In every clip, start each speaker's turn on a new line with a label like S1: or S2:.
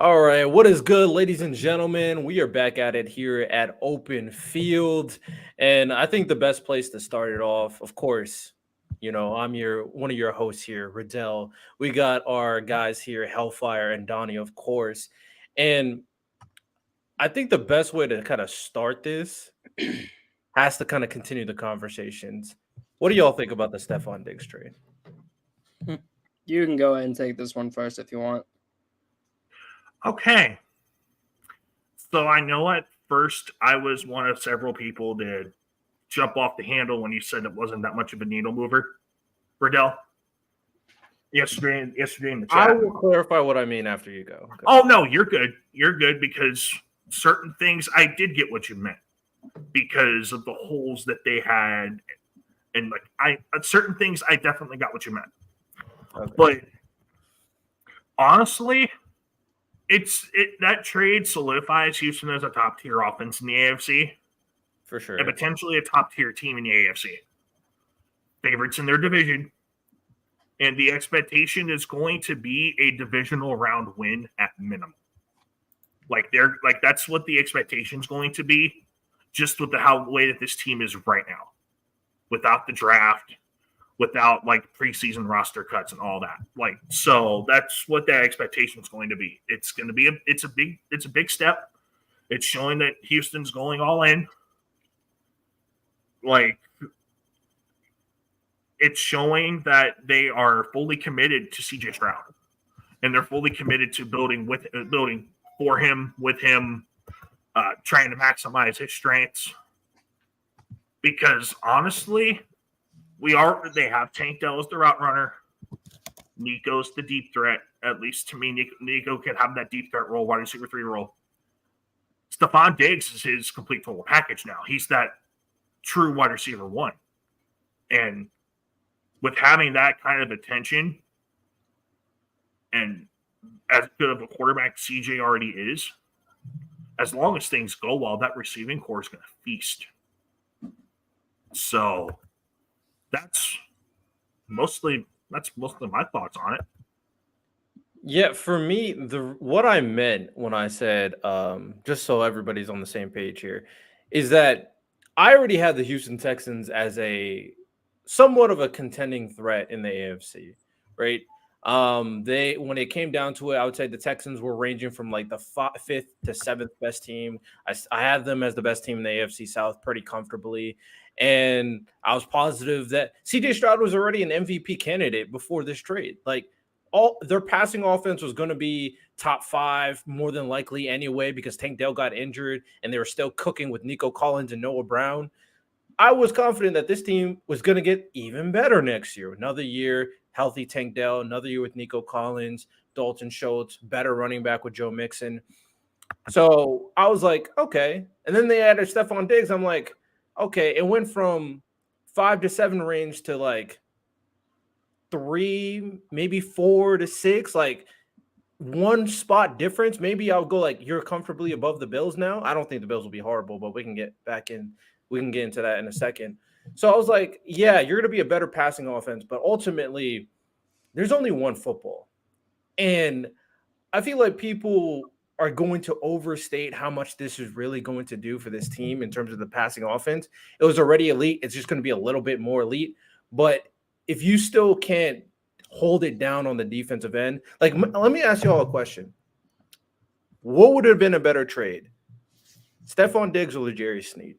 S1: All right, what is good, ladies and gentlemen? We are back at it here at Open Field, and I think the best place to start it off, of course, I'm your one of your hosts here, Riddell. We got our guys here, Hellfire and Donnie, of course, and I think the best way to kind of start this has to kind of continue the conversations. What do y'all think about the Stefon Diggs trade?
S2: You can go ahead and take this one first if you want.
S3: Okay. So I know at first I was one of several people to jump off the handle when you said it wasn't that much of a needle mover. Riddell, yesterday in the chat.
S1: I will clarify what I mean after you go. Okay.
S3: Oh no, you're good. You're good because certain things I did get what you meant because of the holes that they had, and certain things I definitely got what you meant. Okay. But honestly, that trade solidifies Houston as a top tier offense in the AFC.
S1: For sure.
S3: And potentially a top tier team in the AFC. Favorites in their division. And the expectation is going to be a divisional round win at minimum. That's what the expectation is going to be, just with the way that this team is right now. Without the draft, without preseason roster cuts and all that. So that's what that expectation is going to be. It's going to be it's a big step. It's showing that Houston's going all in. It's showing that they are fully committed to CJ Stroud, and they're fully committed to building for him, with him, trying to maximize his strengths. Because honestly, they have Tank Dell as the route runner. Nico's the deep threat. At least to me, Nico can have that deep threat role, wide receiver 3 role. Stefon Diggs is his complete total package now. He's that true wide receiver 1. And with having that kind of attention and as good of a quarterback CJ already is, as long as things go well, that receiving core is going to feast. So that's mostly my thoughts on it.
S1: Yeah, for me, what I meant when I said, just so everybody's on the same page here, is that I already had the Houston Texans as a somewhat of a contending threat in the AFC, right? When it came down to it, I would say the Texans were ranging from the 5th to 7th best team. I had them as the best team in the AFC South pretty comfortably. And I was positive that CJ Stroud was already an MVP candidate before this trade. All their passing offense was going to be top 5 more than likely anyway, because Tank Dell got injured and they were still cooking with Nico Collins and Noah Brown. I was confident that this team was going to get even better next year. Another year, healthy Tank Dell, another year with Nico Collins, Dalton Schultz, better running back with Joe Mixon. So I was like, okay. And then they added Stefon Diggs. I'm like, okay. It went from 5 to 7 range to 3, maybe 4 to 6, one spot difference. Maybe I'll go you're comfortably above the Bills now. I don't think the Bills will be horrible, but we can get back in. We can get into that in a second. So I was like, yeah, you're going to be a better passing offense, but ultimately there's only one football. And I feel like people are going to overstate how much this is really going to do for this team in terms of the passing offense. It was already elite. It's just going to be a little bit more elite. But if you still can't hold it down on the defensive end, let me ask you all a question. What would have been a better trade? Stefon Diggs or Jerry Sneed?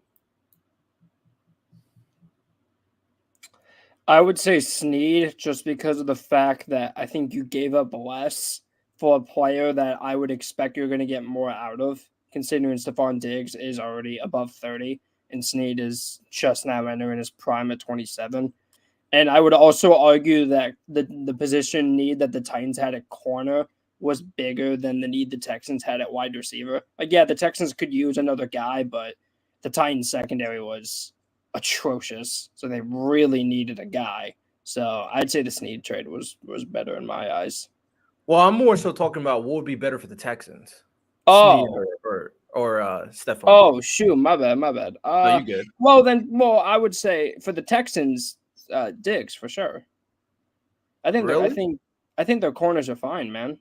S2: I would say Sneed, just because of the fact that I think you gave up less for a player that I would expect you're going to get more out of, considering Stefon Diggs is already above 30 and Sneed is just now entering his prime at 27. And I would also argue that the position need that the Titans had at corner was bigger than the need the Texans had at wide receiver. Yeah, the Texans could use another guy, but the Titans secondary was atrocious, so they really needed a guy. So I'd say the Sneed trade was better in my eyes.
S1: Well, I'm more so talking about what would be better for the Texans.
S2: Oh,
S1: Sneed or Stefon.
S2: Oh, shoot, my bad.
S1: No, you good.
S2: Well, I would say for the Texans, Diggs for sure. I think
S1: Really?
S2: I think their corners are fine, man.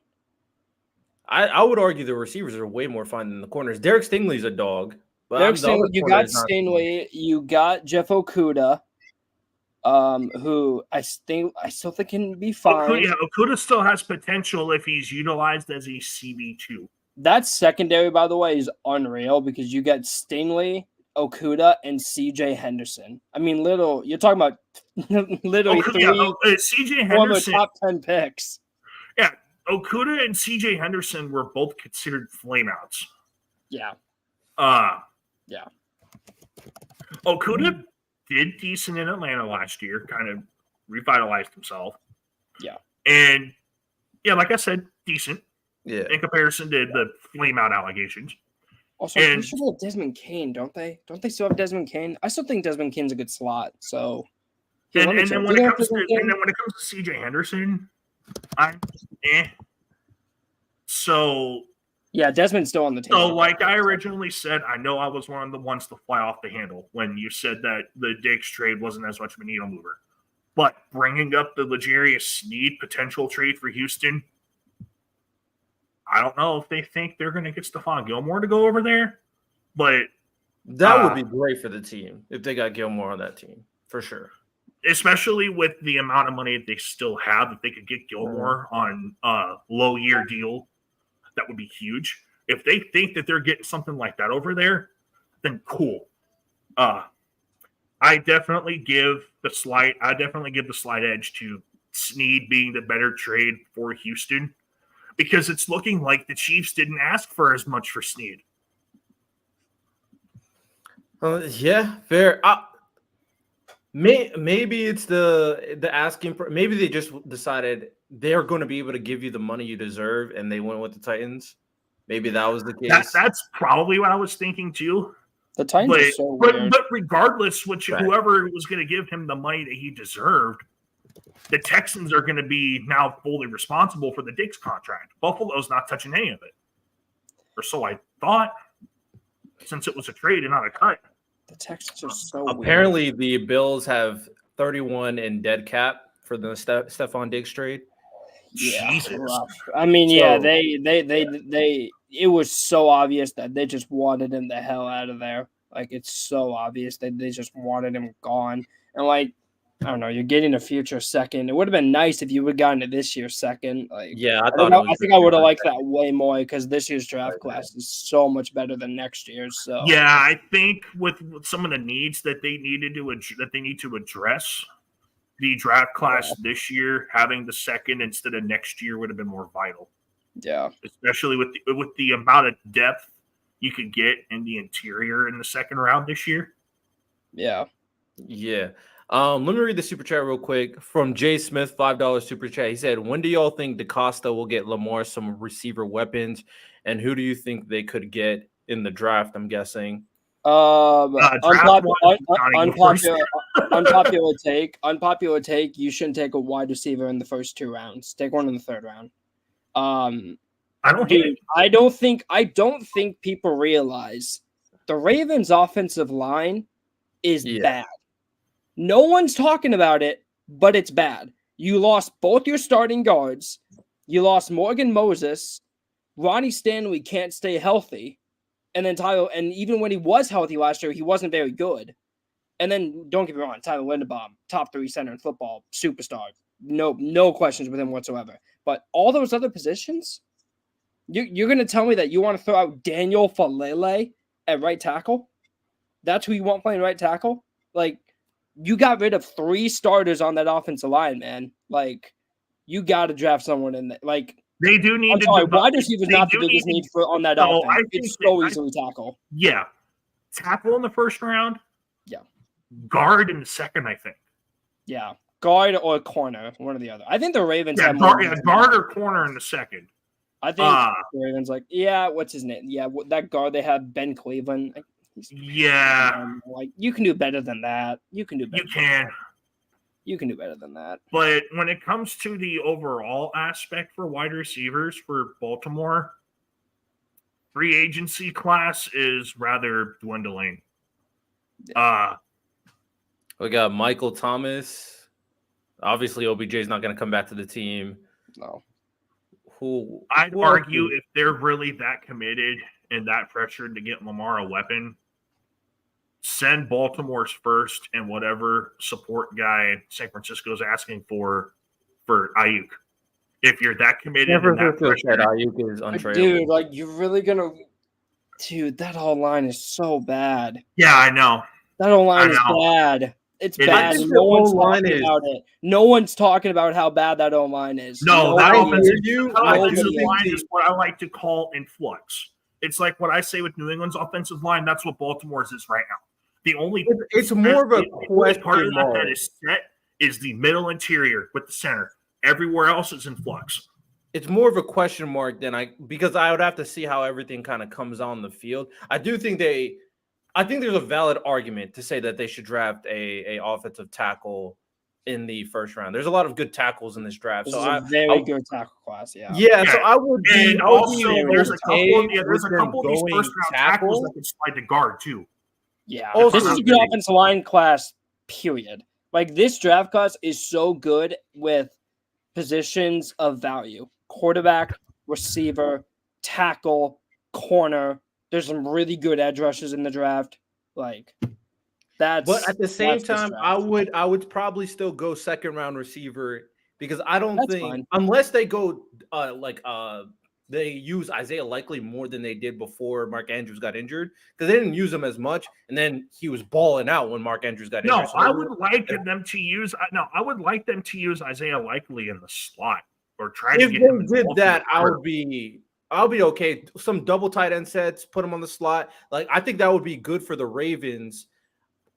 S1: I would argue the receivers are way more fun than the corners. Derek Stingley's a dog, but
S2: Derek
S1: the other
S2: Stingley, you
S1: corner
S2: got
S1: is not so much.
S2: Stingley, you got Jeff Okuda, who I still think can be fine.
S3: Okuda still has potential if he's utilized as a CB2.
S2: That secondary, by the way, is unreal because you got Stingley, Okuda, and CJ Henderson. I mean, you're talking about literally three
S3: CJ
S2: former
S3: Henderson.
S2: top 10 picks.
S3: Yeah, Okuda and CJ Henderson were both considered flameouts.
S2: Yeah.
S3: Yeah. Okuda did decent in Atlanta last year, kind of revitalized himself.
S2: Yeah.
S3: And yeah, like I said, decent.
S1: Yeah.
S3: In comparison to the flameout allegations.
S2: Also, they should have Desmond Kane, don't they? Don't they still have Desmond Kane? I still think Desmond Kane's a good slot. So,
S3: and then when it comes to CJ Henderson, I'm So
S2: yeah, Desmond's still on the table.
S3: So, like I originally said, I know I was one of the ones to fly off the handle when you said that the Diggs trade wasn't as much of a needle mover. But bringing up the L'Jarius Sneed potential trade for Houston, I don't know if they think they're going to get Stephon Gilmore to go over there, but
S1: that would be great for the team if they got Gilmore on that team, for sure.
S3: Especially with the amount of money that they still have, if they could get Gilmore on a low-year deal, that would be huge. If they think that they're getting something like that over there, then cool. I definitely give the slight edge to Sneed being the better trade for Houston, because it's looking like the Chiefs didn't ask for as much for Sneed.
S1: Yeah, fair. Maybe it's the asking. Maybe they just decided they're going to be able to give you the money you deserve, and they went with the Titans. Maybe that was the case.
S3: That's probably what I was thinking too.
S2: The Titans are so weird.
S3: But regardless, whoever was going to give him the money that he deserved, the Texans are going to be now fully responsible for the Diggs contract. Buffalo's not touching any of it. Or so I thought, since it was a trade and not a cut.
S2: The Texans are so
S1: apparently weird. The Bills have 31 in dead cap for the Stefon Diggs trade.
S2: Yeah,
S3: Jesus.
S2: Rough. I mean, yeah, they it was so obvious that they just wanted him the hell out of there. Like, it's so obvious that they just wanted him gone. And, like, I don't know, you're getting a future second. It would have been nice if you would have gotten to this year's second. Like,
S1: yeah,
S2: I think I would have liked that way more because this year's draft class is so much better than next year's. So
S3: yeah, I think with some of the needs that they need to address, the draft class this year having the second instead of next year would have been more vital.
S2: Yeah,
S3: especially with the amount of depth you could get in the interior in the second round this year.
S2: Yeah.
S1: Let me read the super chat real quick from Jay Smith, $5 super chat. He said, "When do y'all think DaCosta will get Lamar some receiver weapons, and who do you think they could get in the draft?" I'm guessing.
S2: Unpopular take. You shouldn't take a wide receiver in the first 2 rounds. Take one in the third round. I don't think people realize the Ravens' offensive line is bad. No one's talking about it, but it's bad. You lost both your starting guards. You lost Morgan Moses. Ronnie Stanley can't stay healthy. And then and even when he was healthy last year, he wasn't very good. And then, don't get me wrong, Tyler Linderbaum, top 3 center in football, superstar. No questions with him whatsoever. But all those other positions, you're going to tell me that you want to throw out Daniel Falele at right tackle? That's who you want playing right tackle? Like, you got rid of 3 starters on that offensive line, man. Like, you got to draft someone in there. Like,
S3: they do need
S2: wide receivers not the biggest need on that offense. It's so easily tackle.
S3: Yeah. Tackle in the first round.
S2: Yeah.
S3: Guard in the second, I think.
S2: Yeah. Guard or corner, one or the other. I think the Ravens have
S3: guard or corner in the second.
S2: I think the Ravens what's his name? Yeah, that guard they have, Ben Cleveland. Like, you can do better than that. You can do better than that.
S3: But when it comes to the overall aspect for wide receivers for Baltimore, free agency class is rather dwindling.
S1: We got Michael Thomas. Obviously, OBJ is not going to come back to the team.
S2: No.
S3: I'd
S1: who else
S3: argue
S1: is-
S3: if they're really that committed and that pressured to get Lamar a weapon, send Baltimore's first and whatever support guy San Francisco's asking for Ayuk. If you're that committed
S1: San
S3: and that
S1: Francisco said
S3: pressured,
S1: Ayuk is untradeable.
S2: Dude, like you're really gonna, dude, that whole line is so bad.
S3: yeah, I know.
S2: That whole line
S3: I
S2: is
S3: know.
S2: bad. It's
S3: It
S2: bad.
S3: is.
S2: And no one's
S1: O-line
S2: talking
S1: is-
S2: about it. No one's talking about how bad that O-line is.
S3: No, that
S1: I
S3: offensive,
S1: hear you.
S3: that
S1: I do
S3: offensive
S1: think
S3: line
S1: the-
S3: is what I like to call in flux. It's like what I say with New England's offensive line. That's what Baltimore's is right now. The only
S1: It's more of a
S3: the only part of
S1: question
S3: that
S1: mark.
S3: that is set is the middle interior with the center. Everywhere else is in flux.
S1: It's more of a question mark than because I would have to see how everything kind of comes on the field. I think there's a valid argument to say that they should draft a offensive tackle in the first round. There's a lot of good tackles in this draft.
S2: This
S1: So
S2: is a very good tackle class. Yeah.
S1: so I would be
S3: And
S1: I would
S3: also,
S1: be
S3: there's a
S1: okay
S3: couple. There's
S1: with
S3: a
S1: them
S3: couple of these
S1: going
S3: first round tackles
S1: tackle.
S3: that can slide to guard too.
S2: Yeah.
S1: Also,
S2: This is a good offensive line class, period. Like this draft class is so good with positions of value. Quarterback, receiver, tackle, corner. There's some really good edge rushes in the draft. Like that's
S1: But at the same
S2: that's this
S1: time,
S2: draft.
S1: I would probably still go second round receiver because I don't
S2: That's
S1: think
S2: fine.
S1: unless they go they use Isaiah Likely more than they did before Mark Andrews got injured because they didn't use him as much, and then he was balling out when Mark Andrews got
S3: No,
S1: injured. So
S3: I would like them to use. No, I would like them to use Isaiah Likely in the slot or try to
S1: if
S3: get him.
S1: they did that,
S3: I'll
S1: I'll be okay. Some double tight end sets, put him on the slot. Like I think that would be good for the Ravens.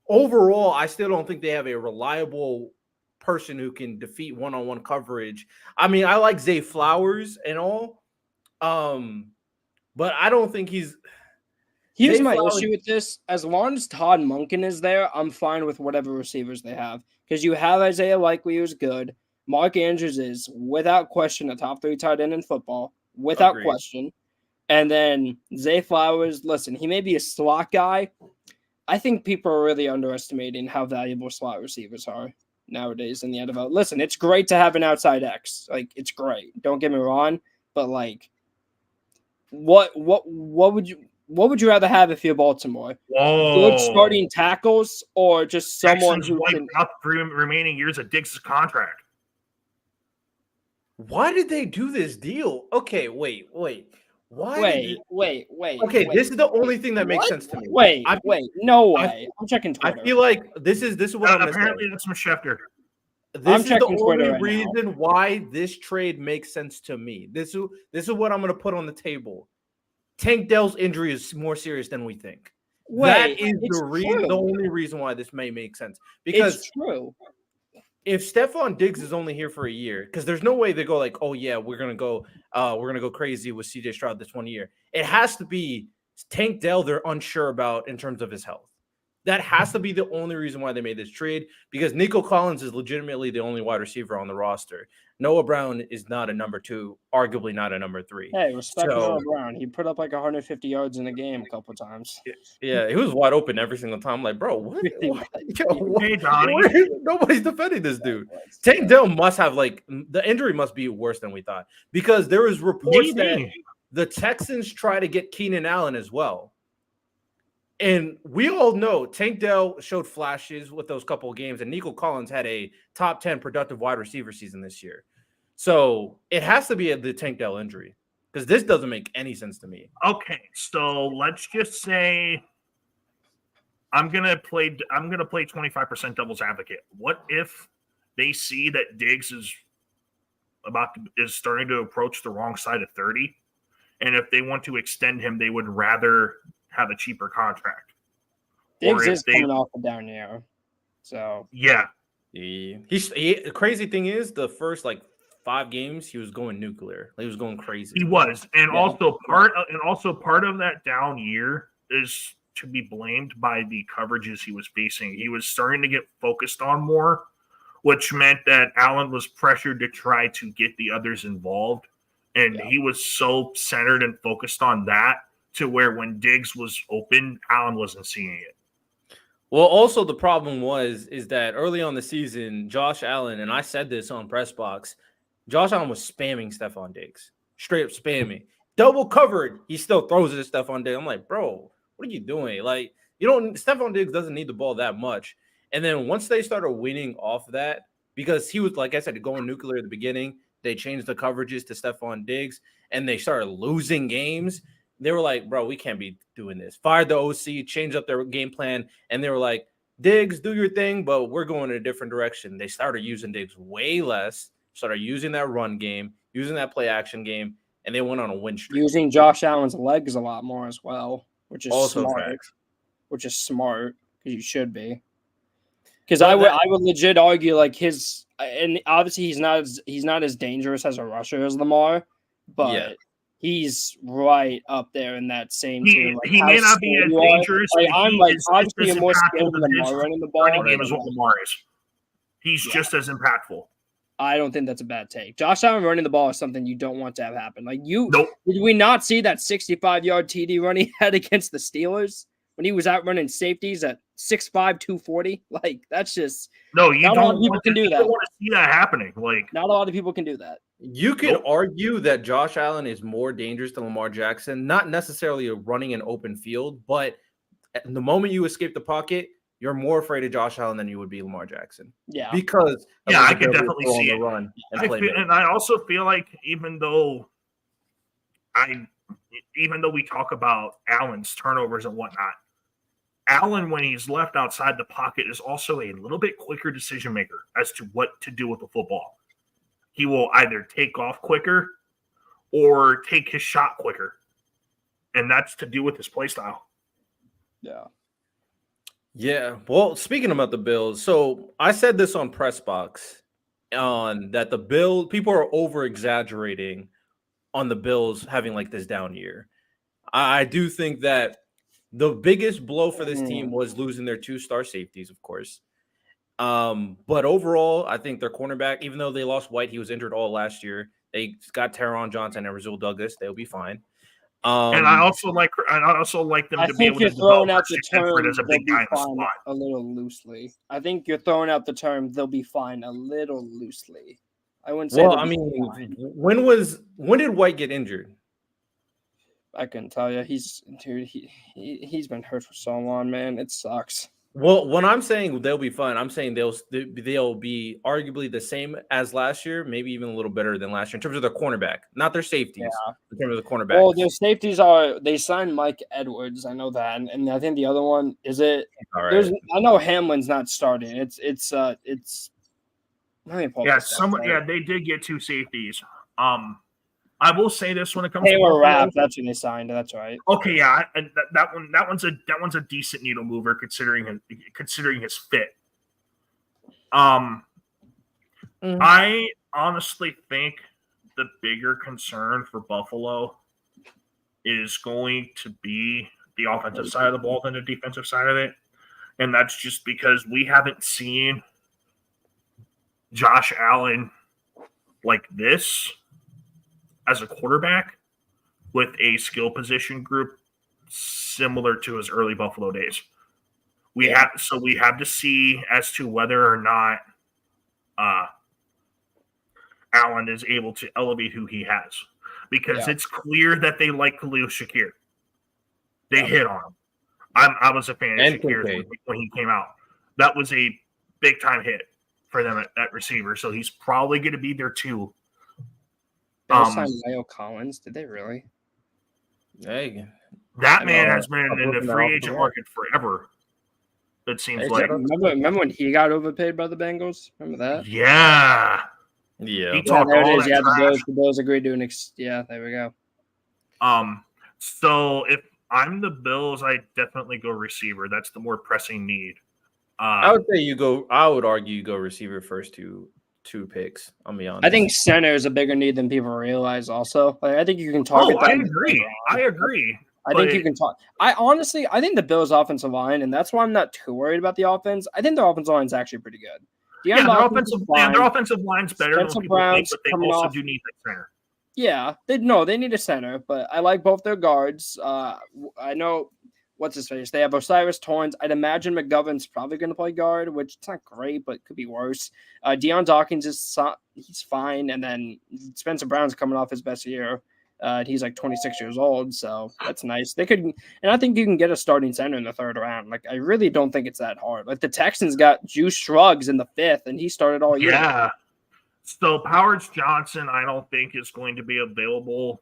S1: Overall, I still don't think they have a reliable person who can defeat one-on-one coverage. I mean, I like Zay Flowers and all, but I don't think he's.
S2: Here's
S1: Zay
S2: my
S1: Flowers-
S2: issue with this. As long as Todd Monken is there, I'm fine with whatever receivers they have. Because you have Isaiah Likely, who's good. Mark Andrews is, without question, a top 3 tight end in football. Without
S1: Agreed.
S2: question. And then Zay Flowers, listen, he may be a slot guy. I think people are really underestimating how valuable slot receivers are nowadays in the NFL. Listen, it's great to have an outside X. Like, it's great. Don't get me wrong. But, like, what would you rather have if you're Baltimore? Good starting tackles or just someone
S3: Texans
S2: who
S3: wiped
S2: can
S3: out the remaining years of Diggs' contract.
S1: Why did they do this deal? Okay, wait. Why?
S2: wait.
S1: Okay,
S2: wait,
S1: this is the only thing that makes
S2: what?
S1: sense to me.
S2: Wait,
S1: I-
S2: no
S1: I-
S2: way. I'm checking
S1: I
S2: Twitter.
S1: feel like this is what I'm gonna say.
S3: Apparently, that's from Schefter.
S1: This
S2: I'm
S1: is the
S2: checking Twitter
S1: only
S2: right now.
S1: reason why this trade makes sense to me. This is what I'm going to put on the table. Tank Dell's injury is more serious than we think. That is
S2: it's
S1: the
S2: true.
S1: only reason why this may make sense. Because
S2: It's true.
S1: if Stefon Diggs is only here for a year, because there's no way they go like, oh yeah, we're gonna go crazy with CJ Stroud this 1 year. It has to be Tank Dell they're unsure about in terms of his health. That has to be the only reason why they made this trade, because Nico Collins is legitimately the only wide receiver on the roster. Noah Brown is not a number 2, arguably not a number 3.
S2: Hey, respect
S1: So-
S2: Noah Brown. He put up like 150 yards in a game a couple times.
S1: Yeah, he was wide open every single time. Like, bro, what?
S3: Hey, Donnie.
S1: Nobody's defending this dude. Tank Dell must have the injury must be worse than we thought, because there was reports that the Texans try to get Keenan Allen as well. And we all know Tank Dell showed flashes with those couple of games, and Nico Collins had a top 10 productive wide receiver season this year. So it has to be the Tank Dell injury, because this doesn't make any sense to me.
S3: Okay, so let's just say I'm gonna play 25% devil's advocate. What if they see that Diggs is starting to approach the wrong side of 30, and if they want to extend him, they would rather have a cheaper contract?
S2: Diggs is coming off a down year. So
S3: yeah,
S1: The crazy thing is, the first 5 games he was going nuclear. He was going crazy.
S3: he was, and
S2: Yeah.
S3: also part of that down year is to be blamed by the coverages he was facing. He was starting to get focused on more, which meant that Allen was pressured to try to get the others involved, and he was so centered and focused on that to where when Diggs was open, Allen wasn't seeing it.
S1: Well, also the problem is that early on the season, Josh Allen, and I said this on Press Box, Josh Allen was spamming Stefon Diggs. straight up spamming. Double covered, he still throws it to Stefon Diggs. I'm like, bro, what are you doing? Like, Stefon Diggs doesn't need the ball that much. And then once they started winning off that, because he was, like I said, going nuclear at the beginning, they changed the coverages to Stefon Diggs, and they started losing games. They were like, bro, we can't be doing this. Fired the OC, changed up their game plan, and they were like, Diggs, do your thing, but we're going in a different direction. They started using Diggs way less, started using that run game, using that play action game, and they went on a win streak.
S2: Using Josh Allen's legs a lot more as well, which is
S1: Also
S2: smart.
S1: facts.
S2: Which is smart because you should be. Because I would legit argue like his, and obviously he's not as dangerous as a rusher as Lamar, but he's right up there in that same tier. Like,
S3: he may not be as dangerous.
S2: Like, I'm like obviously you're more skilled than Lamar running the ball.
S3: Running game is what Lamar is. He's just as impactful.
S2: I don't think that's a bad take. Josh Allen running the ball is something you don't want to have happen. Like
S3: Nope.
S2: Did we not see that 65-yard TD run he had against the Steelers when he was out running safeties at 6'5", 240? Like, that's just
S3: no. You
S2: not
S3: don't
S2: a lot of people
S3: want
S2: can do
S3: you
S2: that.
S3: don't want to see that happening. Like,
S2: not a lot of people can do that.
S1: You could argue that Josh Allen is more dangerous than Lamar Jackson, not necessarily running an open field, but at the moment you escape the pocket, you're more afraid of Josh Allen than you would be Lamar Jackson.
S2: Yeah.
S1: Because
S3: I can definitely see
S1: the
S3: it.
S1: run
S3: And I also feel like even though we talk about Allen's turnovers and whatnot, Allen, when he's left outside the pocket, is also a little bit quicker decision maker as to what to do with the football. He will either take off quicker or take his shot quicker. And that's to do with his play style.
S2: Yeah.
S1: Yeah. Well, speaking about the Bills, so I said this on Press Box that the Bills, people are over exaggerating on the Bills having like this down year. I do think that the biggest blow for this team was losing their 2-star safeties, of course. But overall, I think their cornerback, even though they lost White, he was injured all last year. They got Teron Johnson and Rasul Douglas. They'll be fine.
S3: And I also like them to be able to develop
S2: out the term
S3: as a big guy in the spot.
S2: A little loosely. I think you're throwing out the term they'll be fine a little loosely. I wouldn't say.
S1: Well, I mean, when did White get injured?
S2: I couldn't tell you. He's been hurt for so long, man. It sucks.
S1: Well, when I'm saying they'll be fine, I'm saying they'll be arguably the same as last year, maybe even a little better than last year in terms of their cornerback, not their safeties. Yeah. In terms of the cornerback.
S2: Well, their safeties they signed Mike Edwards. I know that, and I think the other one is it.
S1: All right.
S2: I know Hamlin's not starting. It's. Let me pull
S3: they did get 2 safeties. I will say this when it comes
S2: Taylor Rapp, that's when they signed. That's right.
S3: Okay, yeah, and that one's a decent needle mover considering his fit. I honestly think the bigger concern for Buffalo is going to be the offensive side of the ball than the defensive side of it, and that's just because we haven't seen Josh Allen like this as a quarterback with a skill position group similar to his early Buffalo days. We have to see as to whether or not Allen is able to elevate who he has, because it's clear that they like Khalil Shakir. They hit on him. I was a fan of Shakir when he came out. That was a big time hit for them at receiver. So he's probably going to be there too.
S2: They signed Lyle Collins. Did they really?
S1: Hey,
S3: that man has been in the free agent market forever. It seems like.
S2: Remember when he got overpaid by the Bengals? Remember that?
S3: Yeah.
S1: He
S3: talked all that trash.
S2: The Bills agreed to there we go.
S3: So if I'm the Bills, I definitely go receiver. That's the more pressing need.
S1: I would say I would argue you go receiver first two picks. I'll be honest.
S2: I think center is a bigger need than people realize. Also, like, I think you can target.
S3: I agree.
S2: I think you can talk. I think the Bills' offensive line, and that's why I'm not too worried about the offense. I think their offensive line is actually pretty good.
S3: Their offensive line's better than people think, but they also do need that center.
S2: Yeah, they need a center, but I like both their guards. I know what's his face. They have Osiris Torrance. I'd imagine McGovern's probably going to play guard, which it's not great, but could be worse. Deion Dawkins he's fine, and then Spencer Brown's coming off his best year. He's like 26 years old, so that's nice. They could, and I think you can get a starting center in the 3rd round. Like, I really don't think it's that hard. Like, the Texans got Juice Shrugs in the 5th, and he started all year.
S3: Yeah. So Powers Johnson, I don't think is going to be available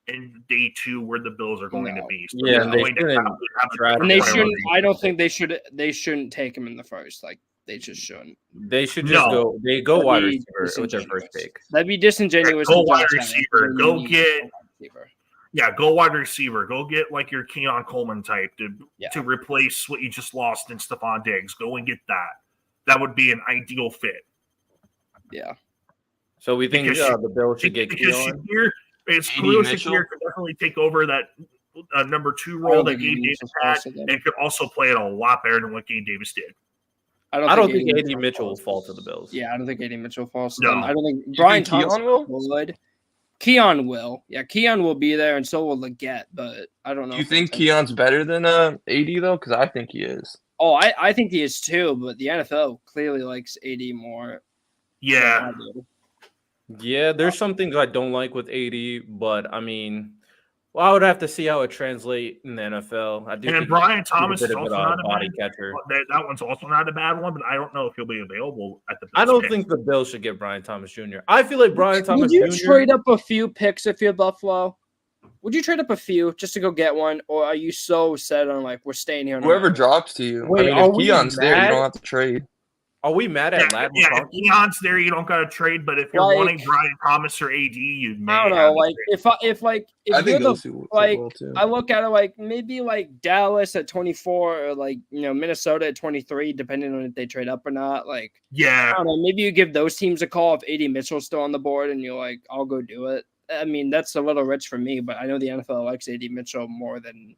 S3: in day 2 where the Bills are going to be. So
S1: Yeah,
S3: they're going to have a
S2: and they
S3: priority.
S2: shouldn't. I don't think they shouldn't take him in the 1st. Like, they just shouldn't.
S1: They should just go. They go wide receiver with their first pick.
S2: That'd be disingenuous.
S3: Go wide receiver. Go get. Yeah, go wide receiver. Go get like your Keon Coleman type to replace what you just lost in Stefon Diggs. Go and get that. That would be an ideal fit.
S2: Yeah.
S1: So we think the Bills should get Keon.
S3: Shakir could definitely take over that number 2 role that Gabe Davis had, and could also play it a lot better than what Gabe Davis did.
S2: I don't think
S1: A.D. Mitchell will fall to the Bills.
S2: Yeah, I don't think A.D. Mitchell falls to
S3: No.
S2: them. I don't think Brian Thomas would. Keon will. Yeah, Keon will be there, and so will Leggett, but I don't know.
S4: Do you think Keon's better than AD, though? Because I think he is.
S2: Oh, I think he is too, but the NFL clearly likes AD more.
S3: Yeah.
S1: Yeah, there's some things I don't like with AD, but I mean, I would have to see how it translates in the NFL. I do.
S3: And Brian Thomas is also not a
S1: body catcher.
S3: That one's also not a bad one, but I don't know if he'll be available at the Bills.
S1: I don't think the Bills should get Brian Thomas Jr. I feel like Brian Thomas Jr.
S2: Would you trade up a few picks if you're Buffalo? Would you trade up a few just to go get one, or are you so set on like we're staying here?
S4: Whoever drops to you.
S1: Wait,
S4: if Keon's there, you don't have to trade.
S1: Are we mad at Lad?
S3: Yeah, if Keon's there, you don't got to trade. But if you're wanting Brian Thomas or AD, you may.
S2: I don't know. Like if
S4: I think those two will too.
S2: I look at it like maybe like Dallas at 24 or like Minnesota at 23, depending on if they trade up or not. Like
S3: yeah,
S2: I don't know. Maybe you give those teams a call if AD Mitchell's still on the board, and you're like, I'll go do it. I mean, that's a little rich for me, but I know the NFL likes AD Mitchell more than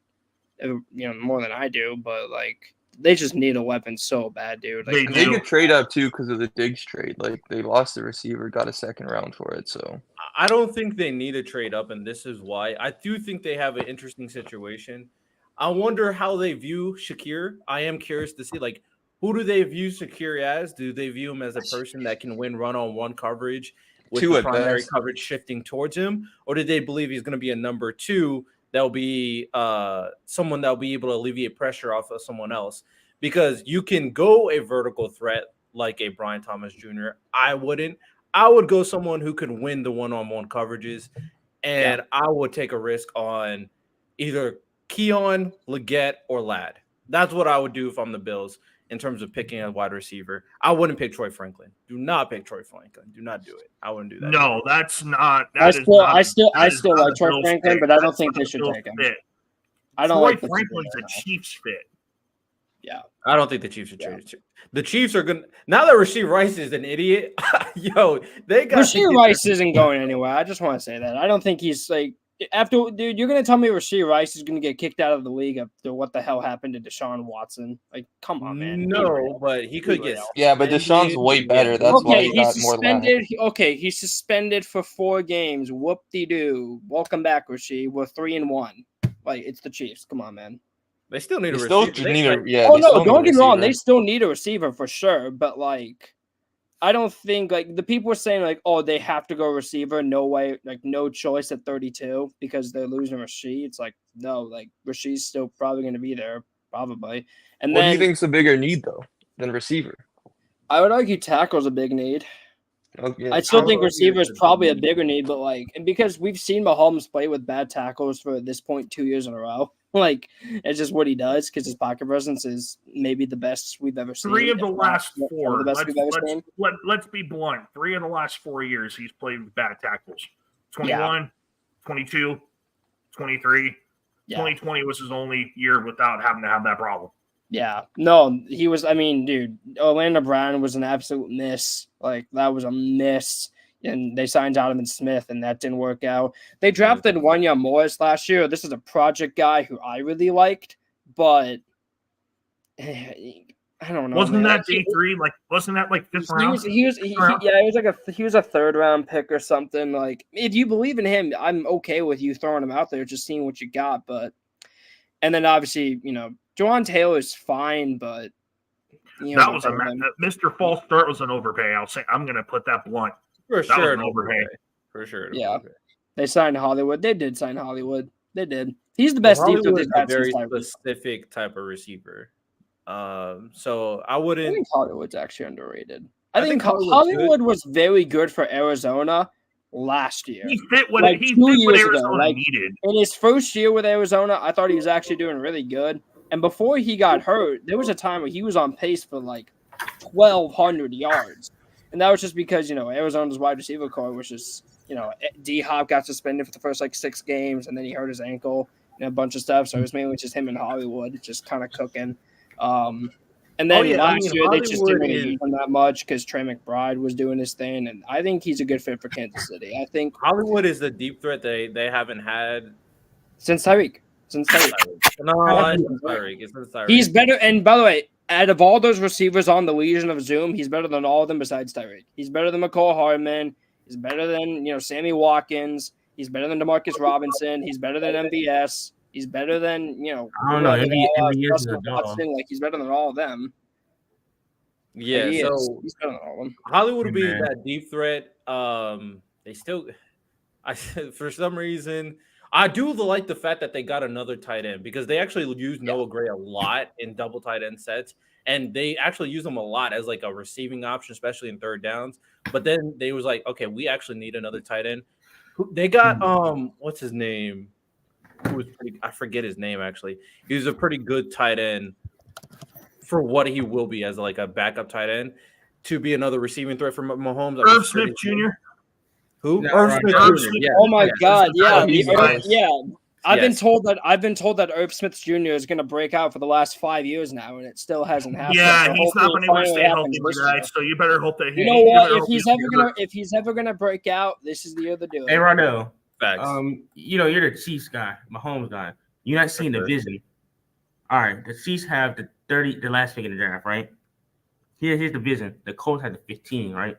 S2: I do. But like, they just need a weapon so bad, dude. Like,
S4: they could trade up too because of the Diggs trade. Like they lost the receiver, got a 2nd round for it. So
S1: I don't think they need to trade up, and this is why. I do think they have an interesting situation. I wonder how they view Shakir. I am curious to see, like, who do they view Shakir as? Do they view him as a person that can win run-on-one coverage with the primary coverage shifting towards him? Or did they believe he's going to be a number 2 that'll be someone that'll be able to alleviate pressure off of someone else? Because you can go a vertical threat like a Brian Thomas Jr. I wouldn't. I would go someone who can win the one-on-one coverages, and I would take a risk on either Keon, Leggett, or Ladd. That's what I would do if I'm the Bills in terms of picking a wide receiver. I wouldn't pick Troy Franklin. Do not pick Troy Franklin. Do not do it. I wouldn't do that.
S3: No, that's not.
S2: I still like Troy Franklin, but I don't think they should take him. I don't like
S3: Franklin's a Chiefs fit.
S2: Yeah,
S1: I don't think the Chiefs should trade it. The Chiefs are gonna now that Rashee Rice is an idiot. They got
S2: Rashee Rice isn't going anywhere. I just want to say that. I don't think he's like dude. You're gonna tell me Rashee Rice is gonna get kicked out of the league after what the hell happened to Deshaun Watson? Like, come on, man.
S1: No, but he could get.
S4: Yeah, but Deshaun's way better. That's why he got more
S2: suspended. Okay, he's suspended for 4 games. Whoop-de-doo. Welcome back, Rashee. We're 3-1. Like, it's the Chiefs. Come on, man.
S1: They still need a
S2: receiver. Don't get me wrong. They still need a receiver for sure. But, like, I don't think, like, the people were saying, like, oh, they have to go receiver. No way. Like, no choice at 32 because they're losing Rashee. It's like, no. Like, Rashee's still probably going to be there. Probably. And
S4: what do you think's the bigger need, though, than receiver?
S2: I would argue tackle's a big need.
S4: Okay.
S2: I still think receiver is probably a bigger need, but like, and because we've seen Mahomes play with bad tackles for at this point 2 years in a row, like it's just what he does because his pocket presence is maybe the best we've ever seen.
S3: 3 of the last 4. Let's be blunt. 3 of the last 4 years he's played with bad tackles. 21, 22, 23. 2020 was his only year without having to have that problem.
S2: Yeah, no, he was. I mean, dude, Orlando Brown was an absolute miss. Like that was a miss, and they signed Donovan Smith, and that didn't work out. They drafted Wanya Morris last year. This is a project guy who I really liked, but I don't know.
S3: Wasn't that day 3? Like, wasn't that like 5th round?
S2: He was a 3rd round pick or something. Like, if you believe in him, I'm okay with you throwing him out there, just seeing what you got. But and then obviously, Jawan Taylor is fine, but
S3: that was Mr. False Start was an overpay. I'm going to put that blunt.
S1: For sure,
S3: an overpay.
S1: For sure.
S2: Yeah. They signed Hollywood. They did sign Hollywood. They did. He's the best deep threat
S1: Hollywood
S2: they've
S1: is a
S2: had since
S1: very
S2: Tyreek.
S1: specific type of receiver. So I
S2: I
S1: wouldn't.
S2: think Hollywood's actually underrated.
S1: I
S2: I think
S1: think Hollywood's good.
S2: Hollywood was very good for Arizona last year.
S3: He fit what
S2: Like
S3: he
S2: 2
S3: fit what
S2: years ago,
S3: Arizona
S2: like-
S3: needed.
S2: In his first year with Arizona, I thought he was actually doing really good. And before he got hurt, there was a time where he was on pace for like 1,200 yards. And that was just because, Arizona's wide receiver core was just, D-Hop got suspended for the first like 6 games, and then he hurt his ankle and a bunch of stuff. So it was mainly just him and Hollywood just kind of cooking. And then last year, they just didn't really use him that much because Trey McBride was doing his thing. And I think he's a good fit for Kansas City. I think
S1: Hollywood is the deep threat they haven't had
S2: since Tyreek.
S1: No, it's Tyreek. It's Tyreek.
S2: He's better. And by the way, out of all those receivers on the Legion of Zoom, he's better than all of them besides Tyreek. He's better than McCall Hardman. He's better than Sammy Watkins. He's better than Demarcus Robinson. He's better than MVS. He's better than
S5: I don't know. MVS is a dog.
S2: Like he's better than all of them.
S1: Yeah,
S2: He
S1: so
S2: is. He's better than all of them.
S1: Hollywood would be
S5: Man.
S1: that deep threat. They still, for some reason, I do like the fact that they got another tight end because they actually use Noah Gray a lot in double tight end sets, and they actually use them a lot as like a receiving option, especially in third downs. But then they was like, okay, we actually need another tight end. They got what's his name? I forget his name actually. He was a pretty good tight end for what he will be as like a backup tight end to be another receiving threat for Mahomes.
S3: Irv Smith Jr.
S1: Who?
S5: No,
S1: Irv
S5: right.
S1: Smith
S3: Irv
S1: Jr.
S3: Smith.
S1: Yeah.
S2: Oh my God! Yeah,
S1: he's nice.
S2: I've been
S1: Yes.
S2: told that Irv Smith Jr. is going to break out for the last 5 years now, and it still hasn't happened.
S3: Yeah,
S2: So
S3: he's not
S2: hopefully
S3: been able to
S2: it
S3: stay
S2: finally
S3: healthy
S2: happens
S3: for
S2: this
S3: that.
S2: year.
S3: So you better hope that
S2: You know what?
S3: better hope
S2: If he's ever gonna break out, this is the year to do it.
S5: Hey, Rardell.
S1: Facts.
S5: You're the Chiefs guy, Mahomes guy. You're not seeing the
S1: sure.
S5: vision. All right, the Chiefs have the last pick in the draft, right? Here's the vision. The Colts have the 15, right?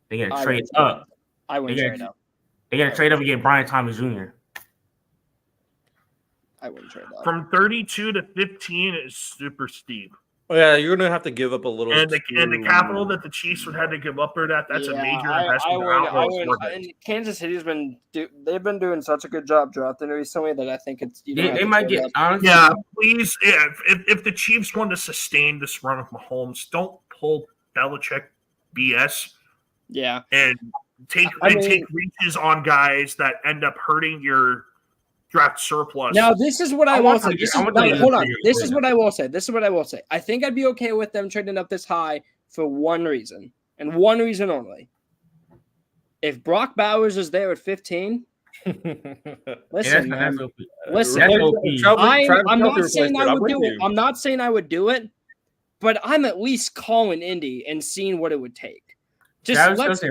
S5: They gotta trade up.
S2: I wouldn't
S5: They
S2: trade
S5: gotta-
S2: up.
S5: They gotta trade up and get Brian Thomas Jr.
S2: I wouldn't trade up.
S3: from 32 to 15 is super steep.
S1: Oh, yeah, you're gonna have to give up a little.
S3: And the capital that the Chiefs would have to give up for that's a major investment.
S2: And Kansas City's they've been doing such a good job drafting recently that I think it's
S5: They might get honestly.
S3: Yeah, please. Yeah, if the Chiefs want to sustain this run of Mahomes, don't pull Belichick BS
S2: Yeah.
S3: and take reaches on guys that end up hurting your draft surplus.
S2: Now this is what I
S5: want
S2: will say.
S5: them to-
S2: Hold on. This is what I will say. This is what I will say. I think I'd be okay with them trading up this high for one reason, and one reason only. If Brock Bowers is there at 15, listen, man.
S5: That's OP.
S2: Listen,
S5: That's OP.
S2: I'm not saying I would do it. I'm not saying I would do it, but I'm at least calling Indy and seeing what it would take. Just let's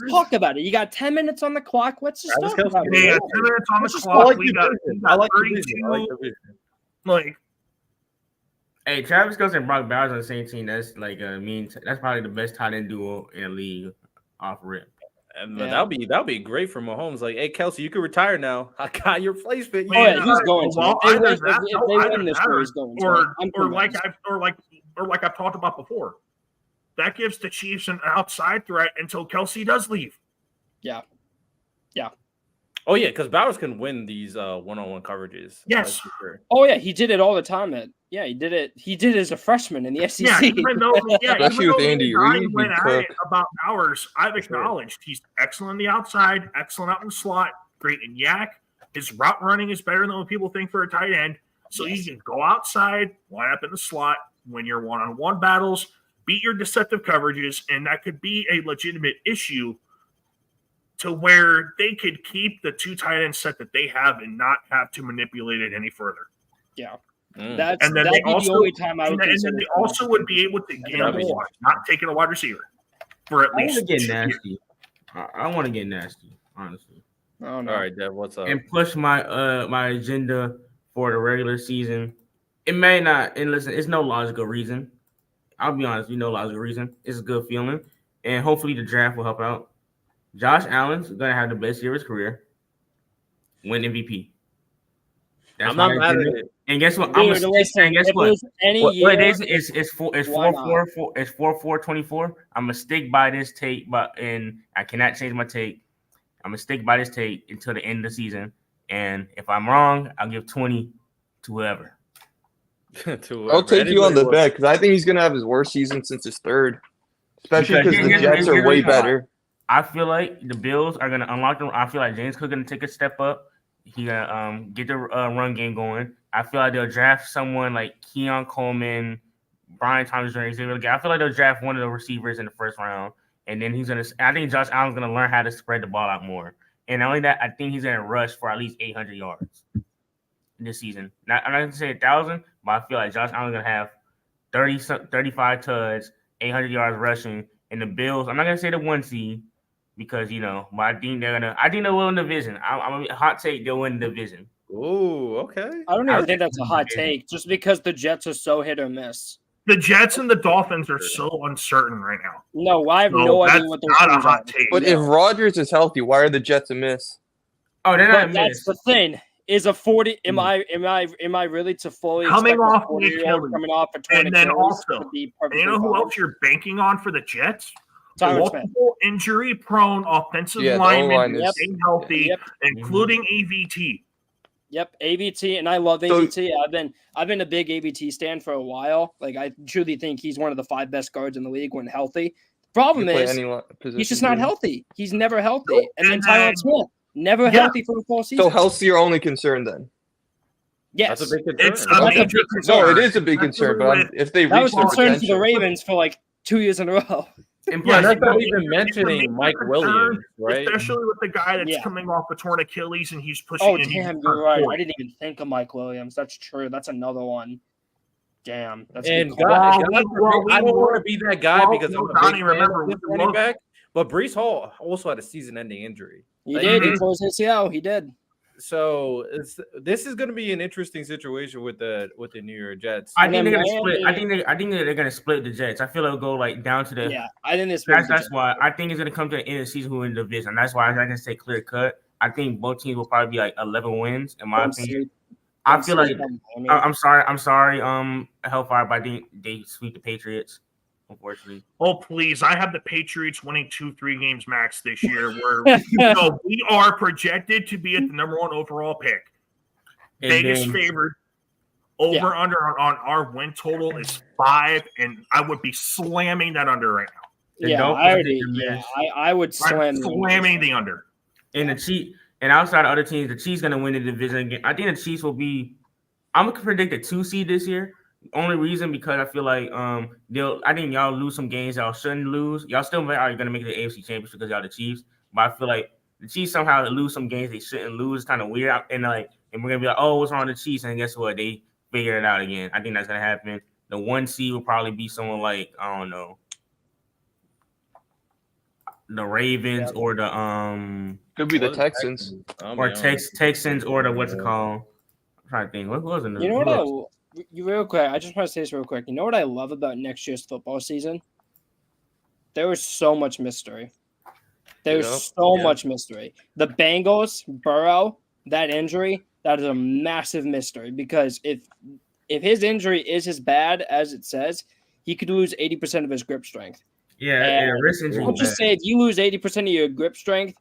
S2: talk about it. You got 10 minutes on the clock. Let's just talk about it.
S3: Yeah, 10 minutes on the
S2: Let's just
S3: clock.
S1: I like the vision.
S3: Like,
S5: Hey, Travis Kelce and Brock Bowers on the same team. That's like that's probably the best tight end duo in the league off rip.
S1: And that'll be great for Mahomes. Like, hey, Kelsey, you can retire now. I got your placement.
S2: Oh, yeah, he's going to.
S3: Well,
S2: If
S3: either
S2: they win this year, he's going to.
S3: or like I've talked about before. That gives the Chiefs an outside threat until Kelsey does leave.
S2: Yeah.
S1: Oh yeah, because Bowers can win these one-on-one coverages.
S3: Yes.
S1: for sure.
S2: Oh yeah, he did it all the time. He did it. He did it as a freshman in the SEC.
S3: Yeah,
S4: Especially with Andy Reid, he
S3: went at
S4: cooked.
S3: it about Bowers. I've acknowledged he's excellent on the outside, excellent out in the slot, great in yak. His route running is better than what people think for a tight end. So you can go outside, line up in the slot when you're one-on-one battles, beat your deceptive coverages, and that could be a legitimate issue to where they could keep the two tight end set that they have and not have to manipulate it any further.
S2: Yeah.
S1: Mm.
S2: That'd
S3: And then
S2: be
S3: they
S2: the
S3: also,
S2: only time I
S3: and
S2: would
S3: then
S2: consider
S3: they
S2: it.
S3: also would be able to gamble on not taking a wide receiver for at
S5: I want
S3: least
S5: to get
S3: 2 years.
S5: nasty. I want to get nasty, honestly,
S2: Oh, no.
S1: All right, Dev, what's up?
S5: and push my my agenda for the regular season. It may not, and listen, it's no logical reason. I'll be honest, no logical reason. It's a good feeling, and hopefully the draft will help out. Josh Allen's gonna have the best year of his career, win MVP.
S1: I'm not mad at it.
S5: And guess what?
S2: Dude,
S5: I'm gonna
S2: listen,
S5: and guess
S2: if it
S5: what?
S2: was any
S5: What
S2: year,
S5: it is? It's
S2: why not?
S5: 4-4-4. It's 4-4-24. I'm gonna stick by this take, and I cannot change my take. I'm gonna stick by this take until the end of the season. And if I'm wrong, I'll give 20 to whoever.
S4: I'll take you on the
S1: Anybody
S4: bet because I think he's gonna have his worst season since his third, especially because the Jets are way better.
S5: I feel like the Bills are gonna unlock them. I feel like James Cook gonna take a step up. He gonna get the run game going. I feel like they'll draft someone like Keon Coleman, Brian Thomas Jr. I feel like they'll draft one of the receivers in the first round, and then I think Josh Allen's gonna learn how to spread the ball out more. And not only that, I think he's gonna rush for at least 800 yards this season. I'm not gonna say 1,000, but I feel like Josh Allen's gonna have 35 tuds, 800 yards rushing. And the Bills, I'm not gonna say the 1 seed because but I think they'll win the division. I'm a hot take. They'll win the division.
S1: Oh, okay.
S2: I don't even think that's a hot take, just because the Jets are so hit or miss.
S3: The Jets and the Dolphins are so uncertain right now.
S2: No, I have no idea what they're
S3: not a hot take.
S4: But if Rodgers is healthy, why are the Jets a miss?
S5: Oh, they're not a
S2: That's
S5: miss.
S2: the thing. Is a 40? Am I really to fully
S3: coming
S2: expect
S3: off
S2: a 40-year-old coming off a 20?
S3: and then also, you know who else you're banking on for the Jets? Multiple injury-prone offensive linemen staying healthy, including AVT.
S2: Yep, AVT, and I love AVT. I've been a big AVT stan for a while. Like, I truly think he's one of the 5 best guards in the league when healthy. Problem is, he's just not healthy. He's never healthy. And then Tyler Smith, never healthy for a full season.
S4: So health's your only concern then?
S2: Yes.
S1: That's a big concern.
S3: It's a major concern.
S4: No, it is a big concern, but if they
S2: that
S4: reach
S2: was
S4: their
S2: concern for
S4: potential.
S2: the Ravens for like 2 years in a row.
S5: And
S1: Yeah,
S5: plus,
S1: that's not even mentioning Mike Williams, right?
S3: Especially with the guy that's coming off a torn Achilles and he's pushing.
S2: Oh, damn, you're right. I didn't even think of Mike Williams. That's true. That's another one. Damn. That's
S1: and
S2: good.
S1: I don't want to be that guy because I'm a big
S3: remember
S1: fan of this running back. But Breece Hall also had a season-ending injury.
S2: He did. He tore his ACL. He did.
S1: So this is going to be an interesting situation with the New York Jets.
S5: I think they're going to split. I think they're going to split the Jets. I feel it'll go like down to the.
S2: Yeah, I think
S5: that's why I think it's going to come to the end of the season who win the division. That's why I can say clear cut. I think both teams will probably be like 11 wins in my opinion. I feel like I'm sorry, Hellfire, but I think they sweep the Patriots. Unfortunately.
S3: Oh, please. I have the Patriots winning 2-3 games max this year where we are projected to be at the number 1 overall pick. Vegas favored. Under on our win total is 5, and I would be slamming that under right now.
S2: Yeah, I would slamming
S3: the under.
S5: And the Chiefs, and outside of other teams, the Chiefs going to win the division again. I think the Chiefs will be – I'm going to predict a 2 seed this year. Only reason because I feel like I think y'all lose some games y'all shouldn't lose. Y'all still are gonna make the AFC Championship because y'all the Chiefs. But I feel like the Chiefs somehow lose some games they shouldn't lose. It's kind of weird. And we're gonna be like, oh, what's wrong with the Chiefs? And guess what? They figured it out again. I think that's gonna happen. The 1 seed will probably be someone like, I don't know, the Ravens or the
S4: could be the Texans.
S5: Or Texans or the what's it called? I'm trying to think. What was it?
S2: You know what? You real quick. I just want to say this real quick. You know what I love about next year's football season? There was so much mystery. There's much mystery. The Bengals, Burrow, that injury, that is a massive mystery because if his injury is as bad as it says, he could lose 80% of his grip strength.
S5: Yeah, wrist injury.
S2: I'll just say if you lose 80% of your grip strength,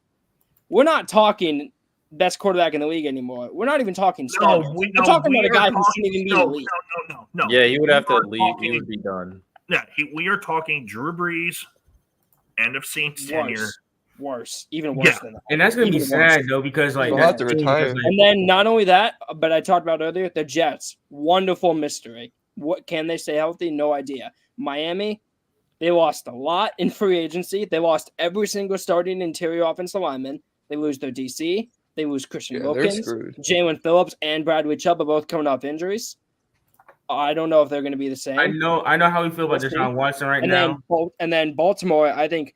S2: we're not talking best quarterback in the league anymore. We're not even talking stars. We're talking about a guy who shouldn't even be in the league.
S3: No.
S1: Yeah, he would have to leave. He would be done.
S3: Yeah, we are talking Drew Brees, end of Saints tenure.
S2: Even worse than that.
S5: And that's going to be sad, though, because
S4: he'll have to retire.
S2: And then not only that, but I talked about earlier, the Jets, wonderful mystery. What can they stay healthy? No idea. Miami, they lost a lot in free agency. They lost every single starting interior offensive lineman. They lose their DC. They lose Christian Wilkins, Jalen Phillips, and Bradley Chubb are both coming off injuries. I don't know if they're going to be the same.
S5: I know how we feel about Deshaun Watson now.
S2: And then Baltimore, I think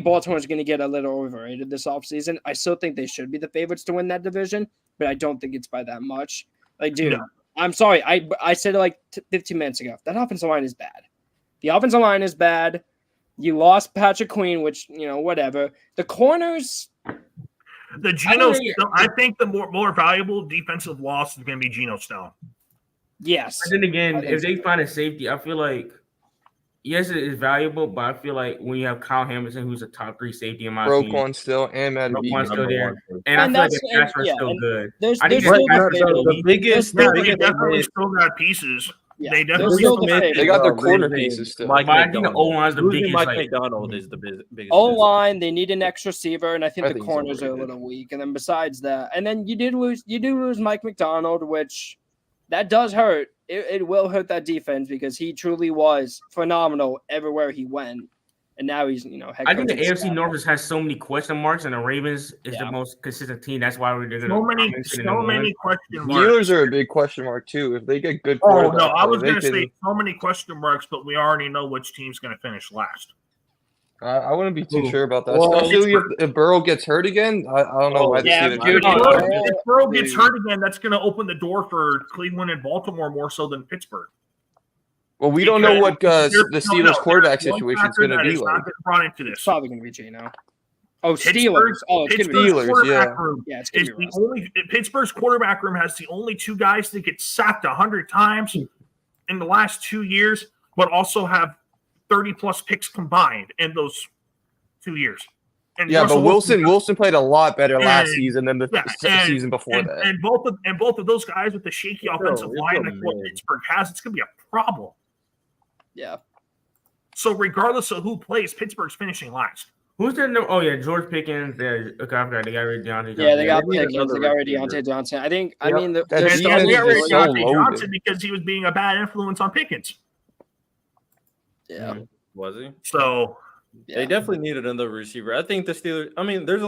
S2: Baltimore is going to get a little overrated this offseason. I still think they should be the favorites to win that division, but I don't think it's by that much. Like, dude, I'm sorry. I said it like 15 minutes ago. That offensive line is bad. The offensive line is bad. You lost Patrick Queen, which, whatever. The corners –
S3: I think the more valuable defensive loss is going to be Geno Stone.
S2: Yes.
S5: But then again, if they find a safety, I feel like yes, it is valuable, but I feel like when you have Kyle Hamilton, who's a top 3 safety in my opinion,
S4: Roquan still and Matt
S5: Roquan's still
S1: Number
S5: there,
S1: one.
S5: and I
S2: And
S5: feel like
S2: that's-
S5: the pass rush
S2: yeah,
S5: is still
S2: and
S5: good.
S2: there's
S5: I think
S2: still
S5: the pass rush
S2: the
S5: is
S2: favorite.
S5: elite.
S1: biggest
S3: Yeah,
S2: still
S3: they
S2: the
S3: definitely
S1: miss-
S3: still got pieces.
S2: Yeah,
S3: They
S2: they're
S3: definitely
S2: still
S3: still
S2: the
S3: got
S2: favorite.
S4: They got their
S1: Well,
S4: corner
S1: losing
S4: pieces still.
S1: Mike
S5: But I think the
S1: McDonald.
S5: O-line's the
S1: Losing
S5: biggest,
S1: Mike
S5: like-
S1: McDonald is the biggest.
S2: O
S1: miss.
S2: line, they need an X receiver, and I think
S4: I
S2: the
S4: think he's
S2: corners are a
S4: overrated.
S2: little weak. And then besides that, and then you do lose Mike McDonald, which that does hurt. It will hurt that defense because he truly was phenomenal everywhere he went, and now he's head
S5: I think the
S2: coach of
S5: AFC
S2: staff.
S5: North just has so many question marks, and the Ravens is
S2: Yeah.
S5: the most consistent team. That's why we're going
S3: So many question marks.
S4: Steelers are a big question mark too. If they get good
S3: Oh
S4: quarterback
S3: no, I
S4: play,
S3: was
S4: they
S3: going to
S4: can-
S3: say so many question marks, but we already know which team's going to finish last.
S4: I wouldn't be too
S5: Ooh.
S4: sure about that,
S1: Well,
S4: especially if Burrow gets hurt again. I don't know why the
S2: yeah,
S4: Steelers.
S2: dude,
S4: would do that.
S3: If Burrow gets
S2: dude.
S3: hurt again, that's going to open the door for Cleveland and Baltimore more so than Pittsburgh.
S4: Well, we don't know
S3: Because
S4: what the
S3: there's-
S4: Steelers'
S3: there's
S4: quarterback
S3: one
S4: situation is
S3: factor
S4: going to
S3: that
S4: be
S3: has
S4: like.
S3: not been brought into
S2: It's
S3: this.
S2: probably going to be Geno. Oh,
S3: Pittsburgh-
S2: Steelers. Oh, it's going to be
S4: Steelers,
S3: quarterback
S4: yeah.
S3: room
S2: Yeah, it's
S3: is
S2: going to be
S3: the only Pittsburgh's quarterback room has the only 2 guys that get sacked 100 times in the last 2 years, but also have 30 plus picks combined in those 2 years. And
S4: Yeah,
S3: Russell
S4: but Wilson played a lot better last
S3: And-
S4: season than the
S3: yeah,
S4: season before
S3: and,
S4: that.
S3: and both of those guys with the shaky offensive
S1: still
S3: line like what
S1: mid.
S3: Pittsburgh has, it's going to be a problem.
S2: Yeah.
S3: So regardless of who plays, Pittsburgh's finishing last.
S5: Who's their number? Oh yeah, George Pickens. Okay, I forgot they got rid of Deontay
S2: Yeah, they
S5: Johnson.
S2: got
S1: They need
S2: Pickens.
S1: another
S2: They got rid of
S1: receiver.
S2: Deontay Johnson. I think. I
S3: Yep.
S2: mean,
S4: That
S2: they're
S3: And
S4: defense
S2: starting
S3: we
S4: is
S3: got
S2: to
S3: rid
S4: just
S3: of
S4: so
S3: Deontay
S4: loaded.
S3: Johnson because he was being a bad influence on Pickens.
S2: Yeah.
S1: Was he?
S3: So
S1: They definitely needed another receiver. I think the Steelers. I mean, there's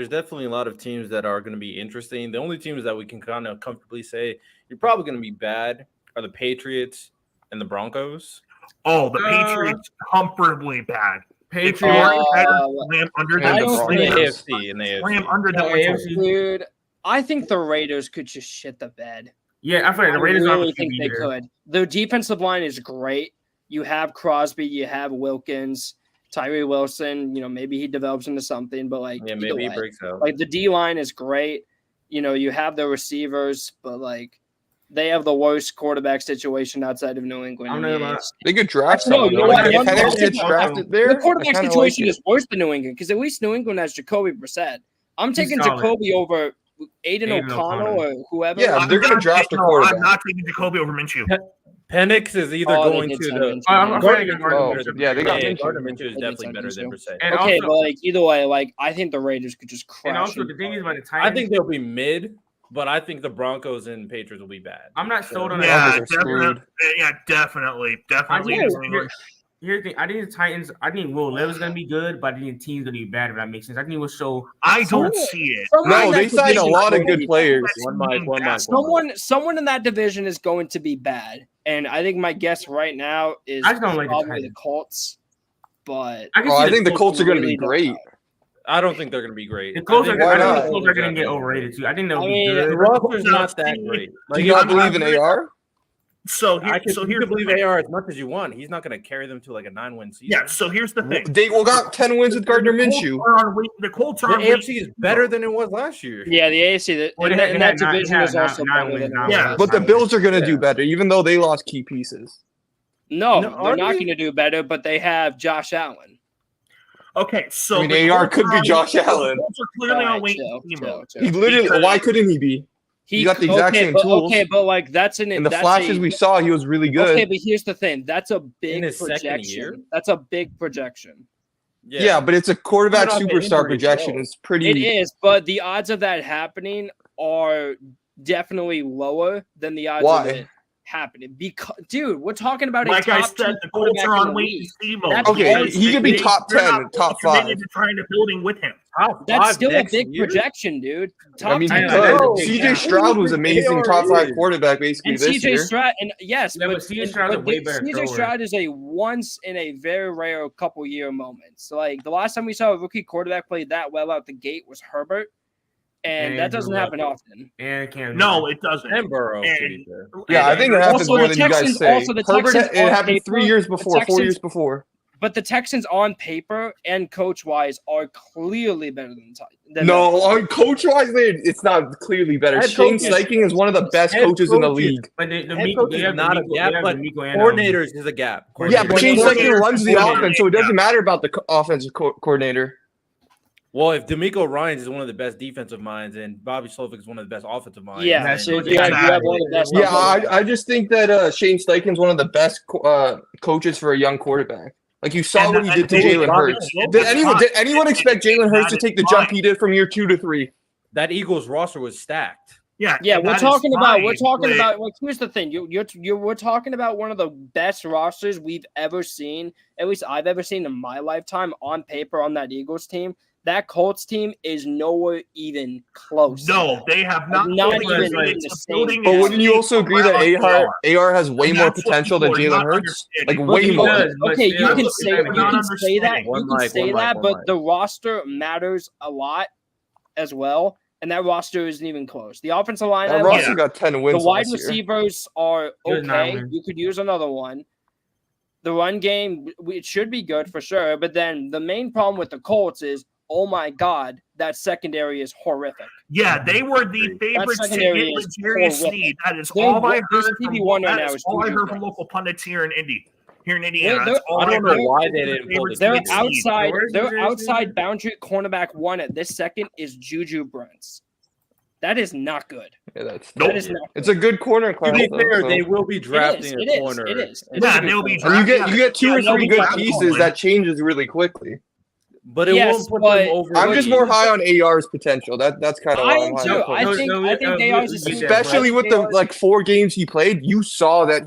S1: definitely a lot of teams that are going to be interesting. The only teams that we can kind of comfortably say you're probably going to be bad are the Patriots and the Broncos.
S3: the Patriots comfortably bad. If they
S5: Patriots.
S3: weren't better, slam under
S4: And
S3: them.
S2: I don't
S1: In
S2: think-
S1: the
S4: Broncos.
S1: AFC, in the AFC.
S3: Slam under them.
S5: No, AFC.
S2: Dude, I think the Raiders could just shit the bed.
S5: Yeah, I feel like the
S2: I
S5: Raiders are
S2: really think they could. Their defensive line is great. You have Crosby, you have Wilkins, Tyree Wilson. Maybe he develops into something, but like,
S1: Yeah,
S2: either
S1: maybe he
S2: way.
S1: breaks out.
S2: Like the D line is great. You have the receivers, but like they have the worst quarterback situation outside of New England.
S5: I'm
S2: in
S5: not
S2: the
S5: gonna-
S2: AFC.
S4: They could draft
S2: No,
S4: someone.
S2: you know
S4: Like,
S2: what?
S4: if
S2: One
S4: Penix
S2: thing-
S4: gets drafted there,
S2: The
S4: I
S2: quarterback
S4: kinda
S2: situation
S4: like
S2: is worse than New England because at least New England has Jacoby Brissett. I'm
S5: He's
S2: taking
S5: solid.
S2: Jacoby over Aiden
S5: Aiden
S2: O'Connell
S5: O'Connell.
S2: or whoever.
S4: Yeah, they're gonna draft a quarterback.
S3: I'm not taking Jacoby over Minshew.
S1: Penix is either
S2: Oh, they
S1: going
S2: did
S1: to
S2: sign
S1: the.
S2: Minshew.
S5: I'm
S1: Gardner
S5: afraid
S1: Minshew
S4: Oh,
S1: is better
S4: yeah, they got
S1: than-
S4: Minshew.
S1: Gardner Minshew is
S2: They did
S1: definitely
S2: sign
S1: better than
S2: Minshew.
S1: Brissett.
S5: And
S2: Okay,
S5: also,
S2: but like either way, like I think the Raiders could just crush.
S5: and also
S2: them.
S5: the thing is about the
S1: I
S5: Titans.
S1: think they'll be mid, but I think the Broncos and Patriots will be bad.
S5: I'm not sold on the
S3: Yeah,
S4: Broncos are
S3: definitely. Yeah, definitely. Definitely.
S5: I
S3: New England.
S5: Here's the thing. I think the Titans. I think Will Levis is gonna be good, but I think the team's gonna be bad. If that makes sense. I think it will show.
S3: I don't
S2: Someone-
S3: see it.
S2: someone in
S4: No,
S2: that
S4: they signed a
S2: division
S4: lot
S2: is
S4: of
S2: going to
S4: good
S2: be
S4: players.
S1: One mic.
S2: Someone in that division is going to be bad, and I think my guess right now is
S5: I just don't like the
S2: probably the
S5: Titans.
S2: Colts. But
S5: I can
S4: Oh,
S5: see
S4: I think the Colts are going to
S2: really
S4: be
S2: don't
S4: great.
S2: know.
S1: I don't think they're going to be great.
S5: The Colts
S1: I
S5: are,
S1: think
S4: why
S5: I think
S4: not?
S5: the Colts are gonna get overrated too. I think they'll
S2: I
S5: be
S2: mean,
S5: good.
S1: The roster's not that great.
S4: Do
S1: Like,
S4: you not
S3: I'm
S4: believe in AR?
S3: So,
S1: I can,
S3: so
S1: you
S3: here's
S1: can
S3: the
S1: believe
S3: thing.
S1: AR as much as you want. He's not going to carry them to like a 9-win season.
S3: Yeah. So here's the thing.
S4: They got 10 wins with Gardner
S3: The Colts
S4: Minshew.
S3: are on wait- The Colts
S1: The
S3: are on
S1: AFC
S3: wait-
S1: is better than it was last year.
S2: Yeah, the AFC
S5: Well,
S2: and
S5: they
S2: that
S5: had nine-
S2: division
S5: they had
S2: is also
S5: nine
S2: better
S5: wins,
S2: than
S5: nine
S2: it
S3: Yeah.
S2: was.
S4: But the Bills are going to
S1: Yeah.
S4: do better, even though they lost key pieces.
S2: No,
S1: No,
S2: they're
S1: are
S2: not
S1: they?
S2: going to do better. But they have Josh Allen.
S3: Okay. So
S4: I mean,
S3: the
S4: AR
S3: Colts
S4: could
S3: are
S4: be
S3: on-
S4: Josh
S3: the
S4: Allen.
S3: Colts are clearly on
S2: Alright,
S3: wait
S2: chill,
S3: and see
S2: chill,
S3: mode.
S2: chill.
S4: He literally,
S3: Because-
S4: why couldn't he be? He got the exact same tools.
S2: Okay, but like that's an
S4: In the
S2: that's
S4: flashes
S2: a,
S4: we saw, he was really good.
S2: Okay, but here's the thing. That's a big
S1: his second
S2: projection.
S1: year?
S2: That's a big projection.
S4: Yeah, but it's a quarterback
S1: Coming off an
S4: superstar
S1: injury,
S4: projection.
S1: so-
S4: It's pretty.
S2: It is, but the odds of that happening are definitely lower than the odds
S4: Why?
S2: of it happening. Because, dude, we're talking about
S3: Like
S2: a
S3: I
S2: top
S3: said,
S2: two
S3: the Colts
S2: quarterback
S3: are
S2: in
S3: on
S2: the
S3: wait
S2: league.
S3: and see mode.
S2: That's
S4: Okay,
S2: because
S4: he could be top
S3: they're
S4: 10,
S3: not
S4: top
S3: committed
S4: 5.
S3: to trying to building with him.
S2: That's still a
S1: next
S2: big
S1: year?
S2: projection, dude.
S4: I mean,
S5: I
S4: he
S5: know,
S4: could.
S5: that is-
S4: CJ Stroud was amazing,
S1: AR
S4: top 5
S1: is.
S4: quarterback basically
S2: And
S4: this
S2: CJ
S4: year.
S2: Stroud, and yes,
S5: Yeah, but CJ Stroud's a way better
S2: CJ
S5: thrower.
S2: Stroud is a once in a very rare couple year moment. So, like the last time we saw a rookie quarterback play that well out the gate was Herbert, and that doesn't happen often.
S5: And Cam
S3: No,
S5: Newton.
S3: it doesn't.
S1: And Burrow, to be
S3: And-
S1: fair.
S4: Yeah, I think it happens
S2: Also,
S4: more
S2: the
S4: than you guys
S2: Texans-
S4: say.
S2: also the
S4: Herbert,
S2: Texans
S4: it
S2: on
S4: happened
S2: paper-
S4: 3 years before, 4
S2: Texans-
S4: years before.
S2: But the Texans on paper and coach-wise are clearly better than
S4: No, on coach-wise, it's not clearly better.
S1: Head
S4: Shane
S1: coaches-
S4: Steichen is one of the best
S1: head
S4: coaches in the
S1: coaches-
S4: league.
S5: But the
S1: Head
S5: Miko,
S1: coach
S5: they
S1: is
S5: have
S1: not a
S5: D'Amico-
S1: gap,
S5: they have
S1: but
S5: D'Amico and,
S1: coordinators is a gap.
S4: Yeah, but Shane
S3: Coordinator-
S4: Steichen runs the
S3: coordinator,
S4: offense, so it doesn't
S3: yeah.
S4: matter about the offensive coordinator.
S1: Well, if D'Amico Ryans is one of the best defensive minds and Bobby Slovic is one of the best offensive minds,
S2: Yeah,
S1: then-
S2: so you have one of the best.
S4: Yeah, I just think that Shane Steichen's one of the best coaches for a young quarterback. Like you saw what he did to Jalen Hurts. Did anyone expect Jalen Hurts to take the jump he did from year 2 to 3?
S1: that Eagles roster was stacked.
S3: Yeah,
S2: Yeah, we're
S3: that
S2: talking
S3: is
S2: about.
S3: fine,
S2: We're talking
S3: but-
S2: about. Like, here's the thing. We're talking about one of the best rosters we've ever seen. At least I've ever seen in my lifetime on paper on that Eagles team. That Colts team is nowhere even close.
S3: No, they have not.
S2: Not
S3: fully
S2: even
S3: committed
S2: in the
S3: to
S2: same-
S3: building
S4: But
S3: a
S4: wouldn't you
S3: team
S4: also agree that
S3: around
S4: AR has way
S3: And
S4: more
S3: that's what
S4: potential than
S3: people are
S4: Jalen
S3: not
S4: Hurts? Like
S3: understanding.
S4: way
S5: He
S4: more.
S5: does, but
S2: Okay, you
S5: still,
S2: can
S5: it's
S2: say
S5: not
S2: you
S5: enough.
S2: can say that.
S1: One
S2: You can
S1: mic,
S2: say
S1: one
S2: that,
S1: mic,
S2: but
S1: one mic.
S2: the roster matters a lot as well, and that roster isn't even close. The offensive line,
S4: That roster got 10
S2: the
S4: wins
S2: wide
S4: last year.
S2: receivers are
S5: Good 9
S2: okay.
S5: wins.
S2: You could use another one. The run game, it should be good for sure. But then the main problem with the Colts is, oh my God, that secondary is horrific.
S3: Yeah, they were the favorites to
S2: secondary
S3: get
S2: is
S3: Legarius
S2: horrific.
S3: Sneed. That is
S2: They're-
S3: all I
S2: this
S3: heard.
S2: TV1 right
S3: That
S2: now
S3: is
S2: is
S3: all I
S2: Juju
S3: heard from
S2: Brents.
S3: local pundits here in Indiana.
S2: They're-
S3: That's all
S1: I don't know
S3: heard.
S1: why
S3: They're
S1: they didn't
S3: the
S1: pull the
S3: favorites to
S2: Their
S3: get Sneed.
S2: outside,
S5: Where's
S2: their
S5: Juju
S2: outside
S5: Brents?
S2: boundary cornerback one at this second is Juju Brents. That is not good.
S4: Yeah, that's
S3: Nope.
S2: That is not.
S4: It's a good corner
S1: To
S4: class.
S1: be
S4: though,
S1: fair,
S4: so.
S1: they will be drafting
S2: It
S1: a
S2: is.
S1: corner.
S2: It is.
S3: Yeah, they'll be
S4: And you get
S3: drafting-
S4: 2 or
S3: yeah, they'll
S4: 3
S3: be
S4: good
S3: drafting
S4: pieces.
S3: corners.
S4: That changes really quickly.
S1: But it
S2: Yes,
S1: won't put
S2: but-
S1: them over.
S4: I'm just more high on AR's potential. That's kind of
S2: I
S4: why
S2: am
S4: I'm high
S2: too.
S4: on
S2: I
S4: Colts.
S2: think
S5: No,
S2: they are just
S4: Especially with the 4 games he played, you saw that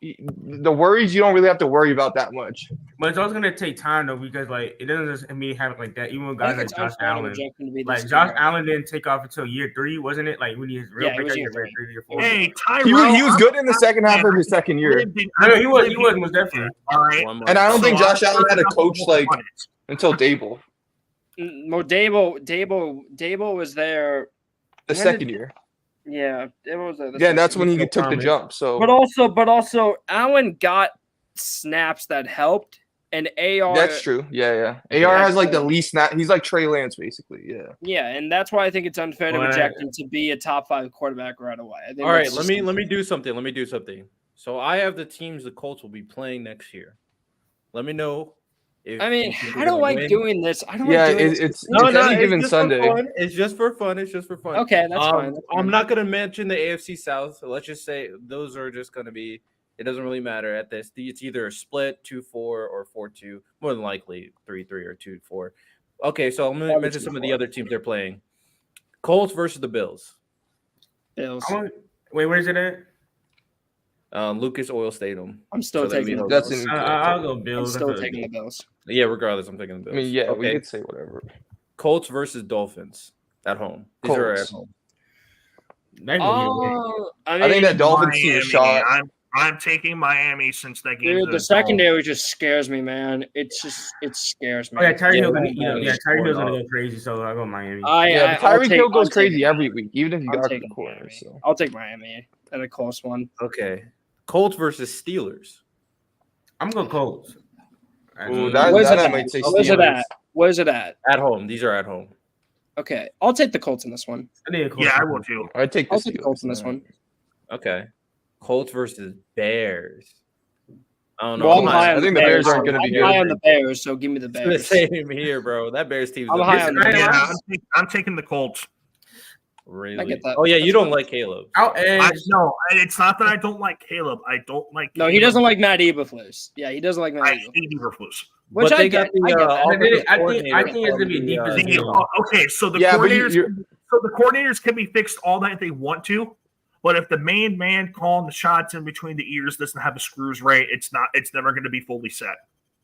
S4: the worries you don't really have to worry about that much.
S5: But it's also gonna take time though, because like it doesn't just immediately happen like that. Even with
S2: I
S5: guys
S2: think
S5: like
S2: it's
S5: Josh
S2: unfair to
S5: Allen,
S2: project him to be
S5: like
S2: this
S5: Josh
S2: good.
S5: Allen didn't take off until year 3, wasn't it? Like when he his real
S2: Yeah, it was
S5: breakout
S2: year
S5: year,
S2: 3.
S5: year 4.
S3: Hey, Tyrell,
S4: He was good in the second half of his second year.
S5: No, he was most definitely.
S3: All right.
S1: One
S4: And I don't
S3: So
S4: think Josh
S3: I've
S4: Allen
S3: heard
S4: had a
S3: enough
S4: coach
S3: local
S4: like
S3: pundits.
S4: until Dable,
S2: Well, Dable was there.
S4: the
S2: When
S4: second
S2: did-
S4: year.
S2: Yeah, Dable was there.
S4: Yeah, and that's when he
S5: no
S4: took the
S5: promise.
S4: jump. So
S2: But also, Allen got snaps that helped, and AR.
S4: that's true. Yeah. AR has like the least snap. He's like Trey Lance, basically. Yeah.
S2: Yeah, and that's why I think it's unfair to
S5: Well,
S2: project him to be a top 5 quarterback right away. I think
S1: All right,
S2: that's
S1: let
S2: just
S1: me do something. Let me do something. So I have the teams the Colts will be playing next year. Let me know. If
S2: I mean,
S1: you think
S2: I
S1: they're
S2: don't
S1: gonna
S2: like
S1: win.
S2: doing this. I don't
S4: Yeah,
S2: like doing this.
S4: it's
S1: No,
S4: any
S1: it's
S4: given
S1: just
S4: Sunday.
S1: For fun. It's just for fun. It's just for fun.
S2: Okay, that's fine. That's
S1: I'm
S2: fine.
S1: not gonna mention the AFC South. So let's just say those are just gonna be. It doesn't really matter at this. It's either a split 2-4 or 4-2. More than likely 3-3 or 2-4. Okay, so I'm gonna mention some of the other teams they're playing. Colts versus the Bills.
S2: Bills.
S5: Wait, where's it at?
S1: Lucas Oil Stadium.
S2: I'm still
S1: So that'd
S2: taking
S1: be-
S2: the
S4: That's
S2: Bills.
S4: in-
S5: I'll go
S2: I'm
S5: Bills.
S2: still
S5: That's
S2: taking the Bills.
S1: Yeah, regardless, I'm taking the
S4: I
S1: Bills.
S4: mean, yeah, we
S1: Okay.
S4: could say whatever.
S1: Colts versus Dolphins at home. These are at
S4: Colts.
S1: home.
S5: That gonna be a win.
S4: I think that Dolphins team is shot.
S3: I'm taking Miami since that game.
S2: Dude, the secondary just scares me, man. It scares me.
S5: Oh yeah, Tyreek Hill's gonna,
S1: Yeah,
S5: Tyreek Hill's gonna go crazy. So I go Miami.
S4: Yeah, but
S2: I'll
S4: Tyreek
S2: take-
S4: Hill goes
S2: I'm
S4: crazy
S2: taking
S4: every
S2: Miami.
S4: week, even if he
S2: I'm
S4: got to the
S2: taking
S4: corner.
S2: Miami.
S4: So
S2: I'll take Miami at a close one.
S1: Okay. Colts versus Steelers.
S5: I'm gonna go Colts.
S4: Ooh,
S2: Where's
S4: that
S2: it
S4: I
S2: at?
S4: might say
S2: Where's it
S4: Steelers.
S2: at? Where's it at?
S1: At home. These are at home.
S2: Okay, I'll take the Colts in this one.
S5: I think Colts.
S3: Yeah, I will too.
S4: I'd take the
S2: I'll take the Colts in
S4: Steelers.
S2: this one.
S1: Okay. Colts versus Bears. I don't know.
S2: Well, I'm
S1: not-
S2: high on
S4: I think
S2: the
S4: the Bears
S2: Bears.
S4: aren't gonna be
S2: I'm
S4: good.
S2: high on the Bears, so give me the
S1: It's the
S2: Bears.
S1: same here, bro. That Bears team's
S2: I'm
S1: a
S2: high on the
S5: Bears.
S3: Yeah, I'm taking the Colts.
S1: really.
S2: I get that.
S1: Oh yeah, you
S2: That's
S1: don't
S2: fine.
S1: like Caleb.
S5: Out edge.
S3: No, it's not that I don't like Caleb. I don't like.
S2: No, he
S3: Caleb.
S2: doesn't like Matt Eberflus. Yeah, he doesn't like Matt
S3: I
S2: Eberflus.
S3: hate Eberflus.
S2: Which
S1: But
S2: I
S1: they
S2: get.
S1: got the,
S2: I get that.
S1: offensive
S5: I think
S1: coordinator
S5: it's gonna be a
S1: from
S5: defensive
S1: the,
S5: game.
S3: Okay, so the
S4: Yeah, but
S3: coordinators.
S4: you're-
S3: So the coordinators can be fixed all that they want to, but if the main man calling the shots in between the ears doesn't have the screws right, it's never going to be fully set,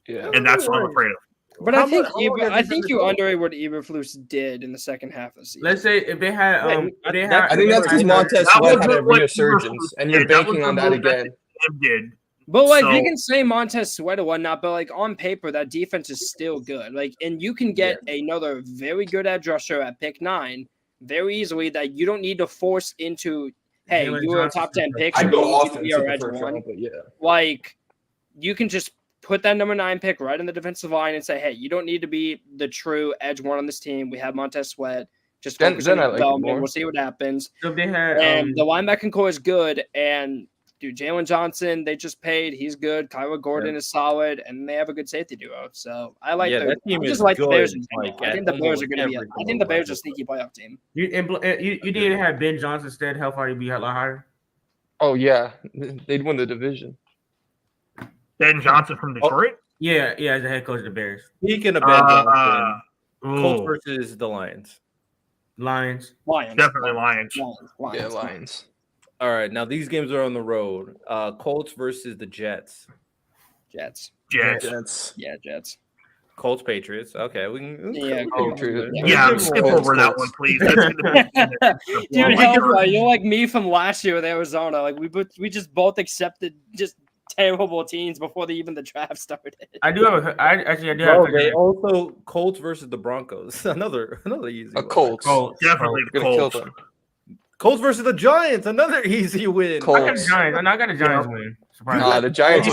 S4: Yeah.
S3: and that's what I'm afraid of.
S2: But
S1: How
S2: I think
S1: much- how long have
S2: I
S1: you
S2: think
S1: been
S2: you
S1: in
S2: underrate what Eberflus did in the second half of the season.
S5: Let's say if they had, if they had,
S4: I think that's because Montez
S3: That
S4: Sweat had a
S3: wasn't what
S4: resurgence, and you're
S3: did. That was
S4: banking
S3: the
S4: on that
S3: move that
S4: again.
S3: Tim did.
S2: But like
S3: So-
S2: you can say Montez Sweat or whatnot, but like on paper, that defense is still good. Like, and you can get another very good edge rusher at pick 9 very easily that you don't need to force into. Hey,
S5: Jalen
S2: you were a
S5: Johnson.
S2: top 10 pick. so
S4: I'd
S2: you
S4: go
S2: need to
S4: offense
S2: be
S4: in
S2: our
S4: the
S2: edge
S4: first
S2: one.
S4: round, but yeah.
S2: Like, you can just put that number 9 pick right in the defensive line and say, hey, you don't need to be the true edge one on this team. We have Montez Sweat. Just focus on development. We'll see what happens.
S5: So they had,
S2: and the linebacking core is good. And dude, Jalen Johnson, they just paid. He's good. Kyler Gordon is solid, and they have a good safety duo. So I like
S1: that team.
S2: I just like the Bears. I think the Bears are going to be. I think the Bears are a sneaky playoff team.
S5: You didn't have Ben Johnson instead. How far you be a lot higher?
S4: Oh yeah, they'd win the division.
S3: Ben Johnson from Detroit.
S5: Yeah, as the head coach of the Bears.
S1: Speaking of Ben Johnson, Colts versus the Lions.
S5: Lions.
S3: Definitely Lions.
S4: Yeah, Lions.
S1: All right, now these games are on the road. Colts versus the Jets.
S2: Jets.
S4: Yeah,
S2: Jets.
S1: Colts, Patriots. Okay, we can.
S3: Skip over that one, please.
S2: Dude, hell, you're like me from last year with Arizona. Like we just both accepted just terrible teams before even the draft started.
S5: I do have
S1: They also Colts versus the Broncos. another easy one.
S4: Colts.
S3: Definitely the Colts.
S1: Colts versus the Giants. Another easy win.
S5: I got the Giants win.
S4: The Giants.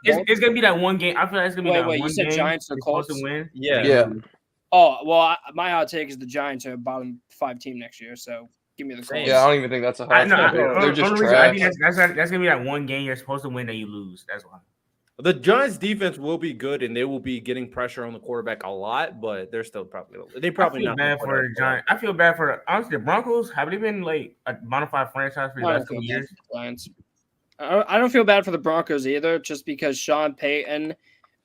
S5: It's gonna be that one game. I feel like it's gonna be that one game.
S2: You said Giants or Colts
S5: to win?
S4: Yeah.
S2: Oh well, my hot take is the Giants are a bottom 5 team next year. So give me the Colts.
S4: Yeah, I don't even think that's a hot take. They're just trash.
S5: I think that's gonna be that one game you're supposed to win that you lose. That's why.
S1: The Giants' defense will be good, and they will be getting pressure on the quarterback a lot. But they're still probably not
S5: bad for the Giants. I feel bad for honestly the Broncos. Have they been like a bona fide franchise for the last 2 years?
S2: Giants. I don't feel bad for the Broncos either, just because Sean Payton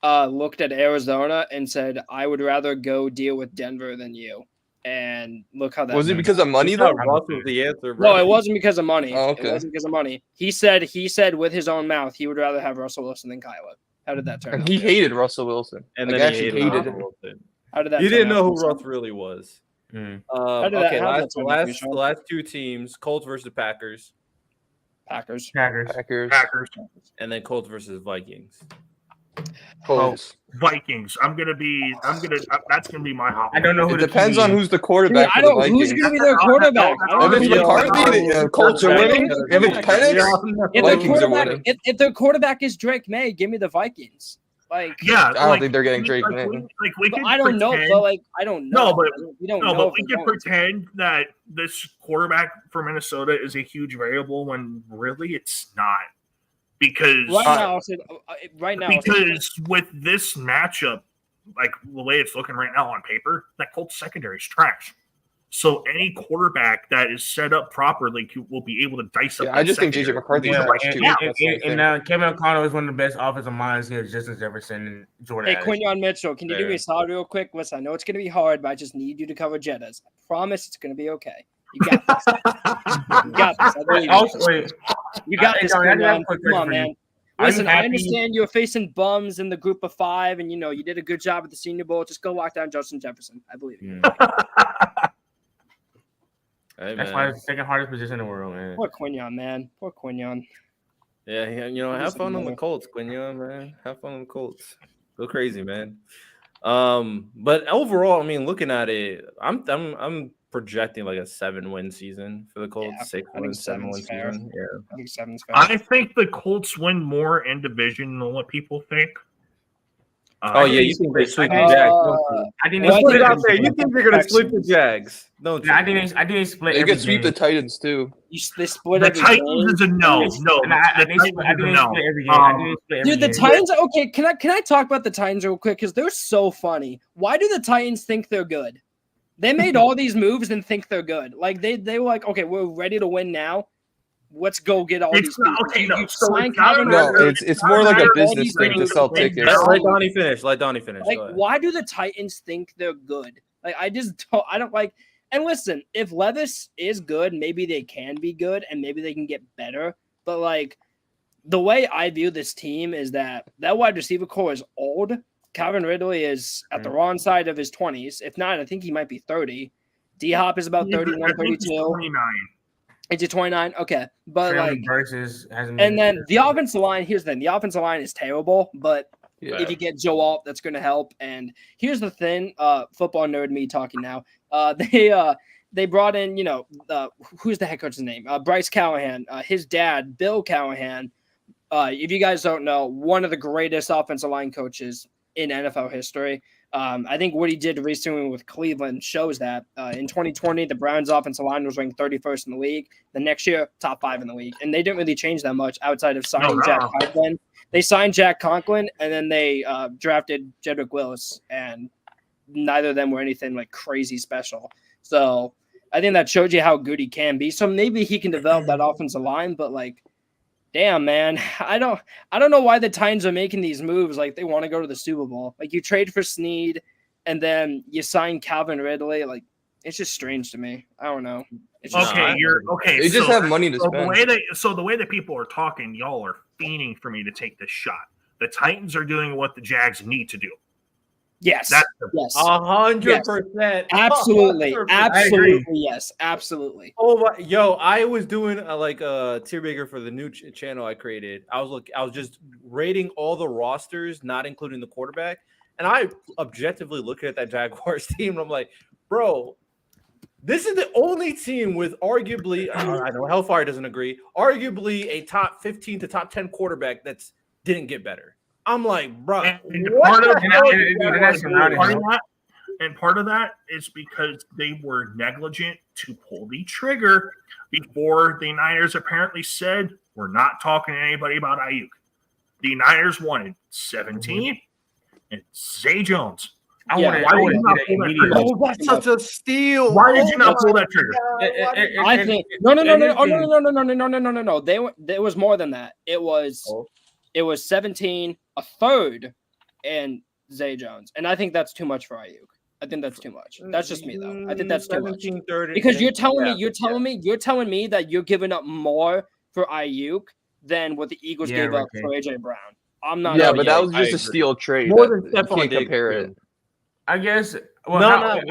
S2: looked at Arizona and said, "I would rather go deal with Denver than you." And look how that
S4: was. It because of money though?
S1: Russ was the answer, bro.
S2: No, it wasn't because of money.
S4: Oh, okay.
S2: It wasn't because of money. He said with his own mouth he would rather have Russell Wilson than Kyler. How did that turn out?
S4: And he hated Russell Wilson.
S1: And then he hated him.
S2: How did that?
S1: You didn't know who Russ really was.
S5: Mm.
S1: Okay, the last 2 teams: Colts versus Packers.
S2: Packers.
S1: And then Colts versus Vikings.
S4: Colts.
S3: Vikings. That's gonna be my hot.
S5: I don't know who.
S4: It depends on who's the quarterback.
S2: I don't know who's gonna be their quarterback.
S4: If it's McCarthy, the Colts are winning. If it's Penix, Vikings are winning.
S2: If their quarterback is Drake May, give me the Vikings.
S4: I don't think they're getting Drake May.
S2: I don't know, but I don't know.
S3: No, but
S2: we don't know.
S3: But we can pretend that this quarterback for Minnesota is a huge variable when really it's not. Because because with this matchup, like the way it's looking right now on paper, that Colts secondary is trash. So any quarterback that is set up properly will be able to dice up.
S4: I just think JJ McCarthy is trash too.
S5: And now Kevin O'Connell is one of the best offensive minds here, Justin Jefferson and Jordan.
S2: Hey, Quinyon Mitchell, can you do me a solid real quick? Listen, I know it's going to be hard, but I just need you to cover Jettas. I promise it's going to be okay. You got this. You got this. I believe you got this. Come on, man. Listen, I understand you're facing bums in the group of 5, and you did a good job at the Senior Bowl. Just go lock down Justin Jefferson. I believe you.
S5: Hey, that's why it's the second hardest position in the world, man.
S2: Poor Quinyon, man. Poor Quinyon.
S1: Yeah, have fun on the Colts, Quinyon, man. Have fun on the Colts. Go crazy, man. But overall, I mean, looking at it, I'm projecting like a 7-win season for the Colts.
S2: Yeah,
S1: 6 wins, 7-win season. Yeah,
S2: I think 7's fair.
S3: I think the Colts win more in division than what people think.
S1: You think they sweep the Jags? I think they split it out there. You think they're gonna split the Jags? Don't you?
S5: I think split.
S4: They could sweep the Titans too.
S2: They split
S3: the Titans is a no.
S2: Dude, the Titans. Okay, can I talk about the Titans real quick? Because they're so funny. Why do the Titans think they're good? They made all these moves and think they're good. Like they were like, okay, we're ready to win now. Let's go get all these people.
S3: Okay,
S4: it's more like a business thing to sell tickets.
S1: Let Donnie finish.
S2: Like, why do the Titans think they're good? Like, I don't like. And listen, if Levis is good, maybe they can be good, and maybe they can get better. But like, the way I view this team is that wide receiver core is old. Calvin Ridley is at the wrong side of his 20s. If not, I think he might be 30. D-Hop is about 31, 32.
S3: 29.
S2: Is it 29? Okay. But
S5: and
S2: then the offensive line, here's the thing. The offensive line is terrible, but if you get Joe Alt, that's going to help. And here's the thing, football nerd me talking now. They brought in, who's the head coach's name? Bryce Callahan. His dad, Bill Callahan, if you guys don't know, one of the greatest offensive line coaches in NFL history. I think what he did recently with Cleveland shows that. In 2020, the Browns' offensive line was ranked 31st in the league. The next year, top 5 in the league. And they didn't really change that much outside of signing Jack Conklin. They signed Jack Conklin, and then they drafted Jedrick Willis, and neither of them were anything like crazy special. So I think that shows you how good he can be. So maybe he can develop that offensive line, but like, damn, man, I don't know why the Titans are making these moves like they want to go to the Super Bowl. Like you trade for Snead and then you sign Calvin Ridley. Like it's just strange to me. I don't know. It's just
S3: okay. You're okay.
S4: They just have money to spend.
S3: The way that people are talking, y'all are fiending for me to take this shot. The Titans are doing what the Jags need to do.
S2: Yes. Yes.
S1: 100%.
S2: Absolutely. Absolutely. Yes. Absolutely.
S1: Oh my, yo, I was doing a tier maker for the new channel I created. I was just rating all the rosters, not including the quarterback, and I objectively looked at that Jaguars team, and I'm like, bro, this is the only team with arguably, I know Hellfire doesn't agree, arguably a top 15 to top 10 quarterback that's didn't get better. I'm like, bro,
S3: part of that is because they were negligent to pull the trigger before the Niners apparently said, we're not talking to anybody about Ayuk. The Niners wanted 17 and Zay Jones.
S1: That's such a steal.
S3: Why did you not pull that trigger?
S2: I think no. There was more than that. It was 17, a third, and Zay Jones, and I think that's too much for Ayuk. I think that's too much. That's just me though. I think that's too much. Because you're telling me that you're giving up more for Ayuk than what the Eagles gave up for AJ Brown. I'm not.
S4: Yeah, but that was just a steal trade.
S1: More than Stefon
S4: can't
S1: Diggs,
S4: compare it.
S5: I guess.
S1: Well,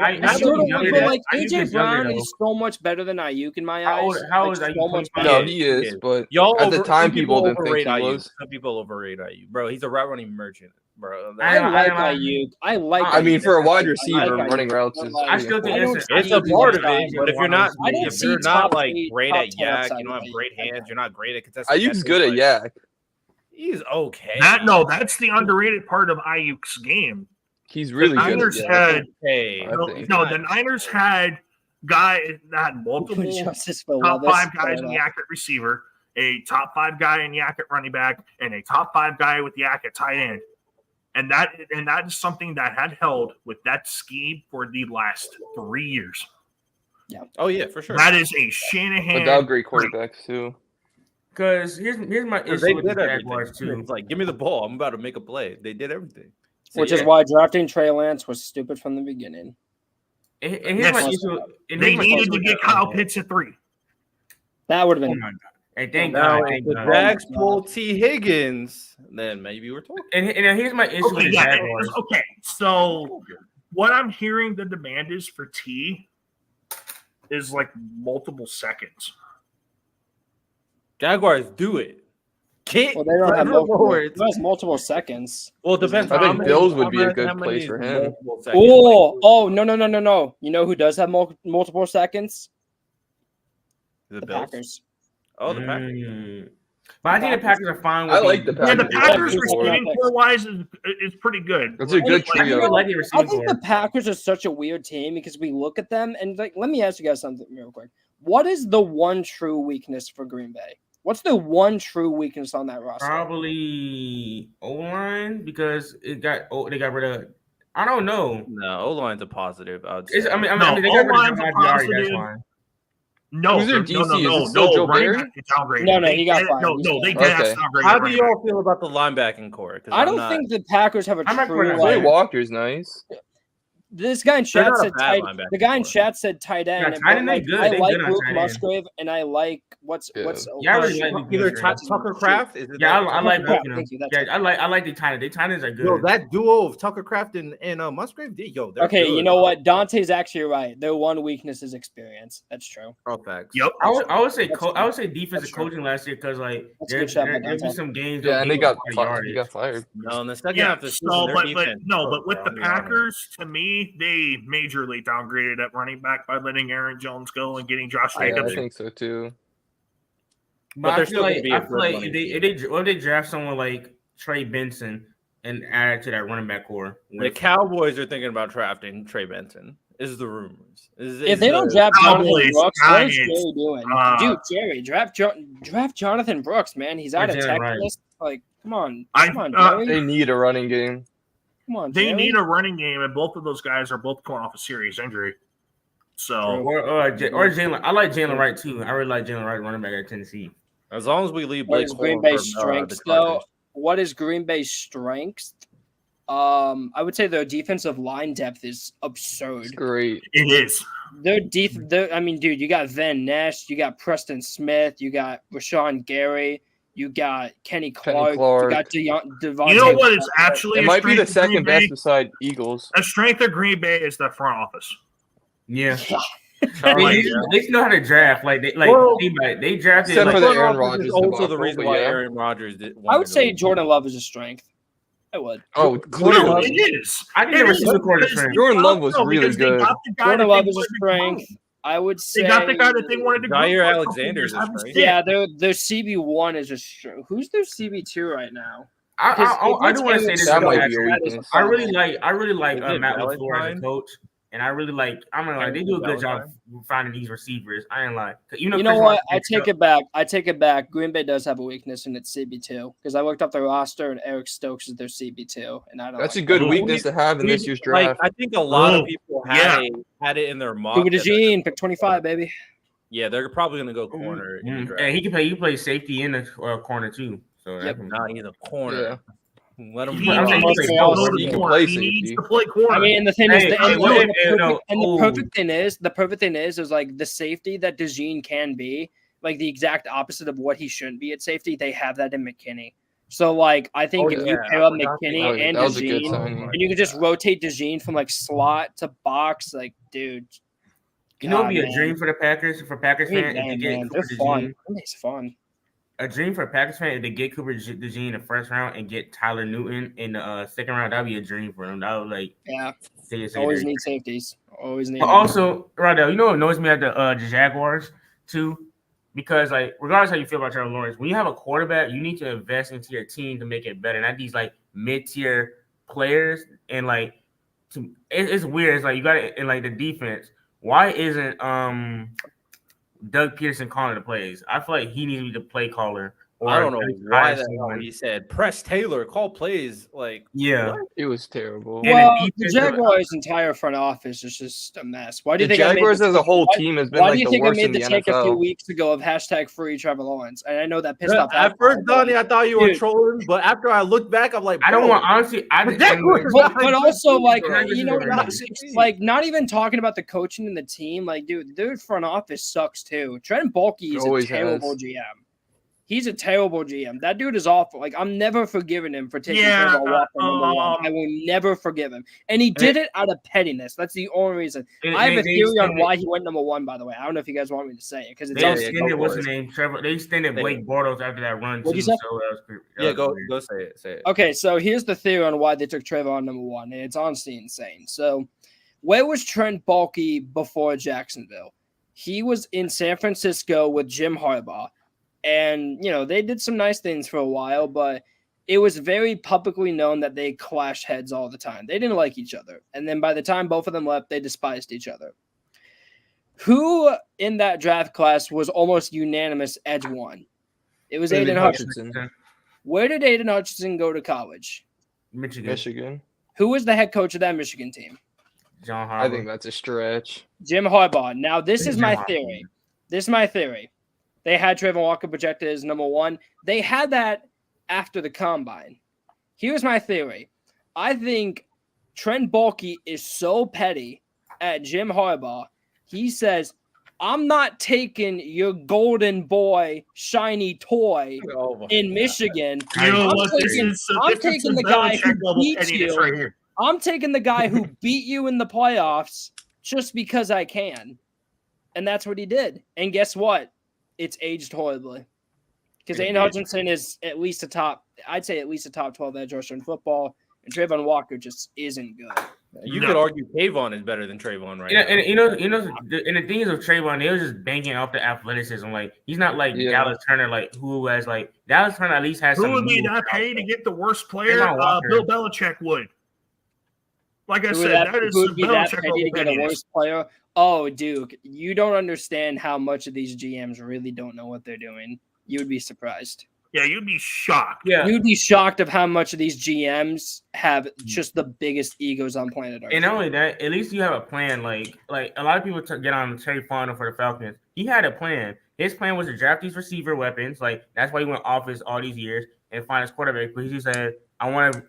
S2: AJ Brown is so much better than Ayuk in my eyes.
S5: How is Ayuk?
S4: No, he is. But at the time, people didn't think he was.
S1: Some people overrate Ayuk, bro. He's a route running merchant, bro.
S2: I like Ayuk.
S4: I mean, for a wide receiver, running routes is.
S5: I still think
S1: it's a part of it. But if you're not like great at yak, you don't have great hands. You're not great at contesting.
S4: Ayuk's good at yak.
S1: He's okay.
S3: That's the underrated part of Ayuk's game.
S4: He's really good.
S3: The Niners had guys that had multiple top 5 guys in the yak at receiver, a top 5 guy in yak at running back, and a top 5 guy with yak at tight end. And that is something that had held with that scheme for the last 3 years.
S2: Yeah.
S1: Oh yeah, for sure.
S3: That is a Shanahan.
S4: Without great quarterbacks too.
S5: Because here's my issue with the Jaguars too.
S1: It's like, give me the ball. I'm about to make a play. They did everything.
S2: Which is why drafting Trey Lance was stupid from the beginning.
S3: And here's my issue. They needed to get Kyle Pitts at 3.
S2: That would have been.
S5: Hey, thank God.
S1: If the Jags pull T. Higgins, then maybe we're talking.
S5: And here's my issue with the Jaguars.
S3: Okay, so what I'm hearing the demand is for T is like multiple seconds.
S1: Jaguars do it.
S2: They don't have multiple seconds.
S1: Well, it depends.
S4: I think Bills would be a good place for him.
S2: No. You know who does have multiple seconds?
S1: The
S2: Packers.
S1: Oh, the Packers.
S5: But I think the Packers are fine with
S4: I like the Packers.
S3: Yeah, the Packers receiving core-wise is pretty good.
S4: That's a good trio.
S2: I think the Packers are such a weird team because we look at them and like, let me ask you guys something real quick. What is the one true weakness for Green Bay? What's the one true weakness on that roster?
S5: Probably O-line because they got rid of. I don't know.
S1: No, O-line's a positive.
S5: I mean, they got rid of that's fine.
S3: No,
S4: who's their DC? Is it still Joe Barry?
S2: No, he got fired.
S3: They did have downgraded.
S1: How do you all feel about the linebacking core?
S2: I don't think the Packers have a true.
S4: Trey Walker's nice.
S2: This guy in chat said tight. The guy in chat said tight end.
S5: I like
S2: Luke Musgrave, and I like what's
S1: either Tucker Craft.
S5: I like both of them. Yeah, I like the tight end. The tight ends are good.
S1: Yo, that duo of Tucker Craft and Musgrave, yo,
S2: okay.
S1: Good.
S2: You know what? Dante's actually right. Their one weakness is experience. That's true.
S1: Oh, facts.
S3: Yep.
S5: I would say defensive coaching last year because like there's some games.
S4: Yeah, and they got fired.
S1: No, in the second half,
S3: but with the Packers, to me. They majorly downgraded at running back by letting Aaron Jones go and getting Josh Jacobs.
S4: I think so too.
S1: But they're still going to be a good running
S5: if they draft someone like Trey Benson and add to that running back core.
S1: The Cowboys are thinking about drafting Trey Benson. Is the rumors?
S2: If they don't draft Jonathan Brooks, what is Jerry doing? Dude, Jerry, draft Jonathan Brooks, man. He's out of Texas. Like, come on, Jerry.
S4: They need a running game.
S2: Come on,
S3: they
S2: Jerry.
S3: need a running game, and both of those guys are both coming off a serious injury. So
S5: or Jalen. I like Jalen Wright too. I really like Jalen Wright, running back at Tennessee.
S1: As long as we leave
S2: What is Green Bay's strengths, though? What is Green Bay's strengths? I would say their defensive line depth is absurd.
S4: It's great.
S3: It is.
S2: I mean, dude, you got Van Ness, you got Preston Smith, you got Rashawn Gary, you got Kenny Clark. You got Devontae.
S3: You know what is actually?
S4: It might be the second best beside Eagles.
S3: A strength of Green Bay is the front office.
S5: Yeah. They know how to draft. Like they drafted.
S4: Except for the Aaron
S1: Rodgers.
S4: Rodgers.
S1: Also, the reason why Aaron Rodgers did.
S2: I would say Jordan Love is a strength. I would.
S4: Oh, clearly.
S3: It is.
S5: I can never see the quarter strength.
S4: Jordan Love was really good.
S2: Jordan Love is a strength. I would say
S3: they got the guy that they wanted to go.
S1: Jair Alexander is a strength.
S2: Yeah, their CB1 is a strength. Who's their CB2 right now?
S5: I do want to say this.
S4: That might be a weakness.
S5: I really like Matt LaFleur as a coach. And I really like. I'm gonna lie. They do a good job finding these receivers. I ain't like.
S2: You know what? I take it back. Green Bay does have a weakness in its CB2 because I looked up their roster and Eric Stokes is their CB2, and I don't.
S4: That's a good weakness to have in this year's draft.
S1: I think a lot of people had it in their mock.
S2: Cuba DeJean, pick 25, baby.
S1: Yeah, they're probably gonna go corner.
S5: And he can play. You play safety in the corner too. So
S1: he's a corner.
S4: Yeah.
S1: Let him.
S3: He needs to play corner.
S2: I mean, and the thing is, the perfect thing is like the safety that DeJean can be, like the exact opposite of what he shouldn't be at safety. They have that in McKinney. So, like, I think if you pair up McKinney and DeJean, and you can just rotate DeJean from like slot to box, like, dude.
S5: You know, it'd be a dream for the Packers, for Packers fans.
S2: They're fun. It's fun.
S5: A dream for a Packers fan is to get Cooper DeJean in the first round and get Tyler Newton in the second round. That'd be a dream for them. That would
S2: always need safeties. Always need.
S5: But also, Rondell, you know what annoys me at the Jaguars too, because like regardless how you feel about Trevor Lawrence, when you have a quarterback, you need to invest into your team to make it better. Not these like mid-tier players and like it's weird. It's like you got it in like the defense. Why isn't Doug Peterson calling the plays? I feel like he needs to be the play caller.
S1: I don't know why he said press Taylor, call plays. Like,
S5: yeah,
S1: what?
S4: It was terrible.
S2: Well, the Jaguars' entire front office is just a mess. Why do you think
S4: Jaguars as a whole team has been like the worst in the NFL? Why do you think I made the take a
S2: few weeks ago of #free Trevor Lawrence? And I know that pissed off.
S1: At first, Donnie, I thought you were trolling, but after I looked back, I'm like,
S5: I don't want honestly.
S2: But also, like, you know, like not even talking about the coaching and the team. Like, dude, their front office sucks too. Trent Baalke is a terrible GM. He's a terrible GM. That dude is awful. Like, I'm never forgiving him for taking Trevor Walker number one. I will never forgive him. And he did it out of pettiness. That's the only reason. I have a theory on why he went number one, by the way. I don't know if you guys want me to say it because it's
S5: what's his name? Trevor. They extended Blake Bortles after that run too.
S1: So go say it.
S2: Okay, so here's the theory on why they took Trevor on number one, and it's honestly insane. So, where was Trent Baalke before Jacksonville? He was in San Francisco with Jim Harbaugh. And, you know, they did some nice things for a while, but it was very publicly known that they clashed heads all the time. They didn't like each other. And then by the time both of them left, they despised each other. Who in that draft class was almost unanimous edge one? It was Aiden Hutchinson. Where did Aiden Hutchinson go to college?
S4: Michigan.
S2: Who was the head coach of that Michigan team?
S5: John Harbaugh.
S4: I think that's a stretch.
S2: Jim Harbaugh. Now, this is my theory. They had Trayvon Walker projected as number one. They had that after the combine. Here's my theory. I think Trent Baalke is so petty at Jim Harbaugh. He says, I'm not taking your golden boy shiny toy in Michigan. I'm taking the guy who beats you. I'm taking the guy who beat you in the playoffs just because I can. And that's what he did. And guess what? It's aged horribly. Because Aiden Hutchinson is at least a top 12 edge rusher in football. And Trayvon Walker just isn't good.
S1: You could argue Tavon is better than Trayvon right now.
S5: And and the thing is with Trayvon, they was just banking off the athleticism. Like he's not like Dallas Turner, like who has like Dallas Turner at least has
S3: Who
S5: some.
S3: would be that paid to get the worst player?
S5: Trayvon Walker.
S3: Bill Belichick would. Like I
S2: Who
S3: said, that is
S2: would be that
S3: Belichick
S2: petty to get a worse player? Oh, Duke, you don't understand how much of these GMs really don't know what they're doing. You would be surprised.
S3: Yeah, you'd be shocked.
S5: Yeah,
S2: You'd be shocked of how much of these GMs have just the biggest egos on planet Earth.
S5: and not only that, at least you have a plan. Like a lot of people get on Terry Fonda for the Falcons. He had a plan. His plan was to draft these receiver weapons. Like that's why he went office all these years and find his quarterback. But he said,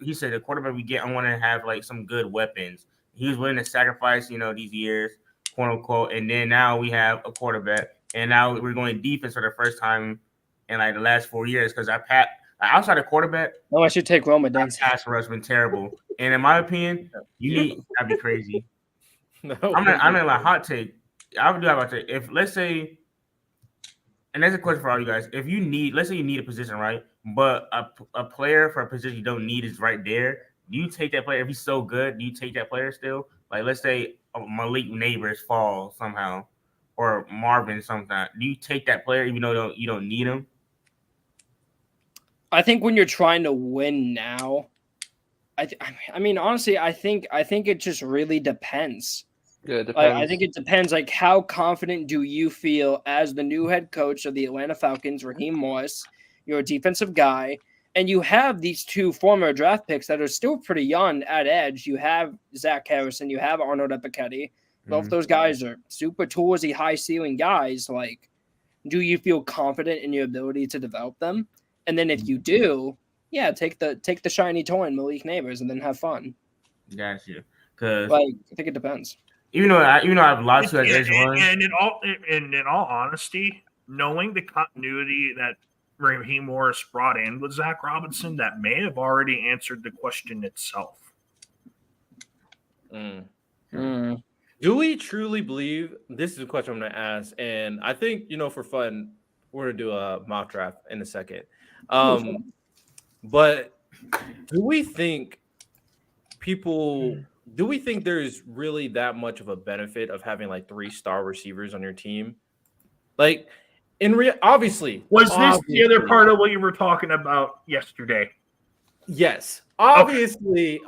S5: He said the quarterback we get, I want to have like some good weapons. He was willing to sacrifice, these years, quote unquote. And then now we have a quarterback, and now we're going defense for the first time in like the last 4 years because outside of quarterback,
S2: I should take Roma Dance.
S5: Pass rush been terrible, and in my opinion, that'd be crazy.
S1: No,
S5: I'm not like hot take. I would do about that. If let's say, and that's a question for all you guys. If you need, let's say you need a position, right? But a player for a position you don't need is right there. Do you take that player if he's so good? Do you take that player still? Like let's say Malik Neighbors fall somehow, or Marvin sometime. Do you take that player even though you don't need him?
S2: I think when you're trying to win now, I mean, honestly, I think it just really depends.
S4: Yeah, it depends.
S2: I think it depends. Like, how confident do you feel as the new head coach of the Atlanta Falcons, Raheem Morris? You're a defensive guy, and you have these two former draft picks that are still pretty young at edge. You have Zach Harrison, you have Arnold Epiketti. Both those guys are super toursy, high ceiling guys. Like, do you feel confident in your ability to develop them? And then if you do, take the shiny toy in Malik Neighbors and then have fun.
S5: Gotcha. Because
S2: I think it depends.
S5: Even though I have lots of edge runs,
S3: and in all honesty, knowing the continuity that Raheem Morris brought in with Zach Robinson, that may have already answered the question itself.
S1: Do we truly believe this is a question I'm going to ask? And I think, for fun, we're going to do a mock draft in a second. But do we think there's really that much of a benefit of having like 3-star receivers on your team? Like, obviously,
S3: was this the other part of what you were talking about yesterday?
S1: Yes, obviously,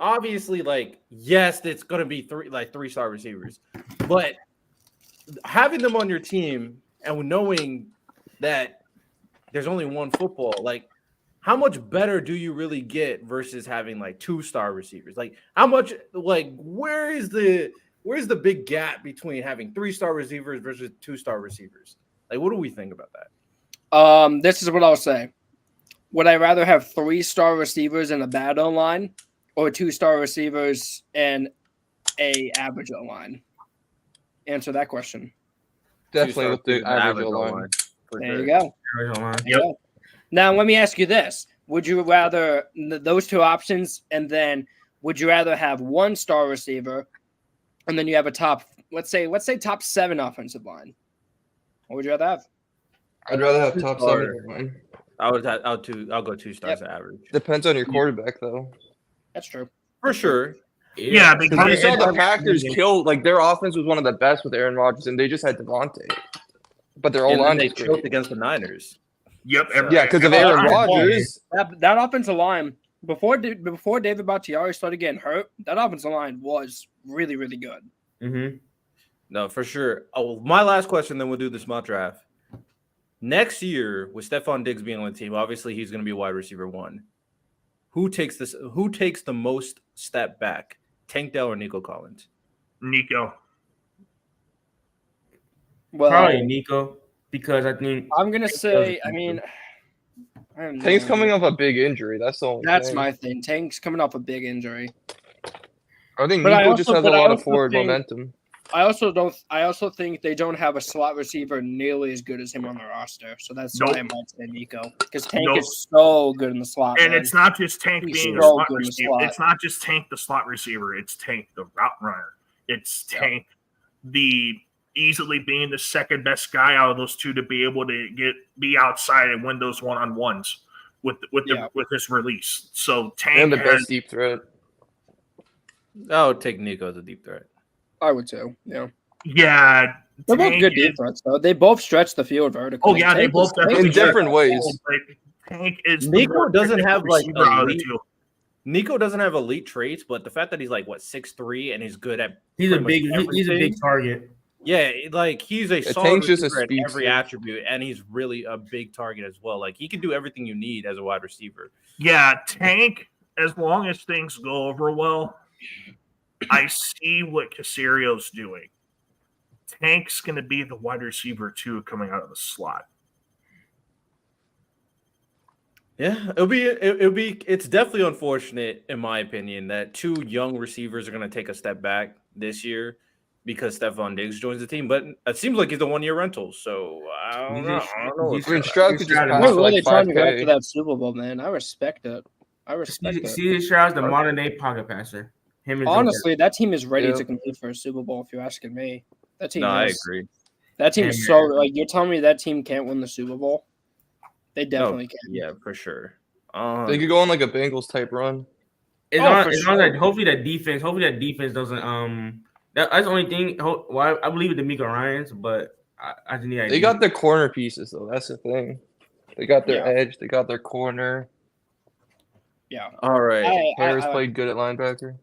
S1: like, yes, it's going to be 3-star receivers, but having them on your team and knowing that there's only one football, like, how much better do you really get versus having like 2-star receivers? Like, how much, like, where's the big gap between having 3-star receivers versus 2-star receivers? Like, what do we think about that?
S2: This is what I'll say. Would I rather have 3-star receivers and a bad O-line, or 2-star receivers and a average O-line? Answer that question.
S4: Definitely with the average O-line.
S2: There you go.
S3: Yep.
S2: Now, let me ask you this. Would you rather those two options, and then would you rather have 1-star receiver and then you have a top, let's say top 7 offensive line? What would you rather have?
S4: I'd rather have top 7 line.
S1: I'll go 2 stars average.
S4: Depends on your quarterback, though.
S2: That's true.
S1: For sure.
S3: Yeah,
S4: because you saw the Packers kill, like, their offense was one of the best with Aaron Rodgers, and they just had Devontae. But their O-line
S1: they choked against the Niners.
S3: Yep.
S4: Because of Aaron Rodgers.
S2: That offensive line, before David Bakhtiari started getting hurt, that offensive line was really, really good.
S5: Mm-hmm.
S1: No, for sure. Oh, my last question, then we'll do this mock draft. Next year, with Stefon Diggs being on the team, obviously he's going to be wide receiver 1. Who takes the most step back? Tank Dell or Nico Collins?
S3: Nico.
S2: Well,
S5: probably Nico, because I think
S2: I'm gonna say.
S4: Tank's coming off a big injury. That's the only
S2: That's
S4: thing.
S2: my thing. Tank's coming off a big injury.
S4: I think Nico just has a lot of forward momentum.
S2: I also think they don't have a slot receiver nearly as good as him on the roster. So that's why I might say Nico. Because Tank is so good in the slot.
S3: And
S2: man.
S3: it's not just Tank being a slot receiver. It's not just Tank the slot receiver. It's Tank the route runner. It's Tank the easily being the second best guy out of those two to be able to be outside and win those one-on-ones with his release. So Tank
S4: and the best deep threat.
S1: I would take Nico as a deep threat.
S2: I would too. Yeah.
S3: Yeah.
S2: They're both
S3: Tank
S2: good deep threats, though. They both stretch the field vertically.
S3: Oh, yeah, they
S2: Tank
S3: both
S2: is-
S3: definitely
S4: in different ways.
S3: Like, Tank is the
S1: Nico
S3: more
S1: doesn't
S3: technical
S1: have, like,
S3: receiver out of the
S1: elite-
S3: two.
S1: Nico doesn't have elite traits, but the fact that he's like 6'3" and he's good at
S5: He's a
S1: pretty
S5: big
S1: much
S5: he's a big
S1: everything.
S5: target.
S1: Yeah, like he's a
S4: Yeah,
S1: solid
S4: Tank's just a
S1: receiver at every
S4: speedster.
S1: attribute, and he's really a big target as well. Like he can do everything you need as a wide receiver.
S3: Yeah, Tank, as long as things go over well, I see what Casario's doing. Tank's going to be the wide receiver, too, coming out of the slot.
S1: Yeah, it's definitely unfortunate, in my opinion, that two young receivers are going to take a step back this year because Stefon Diggs joins the team. But it seems like he's a 1-year rental, so I don't know.
S4: I mean, Stroud could just
S5: They're
S4: pass
S2: They're
S4: for
S2: really
S4: like
S2: trying to go
S4: 5K.
S2: after that Super Bowl, man. I respect it. I respect it.
S5: CJ Stroud's the modern day pocket passer. Him and
S2: Honestly, that team is ready
S4: Yeah.
S2: to compete for a Super Bowl. If you're asking me, that team.
S1: No, I
S2: is.
S1: agree.
S2: That team
S5: Yeah,
S2: is so like you're telling me that team can't win the Super Bowl. They
S1: No,
S2: definitely can.
S1: yeah, for sure.
S4: They could go on like a Bengals type run.
S5: As
S2: Oh,
S5: long
S2: for
S5: as long
S2: sure.
S5: as hopefully that defense doesn't that's the only thing. Well, I believe in D'Amico Ryans, but I just need
S4: They got their corner pieces though. That's the thing. They got their
S2: Yeah.
S4: edge. They got their corner.
S2: Yeah.
S1: All right.
S4: Harris played good at linebacker.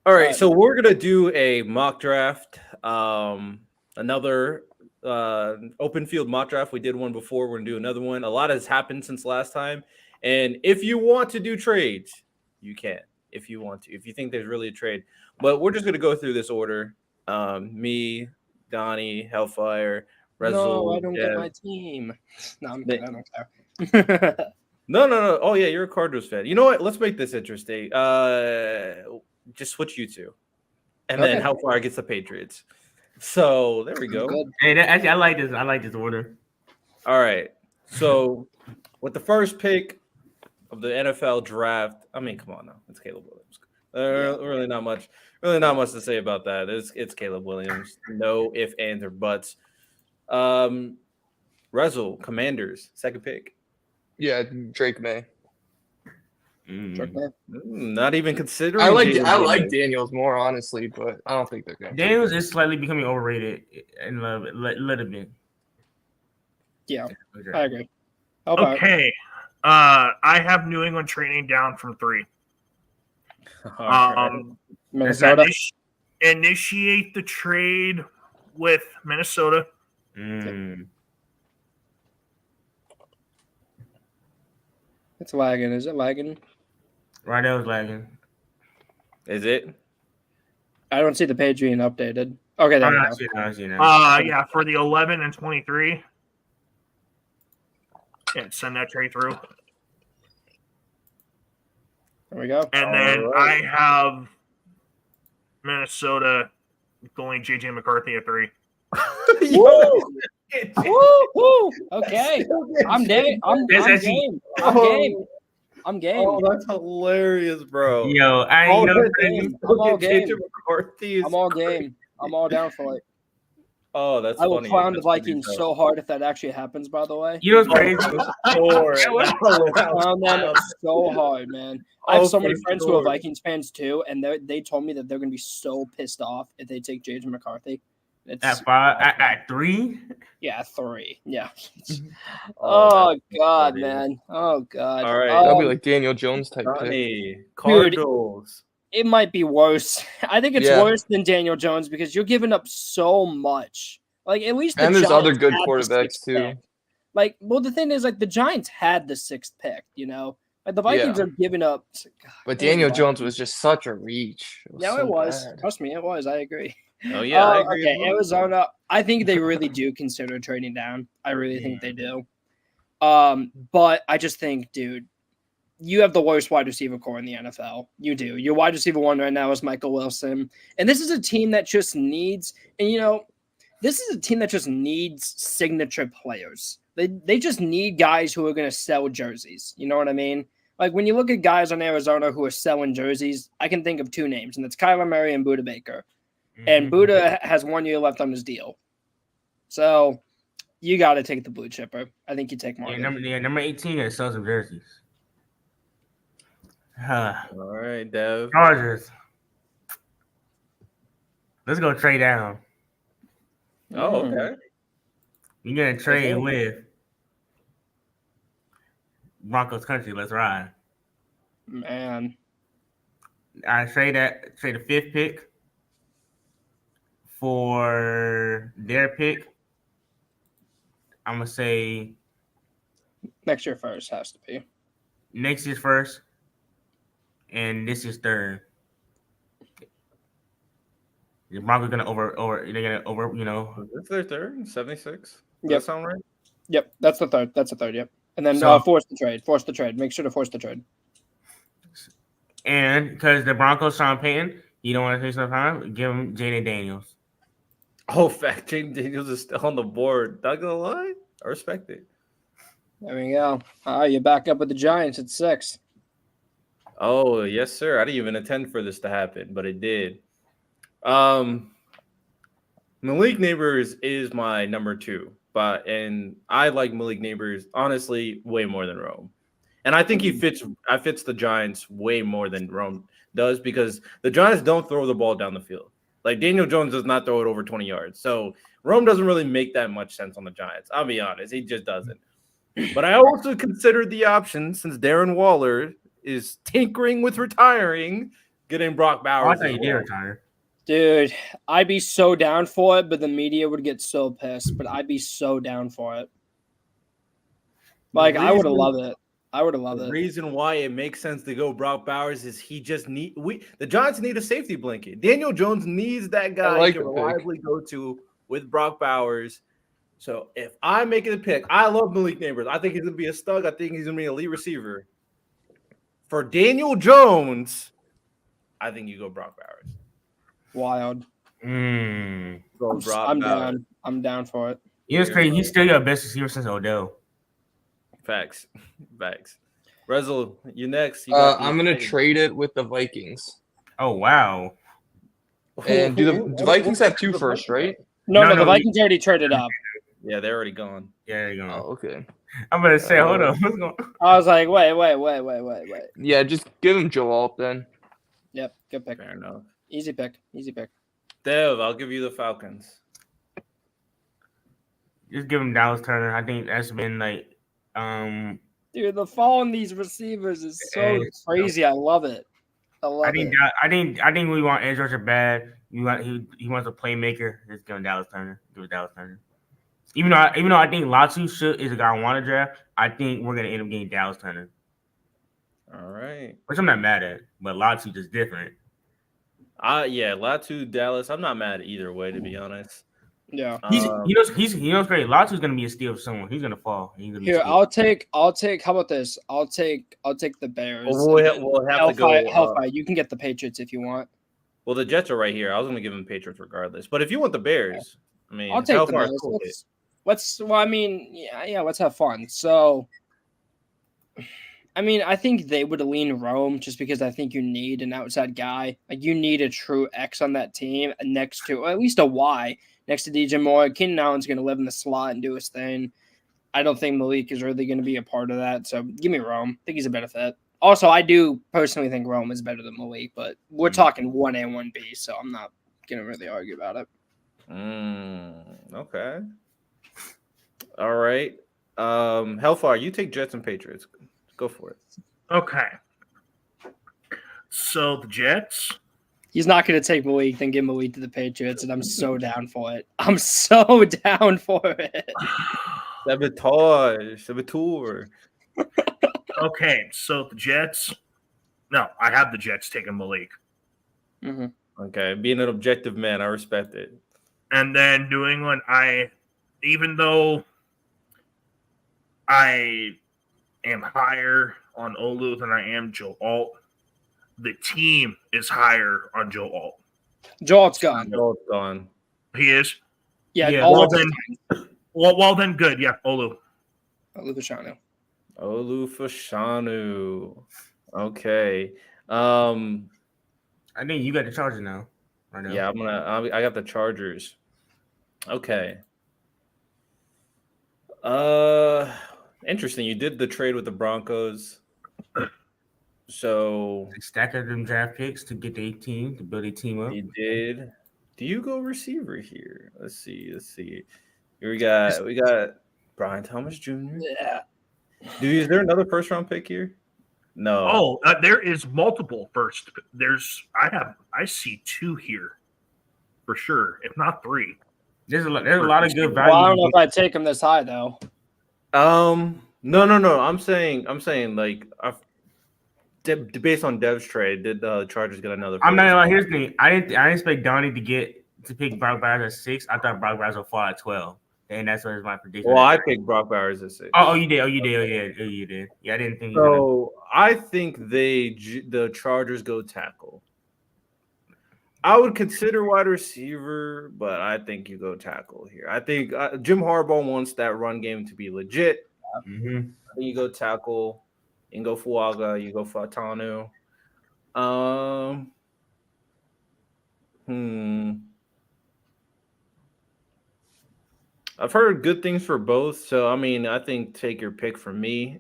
S1: All right, so we're gonna do a mock draft. Another open field mock draft. We did one before. We're gonna do another one. A lot has happened since last time, and if you want to do trades, you can. If you want to, if you think there's really a trade, but we're just gonna go through this order. Me, Donnie, Hellfire, Rezel.
S2: No, I don't get
S1: Jeff.
S2: my team. No, I'm kidding. I don't care.
S1: No. Oh yeah, you're a Cardinals fan. You know what? Let's make this interesting. Just switch you two, and then
S2: Okay.
S1: Hellfire gets the Patriots. So there we go.
S2: Good.
S5: Hey, actually, I like this. I like this order.
S1: All right. So with the first pick of the NFL draft, I mean, come on now, it's Caleb Williams. Really not much to say about that. It's Caleb Williams. No ifs, ands, or buts. Rezel, Commanders, second pick.
S4: Yeah, Drake May.
S1: Not even considering.
S4: I like
S1: Jalen
S4: Daniels more honestly, but I don't think they're going.
S5: Daniels is slightly becoming overrated in a little bit.
S2: Yeah, I agree. How about
S3: Okay. I have New England trading down from 3.
S2: Minnesota?
S3: Initiate the trade with Minnesota.
S2: It's lagging. Is it lagging?
S5: Right now it's lagging.
S1: Is it?
S2: I don't see the page being updated. Okay, there we go.
S5: I see it now.
S3: Yeah, for the 11 and 23. And send that trade through.
S2: There we go.
S3: And then I have Minnesota going JJ McCarthy at 3.
S2: Woo! Okay. I'm game. I'm game. I'm game.
S1: Oh, that's hilarious, bro.
S5: Yo, I ain't know.
S2: I'm all game.
S1: McCarthy is
S2: I'm all game. I'm all down for it.
S1: Oh, that's
S2: I will
S1: funny.
S2: clown the
S1: That's funny
S2: Vikings
S1: as
S2: so hard if that actually happens, by the way.
S5: You know what's crazy?
S2: Clown them so hard, man. I have so many
S1: for
S2: friends who are
S1: sure.
S2: Vikings fans too, and they told me that they're going to be so pissed off if they take JJ McCarthy. It's,
S5: At 5, at 3.
S2: yeah, 3. Yeah.
S1: Oh,
S2: Oh,
S1: that's
S2: God,
S1: funny.
S2: man. Oh, God.
S1: All right.
S4: That'll be like Daniel Jones type pick.
S1: Donnie, Cardinals.
S2: It might be worse. I think it's
S4: Yeah.
S2: worse than Daniel Jones because you're giving up so much. Like, at least the
S4: And there's
S2: Giants
S4: other good
S2: had the
S4: quarterbacks,
S2: 6th
S4: too.
S2: pick. Like, well, the thing is, like, the Giants had the 6th pick, you know? Like, the Vikings
S4: Yeah.
S2: are giving up. God,
S4: But Daniel
S2: God.
S4: Jones was just such a reach.
S2: Yeah,
S4: so
S2: it was.
S4: bad.
S2: Trust me, it was. I agree.
S1: Oh yeah, I agree.
S2: Okay, Arizona. I think they really do consider trading down. I really think they do. But I just think, dude, you have the worst wide receiver core in the NFL. You do. Your wide receiver one right now is Michael Wilson, and this is a team that just needs. And you know, this is a team that just needs signature players. They just need guys who are going to sell jerseys. You know what I mean? Like when you look at guys on Arizona who are selling jerseys, I can think of 2 names, and that's Kyler Murray and Budda Baker. And Buddha has 1 year left on his deal. So you got to take the blue chipper. I think you take Morgan.
S5: Number 18 that sells some jerseys.
S1: All right, Dev.
S5: Chargers. Let's go trade down.
S1: Oh, okay.
S5: You're gonna trade
S1: Okay.
S5: with Broncos country. Let's ride.
S2: Man.
S5: I trade the fifth pick for their pick. I'm gonna say
S2: Next year first has to be.
S5: next year's first, and this is third. The Broncos gonna they're gonna
S1: Is this their third? 76? Does
S2: Yep.
S1: that sound right?
S2: Yep, that's the third. That's the third. Yep, and then
S5: So-
S2: force the trade. Force the trade. Make sure to force the trade.
S5: And because the Broncos Sean Payton, you don't want to take some time, give him Jaden Daniels.
S1: Oh, fact. Jaden Daniels is still on the board. Not gonna lie. I respect it.
S2: There we go. You're back up with the Giants at 6.
S1: Oh, yes, sir. I didn't even intend for this to happen, but it did. Malik Neighbors is my number 2, and I like Malik Neighbors honestly way more than Rome. And I think he fits the Giants way more than Rome does because the Giants don't throw the ball down the field. Like Daniel Jones does not throw it over 20 yards. So Rome doesn't really make that much sense on the Giants. I'll be honest. He just doesn't. But I also considered the option since Darren Waller is tinkering with retiring, getting Brock
S5: Oh,
S1: Bowers.
S5: I thought you did retire.
S2: Dude, I'd be so down for it, but the media would get so pissed. But I'd be so down for it. Like I would have loved it. I would have loved
S1: The
S2: it.
S1: reason why it makes sense to go Brock Bowers is the Giants need a safety blanket. Daniel Jones needs that guy
S4: like
S1: he can
S4: the pick.
S1: reliably go to with Brock Bowers. So if I'm making a pick, I love Malik Neighbors. I think he's gonna be a stud. I think he's gonna be an elite receiver. For Daniel Jones, I think you go Brock Bowers.
S2: Wild.
S1: Go Brock
S2: I'm
S1: Bowers.
S2: down. I'm down for it.
S5: You know, it's crazy. He's still your best receiver since Odell.
S1: Facts. Rezel, you next. You
S4: I'm gonna trade it with the Vikings.
S5: Oh wow.
S4: And do the Vikings have 2 first, right?
S2: No, the Vikings already traded up.
S1: Yeah, they're already gone.
S5: Yeah, there you go.
S4: Oh, okay.
S5: I'm gonna say, hold on. What's going on?
S2: I was like, wait.
S4: Yeah, just give him Joe Alt then.
S2: Yep, good pick.
S1: Fair enough.
S2: Easy pick.
S1: Dev, I'll give you the Falcons.
S5: Just give him Dallas Turner. I think that's been like,
S2: Dude, the following these receivers is so
S5: It's-
S2: crazy. I love it.
S5: I think we want edge rusher bad. He wants a playmaker. Just give him Dallas Turner. Give it Dallas Turner. Even though I think Latu is a guy I want to draft, I think we're gonna end up getting Dallas Turner,
S1: All right.
S5: which I'm not mad at. But Latu just different.
S1: Yeah, Latu, Dallas. I'm not mad either way, to be honest.
S2: Yeah.
S5: He's great. Latu's gonna be a steal for someone. He's gonna fall. He's gonna be a
S2: Here,
S5: steal.
S2: I'll take. How about this? I'll take the Bears.
S1: We'll have to go.
S2: Hellfire. You can get the Patriots if you want.
S1: Well, the Jets are right here. I was going to give them Patriots regardless. But if you want the Bears, I mean,
S2: I'll take the
S1: Hellfire's
S2: Bears.
S1: cool.
S2: Let's have fun. So, I mean, I think they would lean Rome just because I think you need an outside guy. Like you need a true X on that team next to, or at least a Y next to DJ Moore. Keenan Allen's going to live in the slot and do his thing. I don't think Malik is really going to be a part of that. So give me Rome. I think he's a better fit. Also, I do personally think Rome is better than Malik, but we're talking 1A, 1B, so I'm not going to really argue about it.
S1: Okay. All right. Hellfire, you take Jets and Patriots. Go for it.
S3: Okay. So the Jets.
S2: He's not going to take Malik, then give Malik to the Patriots, and I'm so down for it. I'm so down for it.
S1: Saboteur.
S3: Okay, so the Jets. No, I have the Jets taking Malik.
S2: Mm-hmm.
S1: Okay, being an objective man, I respect it.
S3: And then New England, even though I am higher on Olu than I am Joe Alt, the team is higher on Joe Alt.
S2: Joel's gone.
S1: Joel's gone.
S3: He is?
S2: Yeah,
S3: Well then, good. Yeah, Olu.
S2: Olufashanu.
S1: Olufashanu. Okay.
S5: I think you got the Chargers now. Right now.
S1: Yeah, I got the Chargers. Okay. Interesting. You did the trade with the Broncos. So
S5: They stacked up them draft picks to get their team, to build a team up.
S1: he did. Do you go receiver here? Let's see. Here we got Brian Thomas Jr.
S2: Yeah.
S1: Dude, is there another first round pick here? No.
S3: Oh, there is multiple first. I see 2 here for sure, if not 3.
S5: There's a lot of good
S2: Well, I don't
S5: value.
S2: know if I'd take him this high though.
S1: No. I'm saying like based on Dev's trade, did the Chargers get another?
S5: I'm not
S1: first?
S5: gonna lie. Here's the thing. I didn't expect Donnie to pick Brock Bowers at 6. I thought Brock Bowers would fall at 12, and that's what was my prediction.
S1: Well, I picked Brock Bowers at 6.
S5: Oh, you did. Oh, you did. Yeah, I didn't think.
S1: So I think the Chargers go tackle. I would consider wide receiver, but I think you go tackle here. I think Jim Harbaugh wants that run game to be legit.
S5: Mm-hmm.
S1: I think you go tackle. You can go Fuaga. You go Fatanu. I've heard good things for both, so I mean, I think take your pick from me.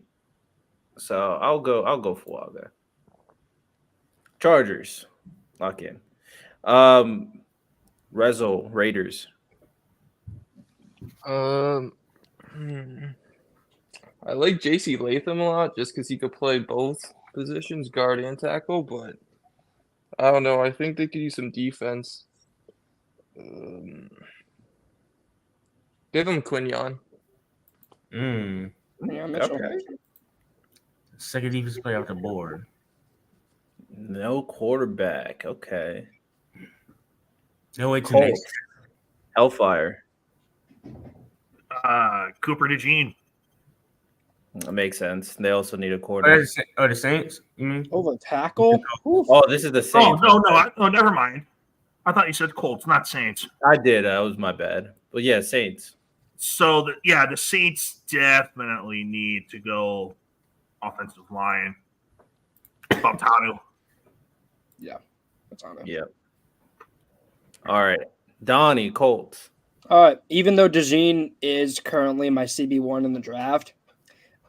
S1: So I'll go Fuaga. Chargers, lock in. Rezo Raiders.
S4: I like JC Latham a lot just because he could play both positions, guard and tackle, but I don't know. I think they could use some defense. Give him Quinyon.
S2: Yeah, Mitchell.
S1: Okay.
S5: Second defense player off the board.
S1: No quarterback. Okay.
S5: No way to
S1: Colts.
S5: next.
S1: Hellfire.
S3: Cooper DeJean.
S1: That makes sense. They also need a quarterback.
S5: The Saints? You mean?
S2: Over tackle. Oof.
S1: Oh, this is the Saints.
S3: No, never mind. I thought you said Colts, not Saints.
S1: I did. That was my bad. But yeah, Saints.
S3: So the Saints definitely need to go offensive line. Baltano.
S2: Yeah, that's on it.
S1: Yep. All right. Donnie, Colts.
S2: All right. Even though DeJean is currently my CB1 in the draft,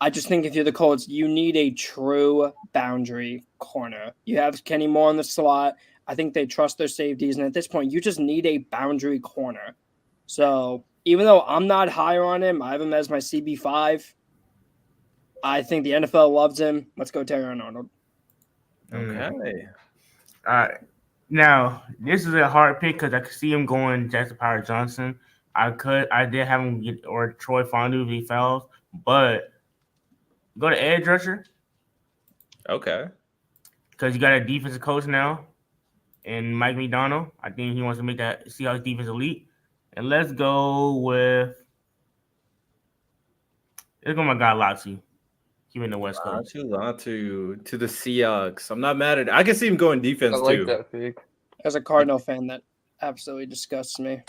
S2: I just think if you're the Colts, you need a true boundary corner. You have Kenny Moore in the slot. I think they trust their safeties. And at this point, you just need a boundary corner. So even though I'm not higher on him, I have him as my CB5. I think the NFL loves him. Let's go Terry Arnold.
S1: Okay.
S5: Now, this is a hard pick because I could see him going Jackson Power Johnson. I did have him get or Troy Fondue if he fails, but go to edge rusher
S1: Okay.
S5: because you got a defensive coach now and Mike McDonald. I think he wants to make that Seahawks defense elite. And let's go with my guy Latu. Keep in the West Coast.
S1: Latu to the Seahawks. I'm not mad at it. I can see him going defense
S4: I like
S1: too.
S4: that pick.
S2: As a Cardinal fan, that absolutely disgusts me.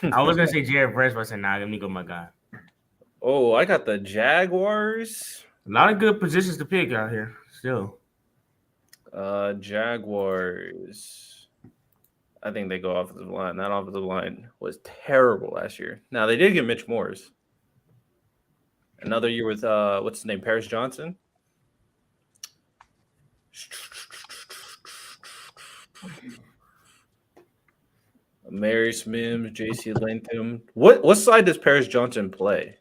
S5: I was gonna say Jared Brett, but I said nah. Let me go my guy.
S1: Oh, I got the Jaguars.
S5: A lot of good positions to pick out here. Still,
S1: Jaguars. I think they go offensive line. That offensive line was terrible last year. Now they did get Mitch Morse. Another year with what's his name? Paris Johnson. Mary Mims, JC Latham. What side does Paris Johnson play?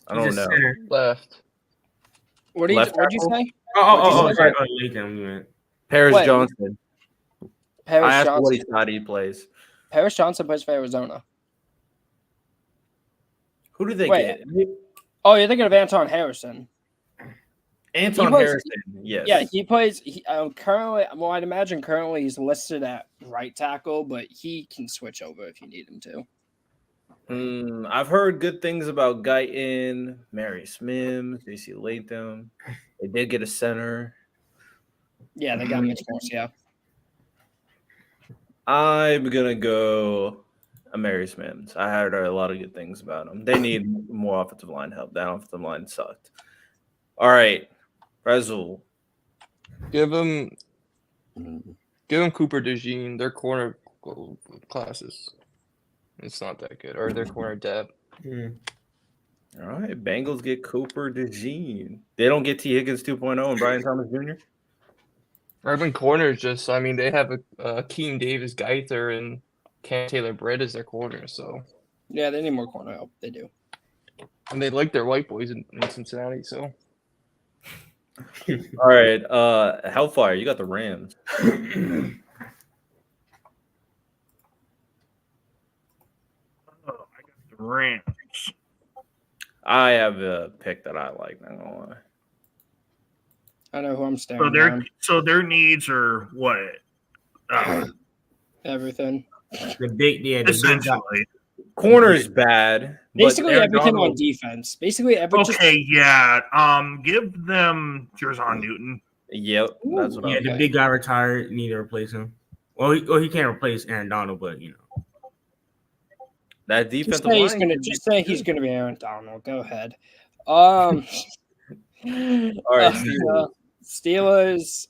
S1: I don't know.
S4: Left.
S2: What did you say?
S5: Sorry. Latham, you meant.
S1: Paris
S2: Wait.
S1: Johnson. I
S2: Paris
S1: asked what
S2: Johnson.
S1: side he plays.
S2: Paris Johnson plays for Arizona.
S1: Who do they
S2: Wait.
S1: get?
S2: Oh, you're thinking of Anton Harrison.
S1: Anton
S2: He plays-
S1: Harrison. Yes.
S2: Yeah, he plays currently. Well, I'd imagine currently he's listed at right tackle, but he can switch over if you need him to.
S1: I've heard good things about Guyton, Mary Mims, JC Latham. They did get a center.
S2: Yeah, they got Mitch Morse. Yeah,
S1: I'm gonna go Mary Mims. I heard a lot of good things about him. They need more offensive line help. That offensive line sucked. All right, Rezul.
S4: Give him Cooper DeJean. Their corner classes. It's not that good. Or their corner depth.
S1: All right, Bengals get Cooper DeJean. They don't get T. Higgins 2.0 and Brian Thomas Jr.
S4: Urban corners just, I mean, they have a Keem Davis Geither and Cam Taylor-Britt as their corner. So,
S2: Yeah, they need more corner help. They do.
S4: and they like their white boys in Cincinnati. So,
S1: All right, Hellfire, you got the Rams.
S3: Oh, I got the Rams.
S1: I have a pick that I like. Not gonna lie.
S2: I know who I'm staring down.
S3: So their needs are what?
S2: Everything.
S5: The big
S3: Essentially.
S1: Corner is bad.
S2: Basically
S1: but
S2: everything on
S1: Donald-
S2: defense. Basically
S3: Okay, yeah. Give them Jerzon Newton.
S1: Yep, that's what
S5: Yeah,
S1: I'm.
S5: the big guy retired. Need to replace him. Well, he can't replace Aaron Donald, but
S1: That defensive
S2: Just say he's
S1: line.
S2: gonna. Just say he's gonna be Aaron Donald. Go ahead. All
S1: right,
S2: Steelers.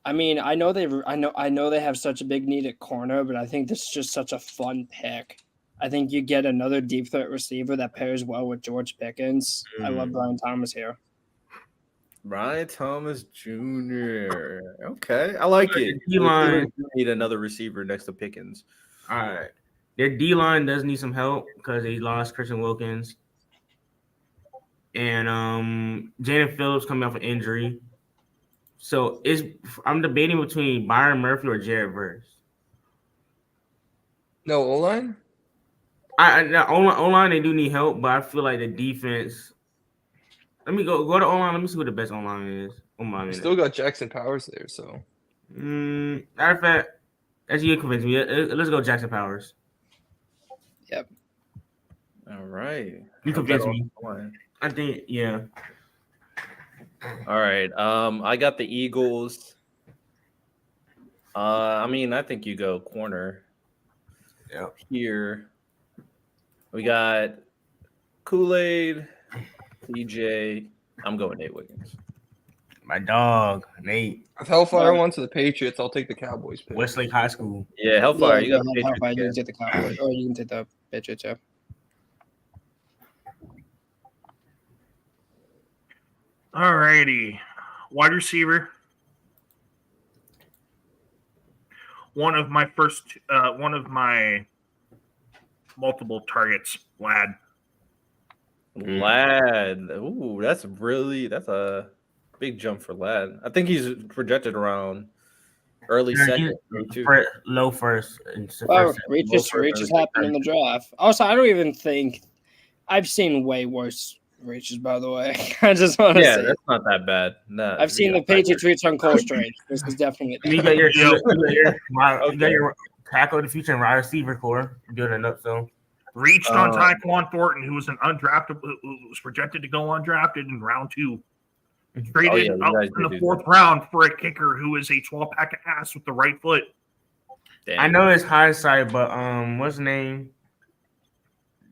S2: I mean, I know they have such a big need at corner, but I think this is just such a fun pick. I think you get another deep threat receiver that pairs well with George Pickens. I love Brian Thomas here.
S1: Brian Thomas Jr. Okay, I like it.
S5: D-line
S1: Need another receiver next to Pickens.
S5: all right. Their D-line does need some help because they lost Christian Wilkins. And Jaden Phillips coming off an injury. So I'm debating between Byron Murphy or Jared Verse.
S4: no O-line?
S5: O-line, they do need help, but I feel like the defense. Let me go to O-line. Let me see what the best O-line is.
S4: Still got Jackson Powers there, so.
S5: Matter of fact, as you convince me, let's go Jackson Powers.
S2: Yep.
S1: All right.
S5: You convinced me. I think, yeah.
S1: All right. I got the Eagles. I mean, I think you go corner.
S5: Yeah.
S1: Here, we got Kool-Aid, TJ. I'm going Nate Wiggins.
S5: My dog, Nate.
S4: If Hellfire went to the Patriots, I'll take the Cowboys pick.
S5: Westlake High School.
S1: Yeah, Hellfire. You got the
S2: Hellfire. You can
S1: Patriots.
S2: take the Cowboys, or you can take the Patriots. Yeah.
S3: All righty. Wide receiver. One of my multiple targets, Lad.
S1: Lad. Ooh, that's a big jump for Lad. I think he's projected around early second, too.
S5: Low first.
S2: Well, reaches happen in the draft. Also, I don't even think I've seen way worse reaches. By the way, I just want to say
S1: that's not that bad. No,
S2: I've seen the Patriots reach on Cole Strange. This is definitely.
S5: You got your tackle of the future and wide receiver core building up. So
S3: reached on Tyquan Thornton, who was was projected to go undrafted in round 2. Traded up in the 4th round for a kicker who is a 12-pack of ass with the right foot.
S1: Damn.
S5: I know it's hindsight, but what's his name?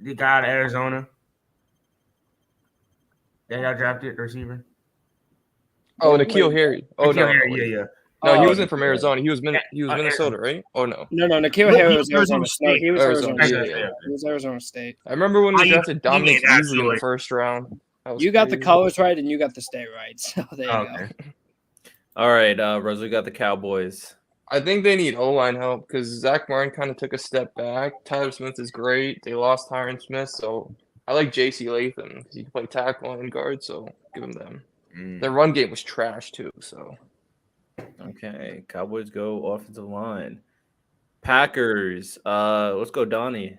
S5: The guy out of Arizona that got drafted, the receiver.
S4: Oh, N'Keal Harry. Oh, no.
S5: Yeah.
S4: No, he wasn't from Arizona. He was Minnesota, right? Oh, no.
S2: No, N'Keal Harry was Arizona State. He was
S4: Arizona
S2: Arizona
S4: State.
S2: State. He was Arizona State.
S4: I remember when we drafted Dominic
S3: teammate,
S4: Beasley in the
S3: actually.
S4: first round.
S2: You got the colors right and you got the state right. So there you go.
S1: All right, Rose, we got the Cowboys.
S4: I think they need O-line help because Zach Martin kind of took a step back. Tyler Smith is great. They lost Tyron Smith, so I like J.C. Latham because he can play tackle and guard, so give him them. Their run game was trash, too, so.
S1: Okay, Cowboys go offensive line. Packers. Let's go, Donnie.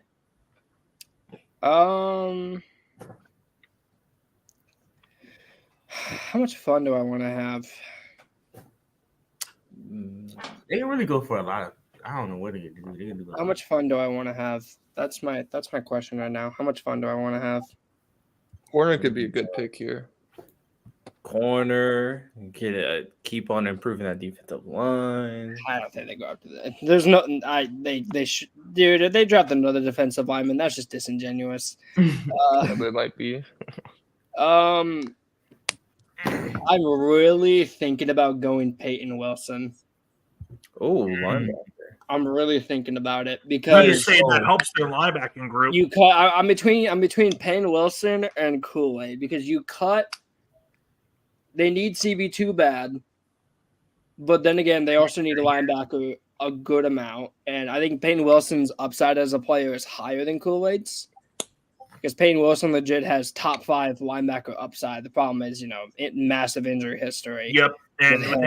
S2: How much fun do I want to have?
S5: They can really go for a lot of. I don't know what they can do. They can do
S2: How much fun do I want to have? That's my question right now. How much fun do I want to have?
S4: Corner could be a good pick here.
S1: Corner. Keep on improving that defensive line.
S2: I don't think they go after that. There's nothing. They should, dude. If they draft another defensive lineman, that's just disingenuous.
S4: Yeah, but it might be.
S2: I'm really thinking about going Peyton Wilson.
S1: Oh, linebacker.
S2: I'm really thinking about it
S3: I
S2: because
S3: just say that helps their linebacking group.
S2: you cut. I'm between Peyton Wilson and Kool-Aid because you cut. They need CB2 bad, but then again, they also need a linebacker a good amount, and I think Peyton Wilson's upside as a player is higher than Kool-Aid's because Peyton Wilson legit has top 5 linebacker upside. The problem is, massive injury history.
S3: Yep, and
S2: with
S3: with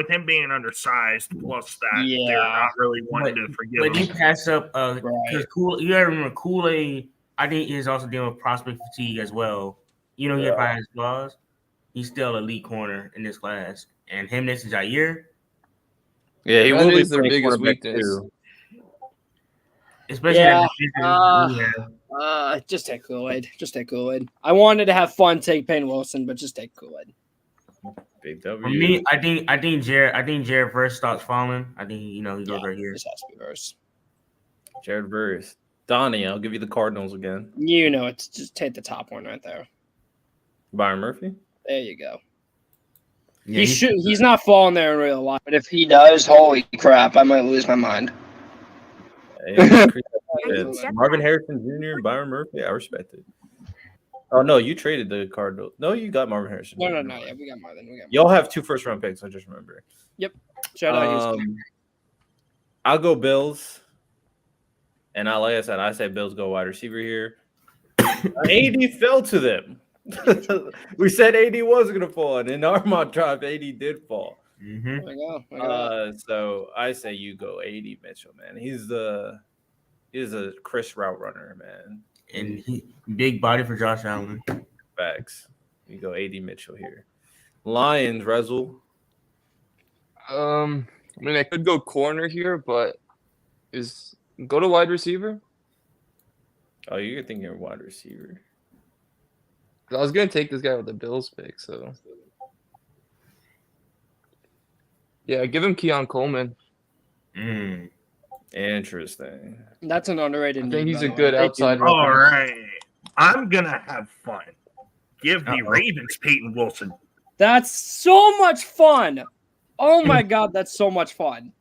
S3: him
S2: him.
S3: being undersized, plus that
S2: Yeah.
S3: they're not really wanting to forgive
S5: But
S3: him.
S5: you pass up because
S2: Right.
S5: you gotta remember Kool-Aid. I think he is also dealing with prospect fatigue as well. He get by his flaws. He's still elite corner in this class, and him next to Jair.
S1: Yeah, he
S4: That
S1: will be
S4: is their
S1: playing
S4: biggest
S1: cornerback
S4: weakness.
S1: too.
S5: Especially in that division.
S2: Just take Kool-Aid. Just take Kool-Aid. I wanted to have fun, take Payne Wilson, but just take Kool-Aid.
S1: Big
S5: For
S1: W.
S5: me, I think Jared first starts falling. I think he goes right here.
S2: This has to be verse.
S1: Jared Verse. Donnie, I'll give you the Cardinals again.
S2: It's just take the top one right there.
S1: Byron Murphy.
S2: There you go.
S5: Yeah,
S2: He's not falling there in real life, but if he does, holy crap, I might lose my mind.
S1: Hey, Marvin Harrison Jr. and Byron Murphy. I respect it. Oh no, you traded the Cardinals. No, you got Marvin Harrison.
S2: No. Yeah, we got Marvin.
S1: Y'all have 2 first-round picks. I just remember.
S2: Yep. Shout out Houston.
S1: I'll go Bills. And like I said, I say Bills go wide receiver here. AD fell to them. We said AD was going to fall, and in our mock draft, AD did fall.
S2: There we go.
S1: So I say you go AD Mitchell, man. He's a Chris route runner, man.
S5: And he big body for Josh Allen.
S1: Facts. You go AD Mitchell here. Lions, Rezel.
S4: I could go corner here, but go to wide receiver.
S1: Oh, you're thinking wide receiver.
S4: I was gonna take this guy with the Bills pick, so yeah, give him Keon Coleman.
S1: Interesting.
S2: That's an underrated.
S4: I think he's a good outside.
S3: All right, I'm gonna have fun. Give the Ravens Peyton Wilson.
S2: That's so much fun. Oh my god, that's so much fun.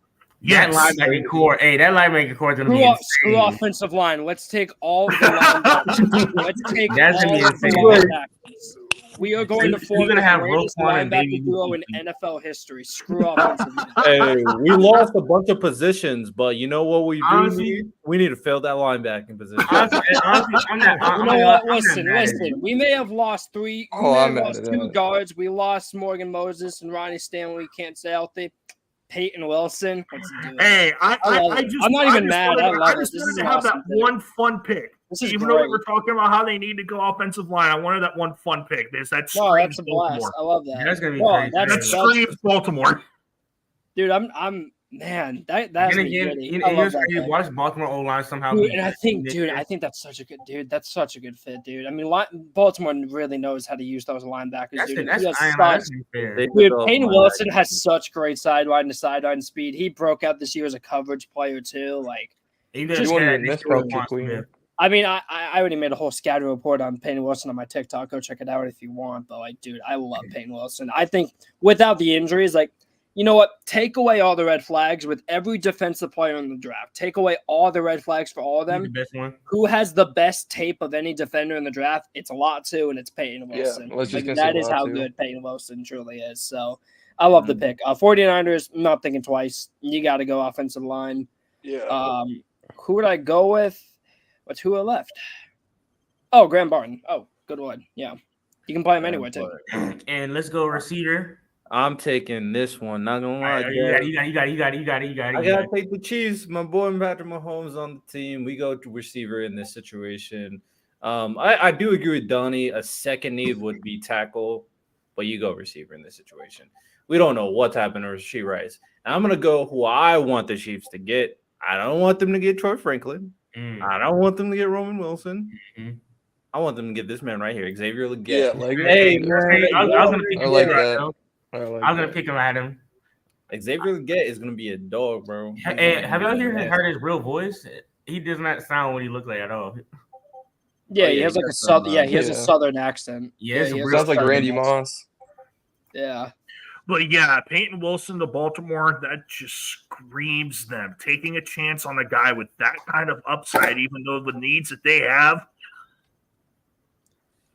S5: Yes. That linebacker core. Hey, that linebacker core is gonna be insane.
S2: Screw offensive line. Let's take all of the linebackers. Let's take
S5: That's
S2: all
S5: gonna
S2: of
S5: be
S2: the
S5: insane.
S2: linebackers. We are going to form the greatest linebacker duo in NFL history. Screw offensive line.
S1: Hey, we lost a bunch of positions, but you know what we do need? We need to fill that linebacking position.
S2: Listen. We may have lost 2 guards. We lost Morgan Moses and Ronnie Stanley. We can't stay healthy. Peyton Wilson. Let's do it.
S3: Hey, I'm
S2: not even mad. I
S3: just wanted to have that one fun pick. Even though we were talking about how they need to go offensive line, I wanted that one fun pick. That's
S2: a blast.
S3: Baltimore.
S2: I love that.
S5: That's gonna be crazy.
S3: That screams Baltimore.
S2: Dude, I'm man. That's
S5: watch Baltimore O line somehow.
S2: Dude, and I think that's such a good dude. That's such a good fit, dude. I mean, Baltimore really knows how to use those linebackers. Dude, Payne Wilson has such great sideline to sideline speed. He broke out this year as a coverage player too. Like, I mean, I already made a whole scouting report on Payne Wilson on my TikTok. Go check it out if you want. But like, dude, I love Payne Wilson. I think without the injuries, like, you know what? Take away all the red flags with every defensive player in the draft. Take away all the red flags for all of them.
S5: The best one.
S2: Who has the best tape of any defender in the draft? It's a lot too, and it's Peyton Wilson.
S4: Yeah,
S2: that is how good Peyton Wilson truly is. So I love the pick. 49ers, I'm not thinking twice. You got to go offensive line.
S4: Yeah.
S2: Who would I go with? What's who are left? Oh, Graham Barton. Oh, good one. Yeah. You can play him anywhere too.
S5: And let's go receiver.
S1: I'm taking this one. Not gonna lie.
S5: You got it.
S1: I gotta take the Chiefs. My boy Patrick Mahomes on the team. We go to receiver in this situation. I do agree with Donnie. A second need would be tackle, but you go receiver in this situation. We don't know what's happened to Rashee Rice. And I'm gonna go who I want the Chiefs to get. I don't want them to get Troy Franklin. I don't want them to get Roman Wilson. I want them to get this man right here, Xavier Legette.
S4: Yeah, like
S5: I was gonna pick
S4: that.
S5: I was gonna pick him at him.
S1: Xavier Legette is gonna be a dog, bro.
S5: Hey, have y'all heard his real voice? He does not sound what he looks like at all.
S2: Yeah, he has like a southern. Yeah, he has a southern accent.
S5: Yeah,
S4: he sounds like Randy Moss.
S2: Yeah.
S3: But yeah, Peyton Wilson to Baltimore, that just screams them. Taking a chance on a guy with that kind of upside, even though the needs that they have.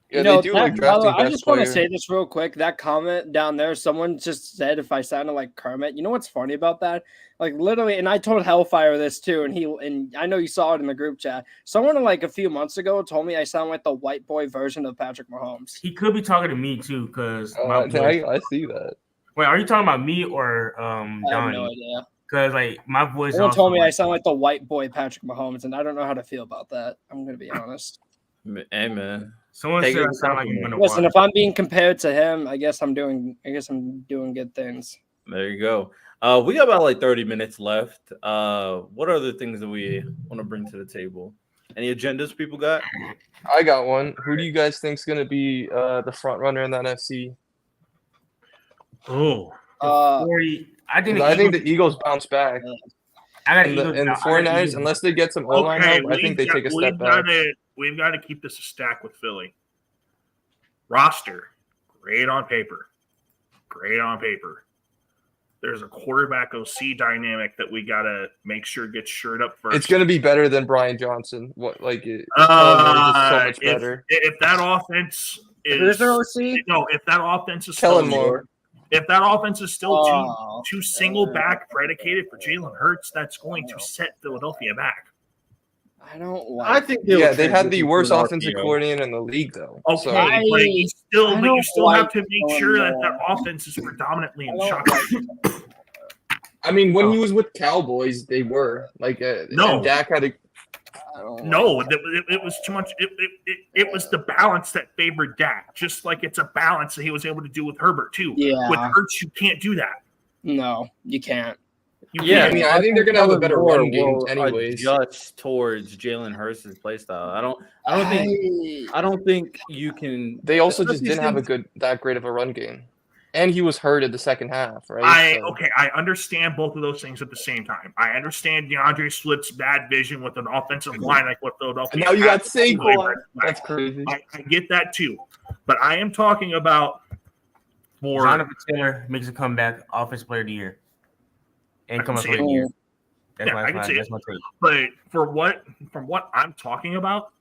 S4: Yeah, they do like drafting
S2: I
S4: best
S2: just want to
S4: player.
S2: say this real quick. That comment down there, someone just said if I sounded like Kermit. You know what's funny about that? Like literally, and I told Hellfire this too, and I know you saw it in the group chat. Someone like a few months ago told me I sound like the white boy version of Patrick Mahomes.
S5: He could be talking to me too, because my voice.
S4: I see that.
S5: Wait, are you talking about me or
S2: I have
S5: Donnie?
S2: no idea.
S5: Because like my voice.
S2: Someone
S5: also
S2: told me I
S5: like,
S2: sound like the white boy Patrick Mahomes, and I don't know how to feel about that. I'm gonna be honest.
S1: Hey man,
S5: someone
S1: Take
S5: said
S1: it
S5: I
S1: as a
S5: sound like I'm
S1: compliment.
S5: gonna
S2: Listen,
S5: watch.
S2: if I'm being compared to him, I guess I'm doing good things.
S1: there you go. We got about like 30 minutes left. What other things do we want to bring to the table? Any agendas people got?
S4: I got one. Who do you guys think is going to be the front runner in the NFC?
S3: Oh,
S5: I think
S4: I think the Eagles bounce back.
S5: I got
S4: And
S5: Eagles.
S4: the 49ers, unless they get some O-line
S3: okay.
S4: help, I think they take a step back.
S3: We've got to keep this a stack with Philly. Roster, great on paper. Great on paper. There's a quarterback OC dynamic that we got to make sure gets shored up first.
S4: It's going to be better than Brian Johnson. What Kellen Moore is just so much better.
S3: If that offense is
S2: Who's their OC?
S3: no, if that offense is
S4: Kellen
S3: still,
S4: Moore.
S3: if that offense is still
S2: Oh.
S3: too single back predicated for Jalen Hurts, that's going to set Philadelphia back.
S2: I don't like.
S1: I think
S4: Yeah, they had the
S1: transition
S4: worst
S1: to an
S4: offensive
S1: RPO.
S4: coordinator in the league, though.
S3: Okay,
S4: So,
S3: but you still
S2: like
S3: have to make
S2: Kellen
S3: sure that
S2: Moore.
S3: offense is predominantly in
S2: I don't
S3: shotgun.
S4: I mean, when he was with Cowboys, they were like,
S3: No.
S4: and Dak had a.
S2: I don't
S3: No, it was too much. It was the balance that favored Dak, just like it's a balance that he was able to do with Herbert too.
S2: Yeah.
S3: With Hurts, you can't do that.
S2: No, you can't.
S3: You
S1: Yeah,
S3: can't.
S4: I mean, I think they're gonna have a better
S1: Moore
S4: run game,
S1: will
S4: anyways.
S1: adjust towards Jalen Hurts' play style. I don't think you can.
S4: They also just
S1: especially
S4: didn't have
S1: since-
S4: that great of a run game, and he was hurt in the second half, right?
S3: I understand both of those things at the same time. I understand DeAndre Swift's bad vision with an offensive line like what Philadelphia.
S4: And now you got
S3: has.
S4: Saquon. That's crazy.
S3: I get that too, but I am talking about for
S5: Jonathan Taylor makes a comeback, offensive player of the year, and come up
S3: see
S5: for
S3: it.
S5: the year. That's
S3: Yeah, I can see
S5: that's
S3: it.
S5: my take.
S3: But from what I'm talking about,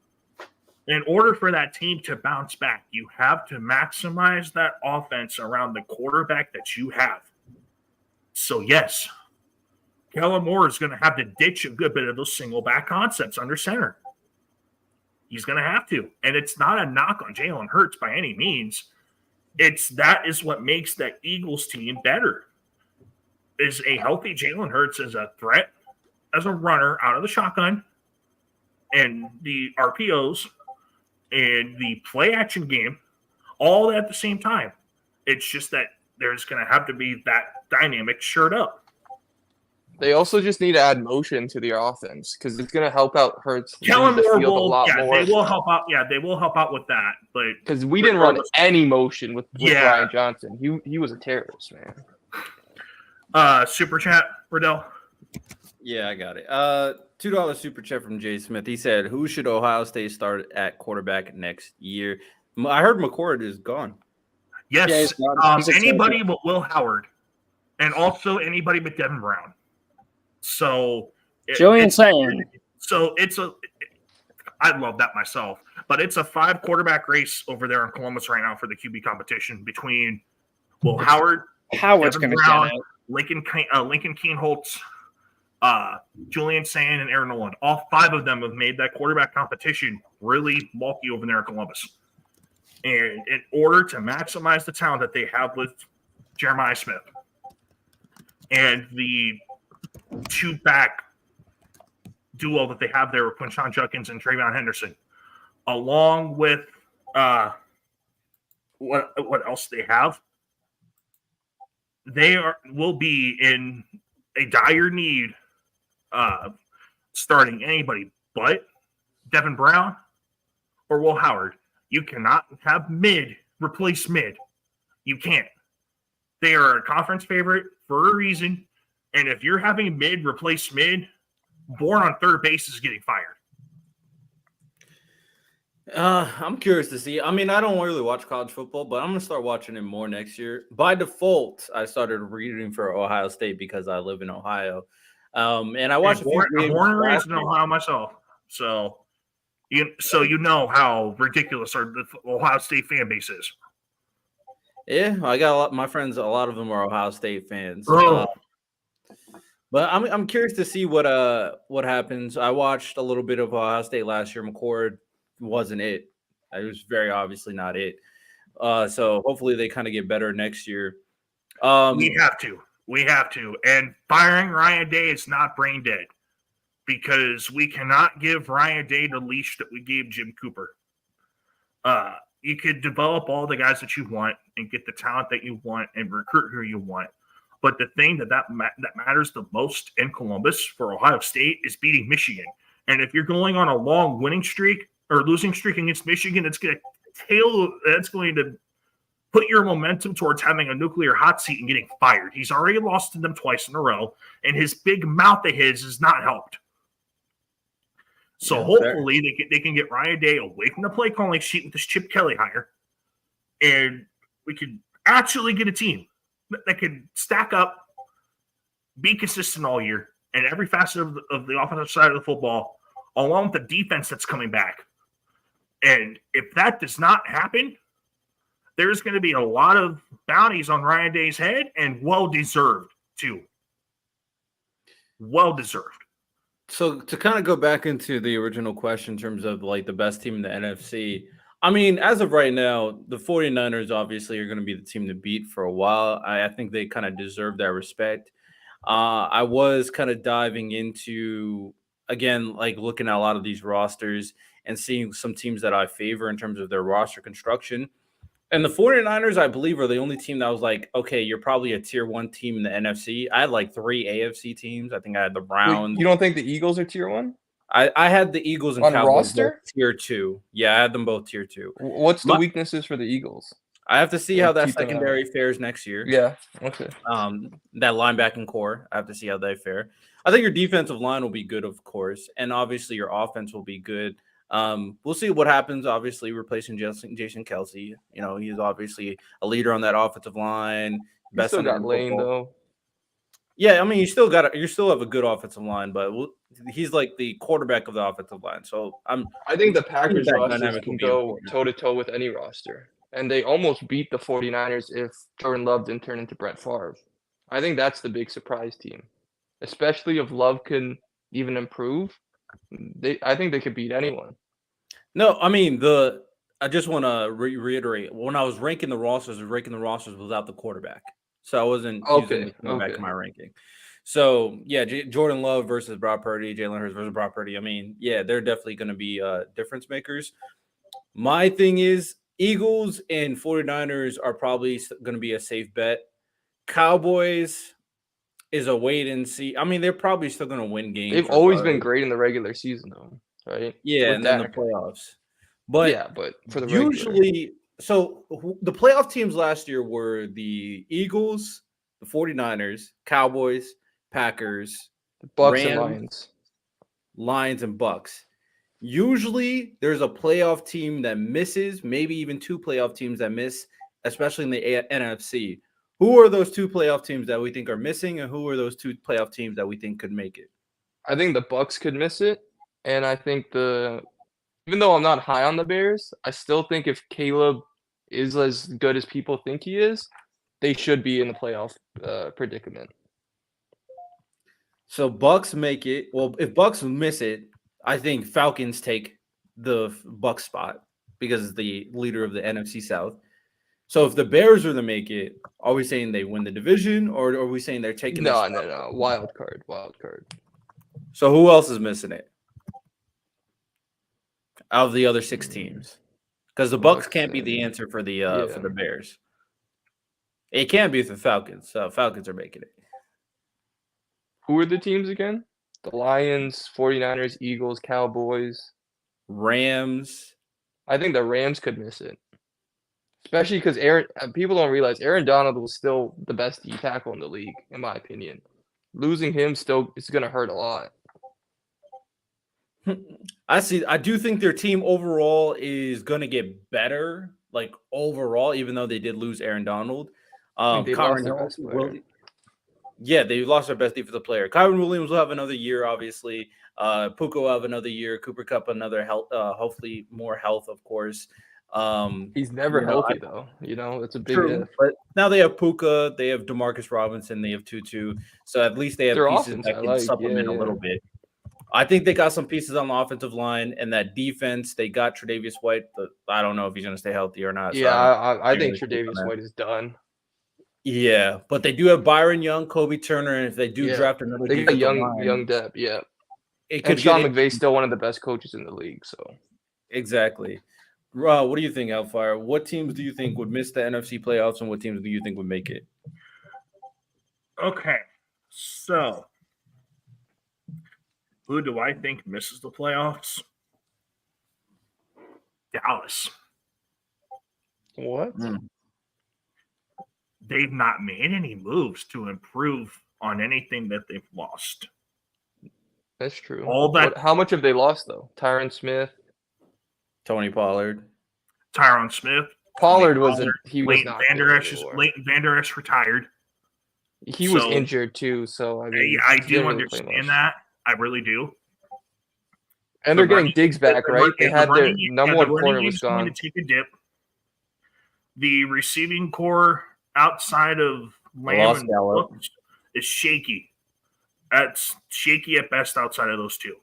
S3: in order for that team to bounce back, you have to maximize that offense around the quarterback that you have. So yes, Kellen Moore is going to have to ditch a good bit of those single back concepts under center. He's going to have to, and it's not a knock on Jalen Hurts by any means. That is what makes that Eagles team better. Is a healthy Jalen Hurts as a threat, as a runner out of the shotgun, and the RPOs and the play action game, all at the same time. It's just that there's going to have to be that dynamic shored up.
S4: They also just need to add motion to their offense because it's going to help out Hurts
S3: Kellen
S4: the
S3: Moore
S4: field a
S3: will,
S4: lot more.
S3: they will help out. Yeah, they will help out with that. But
S4: Because we didn't run any motion with
S3: Yeah.
S4: Brian Johnson. He was a terrorist, man.
S3: Super chat, Riddell.
S1: Yeah, I got it. $2 super chat from Jay Smith. He said, "Who should Ohio State start at quarterback next year?" I heard McCord is gone.
S3: Yes,
S2: Yeah, he's gone. He's
S3: anybody but Will Howard, and also anybody but Devin Brown. So
S2: Julian saying.
S3: So I love that myself, but it's a 5 quarterback race over there in Columbus right now for the QB competition between Will Howard,
S2: Howard's
S3: Devin
S2: going to
S3: Brown,
S2: get it.
S3: Lincoln Keenholtz, Julian Sand, and Aaron Noland. All 5 of them have made that quarterback competition really bulky over there in Columbus. And in order to maximize the talent that they have with Jeremiah Smith and the 2-back duo that they have there with Quinshon Judkins and Travion Henderson, along with what else they have, will be in a dire need of starting anybody but Devin Brown or Will Howard. You cannot have mid replace mid. You can't. They are a conference favorite for a reason. And if you're having mid replace mid, born on third base is getting fired.
S1: I'm curious to see. I mean, I don't really watch college football, but I'm gonna start watching it more next year. By default, I started rooting for Ohio State because I live in Ohio, and I watched a few games.
S3: I'm born and raised
S1: last
S3: in
S1: year.
S3: Ohio myself. So So you know how ridiculous the Ohio State fan base is.
S1: Yeah, I got my friends. A lot of them are Ohio State fans.
S3: Oh,
S1: But I'm curious to see what happens. I watched a little bit of Ohio State last year. McCord wasn't it. It was very obviously not it. So hopefully they kind of get better next year.
S3: we have to. We have to. And firing Ryan Day is not brain dead because we cannot give Ryan Day the leash that we gave Jim Cooper. You could develop all the guys that you want and get the talent that you want and recruit who you want. But the thing that matters the most in Columbus for Ohio State is beating Michigan. And if you're going on a long winning streak or losing streak against Michigan, that's going to put your momentum towards having a nuclear hot seat and getting fired. He's already lost to them twice in a row, and his big mouth of his has not helped. So hopefully they can get Ryan Day away from the play calling sheet with this Chip Kelly hire, and we can actually get a team that can stack up, be consistent all year, and every facet of the offensive side of the football, along with the defense that's coming back. And if that does not happen, there's going to be a lot of bounties on Ryan Day's head, and well-deserved, too. Well-deserved.
S1: So to kind of go back into the original question in terms of like the best team in the NFC, I mean, as of right now, the 49ers obviously are going to be the team to beat for a while. I think they kind of deserve that respect. I was kind of diving into, again, like looking at a lot of these rosters and seeing some teams that I favor in terms of their roster construction. And the 49ers, I believe, are the only team that was like, okay, you're probably a tier 1 team in the NFC. I had like 3 AFC teams. I think I had the Browns.
S4: Wait, you don't think the Eagles are tier 1?
S1: I had the Eagles and
S4: on
S1: Cowboys
S4: roster
S1: tier 2. Yeah, I had them both tier 2.
S4: What's the weaknesses for the Eagles?
S1: I have to see how that
S4: keep them out.
S1: secondary fares next year.
S4: Yeah. Okay.
S1: That linebacking core, I have to see how they fare. I think your defensive line will be good, of course, and obviously your offense will be good. We'll see what happens. Obviously, replacing Jason Kelce. You know, he's obviously a leader on that offensive line.
S4: You still got Lane though.
S1: Yeah, I mean, you still have a good offensive line, but he's like the quarterback of the offensive line. So
S4: I think the Packers roster can go toe to toe with any roster, and they almost beat the 49ers if Jordan Love didn't turn into Brett Favre. I think that's the big surprise team, especially if Love can even improve. I think they could beat anyone.
S1: No, I mean I just want to reiterate when I was ranking the rosters, without the quarterback. So I wasn't using the quarterback in my ranking. So yeah, Jordan Love versus Brock Purdy, Jalen Hurts versus Brock Purdy. I mean, yeah, they're definitely going to be difference makers. My thing is Eagles and 49ers are probably going to be a safe bet. Cowboys is a wait and see. I mean, they're probably still going to win games.
S4: They've always been great in the regular season, though, right?
S1: Yeah, and then the playoffs. But
S4: yeah, but for the
S1: usually, so the playoff teams last year were the Eagles, the 49ers, Cowboys, Packers,
S4: the Bucks,
S1: Rams,
S4: and
S1: Lions, and Bucks. Usually, there's a playoff team that misses, maybe even 2 playoff teams that miss, especially in the NFC. Who are those 2 playoff teams that we think are missing, and who are those 2 playoff teams that we think could make it?
S4: I think the Bucks could miss it, and I think even though I'm not high on the Bears, I still think if Caleb is as good as people think he is, they should be in the playoff predicament.
S1: So Bucks make it. Well, if Bucks miss it, I think Falcons take the Bucks spot because it's the leader of the NFC South. So if the Bears are to make it, are we saying they win the division, or are we saying they're taking?
S4: No. Wild card.
S1: So who else is missing it out of the other 6 teams? Because the Bucks can't be the answer for the Bears. It can't be the Falcons. So Falcons are making it.
S4: Who are the teams again? The Lions, 49ers, Eagles, Cowboys,
S1: Rams.
S4: I think the Rams could miss it. Especially because people don't realize Aaron Donald was still the best D tackle in the league, in my opinion. Losing him still is going to hurt a lot.
S1: I do think their team overall is going to get better, like overall, even though they did lose Aaron Donald.
S4: They lost their best player.
S1: Yeah, they lost their best defensive player. Kyron Williams will have another year, obviously. Puka will have another year. Cooper Cup another health. Hopefully more health, of course.
S4: He's never
S1: you know,
S4: healthy though. It's a big
S1: True,
S4: if.
S1: but now they have Puka, they have Demarcus Robinson, they have Tutu, so at least they have
S4: Their
S1: pieces
S4: offense,
S1: that
S4: I
S1: can
S4: like.
S1: supplement a
S4: Yeah.
S1: little bit. I think they got some pieces on the offensive line and that defense. They got Tre'Davious White, but I don't know if he's going to stay healthy or not.
S4: Yeah,
S1: So
S4: I think
S1: really speak on
S4: Tre'Davious
S1: that.
S4: White is done.
S1: Yeah, but they do have Byron Young, Kobe Turner, and if they do
S4: Yeah.
S1: draft another
S4: They got
S1: defensive line,
S4: young depth, yeah.
S1: it
S4: And
S1: could
S4: Sean
S1: get
S4: McVay's still one of the best coaches in the league, so.
S1: exactly. What do you think, Hellfire? What teams do you think would miss the NFC playoffs, and what teams do you think would make it?
S3: Okay, so who do I think misses the playoffs? Dallas.
S4: What?
S3: They've not made any moves to improve on anything that they've lost.
S4: That's true.
S3: All that
S4: How much have they lost though? Tyron Smith,
S1: Tony Pollard.
S3: Tyron Smith,
S4: Pollard
S3: Tony
S4: wasn't. He was
S3: Leighton
S4: not
S3: Vander
S4: good
S3: Esch
S4: anymore.
S3: Leighton Vander Esch retired.
S4: He was
S3: So,
S4: injured too, so I mean,
S3: I
S4: he
S3: do
S4: didn't really play much.
S3: understand that. I really do.
S4: And they're getting Diggs back, right? They had their number one corner was gone.
S3: Going to take a dip. The receiving core outside of Lamb and Brooks is shaky. That's shaky at best outside of those two.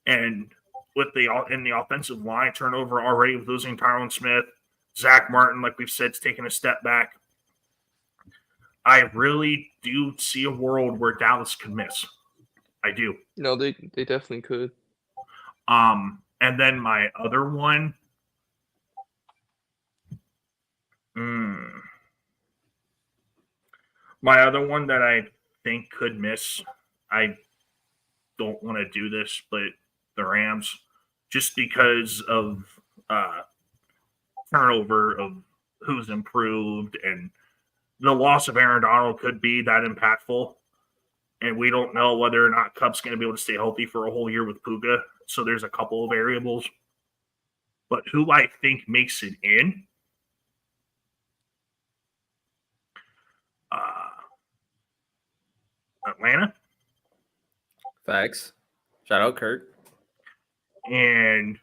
S3: And with the offensive line turnover already with losing Tyron Smith, Zach Martin, like we've said, is taking a step back. I really do see a world where Dallas could miss. I do.
S4: No, they definitely could.
S3: And then my other one. My other one that I think could miss, I don't want to do this, but the Rams, just because of turnover of who's improved and the loss of Aaron Donald could be that impactful. And we don't know whether or not Cup's going to be able to stay healthy for a whole year with Puka. So there's a couple of variables. But who I think makes it in, Atlanta.
S1: Facts. Shout out Kurt.
S3: And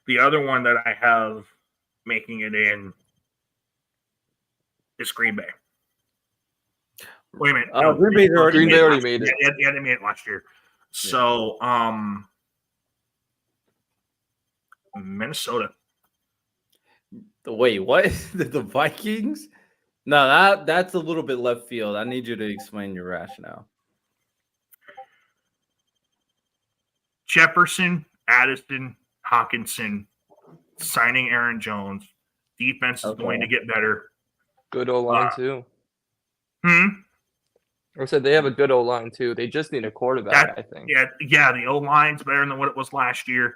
S3: the other one that I have making it in is Green Bay. Wait a minute. No,
S1: Green Bay already
S4: made it.
S3: Yeah, they made it last year. So, Minnesota.
S1: Wait, what? The Vikings? No, that's a little bit left field. I need you to explain your rationale.
S3: Jefferson, Addison, Hawkinson, signing Aaron Jones. Defense is going to get better.
S4: Good O-line too. I said they have a good O-line too. They just need a quarterback, I think.
S3: Yeah, the O-line's better than what it was last year.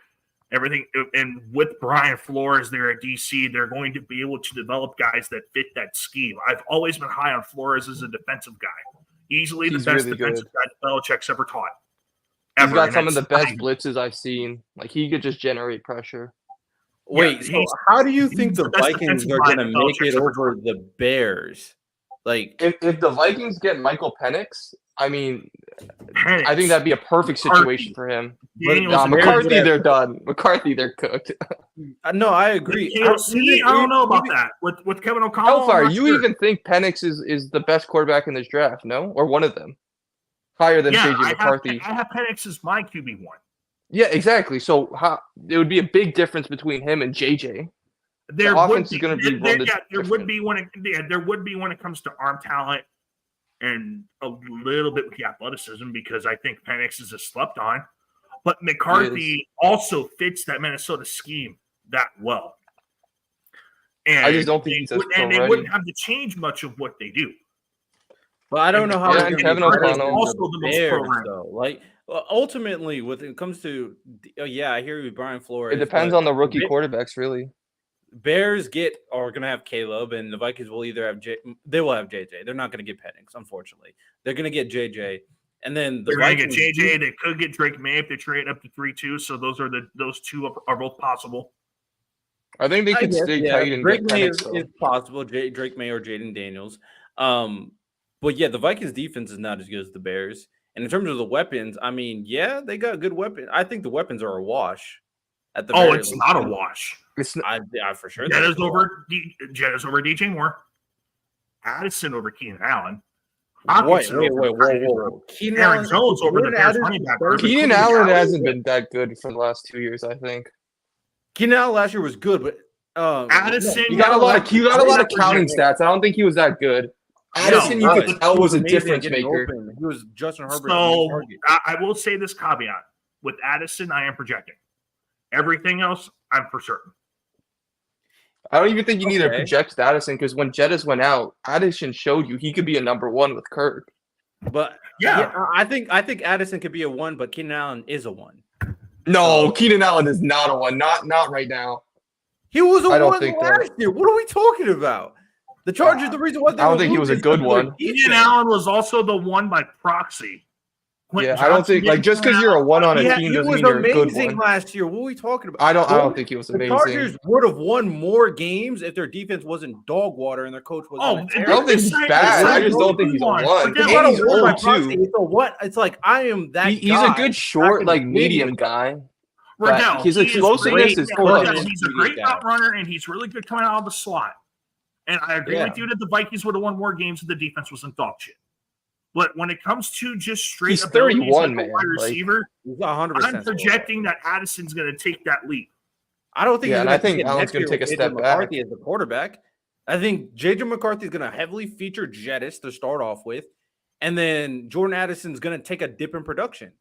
S3: Everything, and with Brian Flores there at DC, they're going to be able to develop guys that fit that scheme. I've always been high on Flores as a defensive guy. Easily the best defensive guy Belichick's ever taught.
S4: He's got some of the best blitzes I've seen. Like, he could just generate pressure.
S1: Wait, so how do you think the Vikings are going to make it over the Bears? Like,
S4: if the Vikings get Michael Penix, I mean, I think that'd be a perfect situation for him. McCarthy, they're done. McCarthy, they're cooked.
S1: No, I agree.
S3: I don't know about that. With Kevin O'Connell.
S4: How far? You even think Penix is the best quarterback in this draft, no? Or one of them? Higher than JJ McCarthy.
S3: I have Penix as my QB1.
S4: Yeah, exactly. So there would be a big difference between him and JJ.
S3: There
S4: would be when it comes to arm talent and a little bit with the athleticism, because I think Penix is a slept on. But McCarthy also fits that Minnesota scheme that well. And I just don't think he's
S3: they wouldn't have to change much of what they do.
S1: But I don't know how
S4: Kevin O'Connell
S3: also the most
S1: Bears,
S3: programmed.
S1: though. Like, ultimately, when it comes to, I hear you, Brian Flores.
S4: It depends on the rookie quarterbacks, really.
S1: Bears are going to have Caleb, and the Vikings will either have they will have JJ. They're not going to get Penix, unfortunately. They're going to get JJ, and then
S3: they're going to get JJ. They could get Drake May if they trade up to 3-2. So those two are both possible.
S4: I think they could stay tight and
S1: Drake
S4: get
S1: May
S4: Penix,
S1: is possible. Drake May or Jaden Daniels. But yeah, the Vikings defense is not as good as the Bears. And in terms of the weapons, I mean, yeah, they got good weapons. I think the weapons are a wash. At the
S3: Oh,
S1: very
S3: it's
S1: least.
S3: not a wash.
S4: It's not,
S1: I for sure.
S3: Jetta's over DJ Moore. Addison over Keenan Allen.
S1: Wait, whoa. Keenan
S3: Aaron
S1: Allen,
S3: Jones over the
S1: Jordan
S3: Bears
S1: Addison
S3: running back.
S1: started.
S4: Keenan Allen hasn't been that good for the last 2 years, I think.
S1: Keenan Allen last year was good, but
S3: Addison,
S4: You got a lot of counting stats. I don't think he was that good. Addison, you could tell was a difference maker.
S1: He was Justin Herbert.
S3: So I will say this caveat: with Addison, I am projecting. Everything else, I'm for certain.
S4: I don't even think you need to project Addison because when Jettas went out, Addison showed you he could be a number one with Kirk.
S1: But yeah, I think Addison could be a 1, but Keenan Allen is a 1.
S4: No, Keenan Allen is not a 1. Not right now.
S1: He was a 1
S4: think
S1: last year. What are we talking about? The Chargers, the reason why they
S4: I don't think he was a good one.
S3: Keenan Allen was also the 1 by proxy.
S4: Yeah, I don't think just because you're a 1 on a team doesn't mean you're a good one.
S1: He was amazing last year. What are we talking about?
S4: I don't think he was amazing.
S1: The Chargers would have won more games if their defense wasn't dog water and their coach wasn't.
S4: I don't think he's bad. I just don't think he's a 1. And he's old too.
S1: So what? It's like I am that.
S4: He's a good short, medium guy.
S3: Riddell,
S4: his explosiveness is close.
S3: He's a great route runner, and he's really good coming out of the slot. And I agree with you that the Vikings would have won more games if the defense wasn't dog shit. But when it comes to just straight
S4: he's 31, man.
S3: Wide receiver,
S1: he's 100%.
S3: I'm projecting that Addison's going to take that leap.
S1: I don't think.
S4: Yeah, and I think Allen's going to take a step back.
S1: McCarthy as the quarterback. I think JJ McCarthy is going to heavily feature Jettis to start off with, and then Jordan Addison's going to take a dip in production,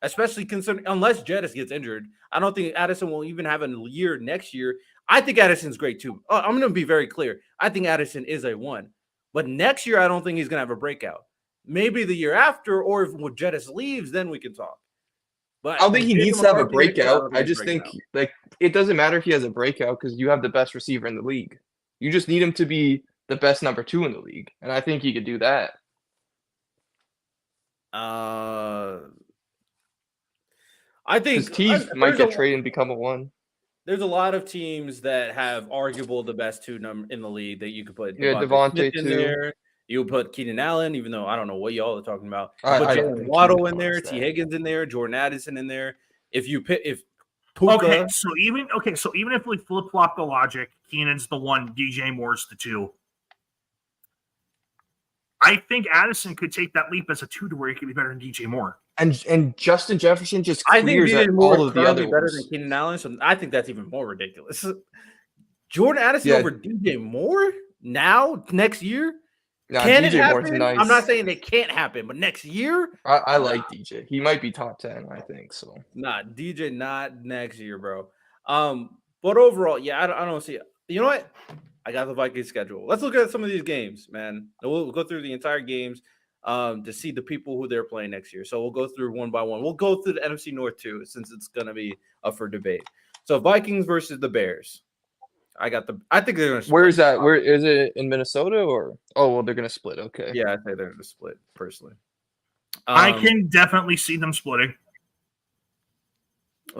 S1: especially considering unless Jettis gets injured. I don't think Addison will even have a year next year. I think Addison's great too. I'm going to be very clear. I think Addison is a 1, but next year I don't think he's going to have a breakout. Maybe the year after, or if Jettis leaves, then we can talk. But
S4: I don't think he needs to have a breakout. I just think it doesn't matter if he has a breakout because you have the best receiver in the league. You just need him to be the best number 2 in the league, and I think he could do that.
S1: I think
S4: his team might get traded and become a 1.
S1: There's a lot of teams that have arguable the best 2 in the league that you could put.
S4: Devontae
S1: in there. You would put Keenan Allen, even though I don't know what y'all are talking about. Put Jalen Waddle in there, T. Higgins in there, Jordan Addison in there. If Puka,
S3: so even if we flip flop the logic, Keenan's the 1, DJ Moore's the 2. I think Addison could take that leap as a 2 to where he could be better than DJ Moore.
S4: And Justin Jefferson just clears
S1: I think DJ Moore
S4: all of the other
S1: better
S4: ones.
S1: than Keenan Allen, so I think that's even more ridiculous. Jordan Addison over DJ Moore next year. Can
S4: DJ
S1: it happen?
S4: Moore's nice.
S1: I'm not saying it can't happen, but next year,
S4: I like DJ. He might be top 10, I think. So
S1: DJ, not next year, bro. But overall, yeah, I don't see it. You know what? I got the Vikings schedule. Let's look at some of these games, man. We'll go through the entire games to see the people who they're playing next year. So we'll go through one by one. We'll go through the NFC North too, since it's gonna be up for debate. So Vikings versus the Bears. I think they're gonna split.
S4: Where is that? Where is it in Minnesota or they're gonna split. Okay.
S1: Yeah, I think they're gonna split personally.
S3: I can definitely see them splitting.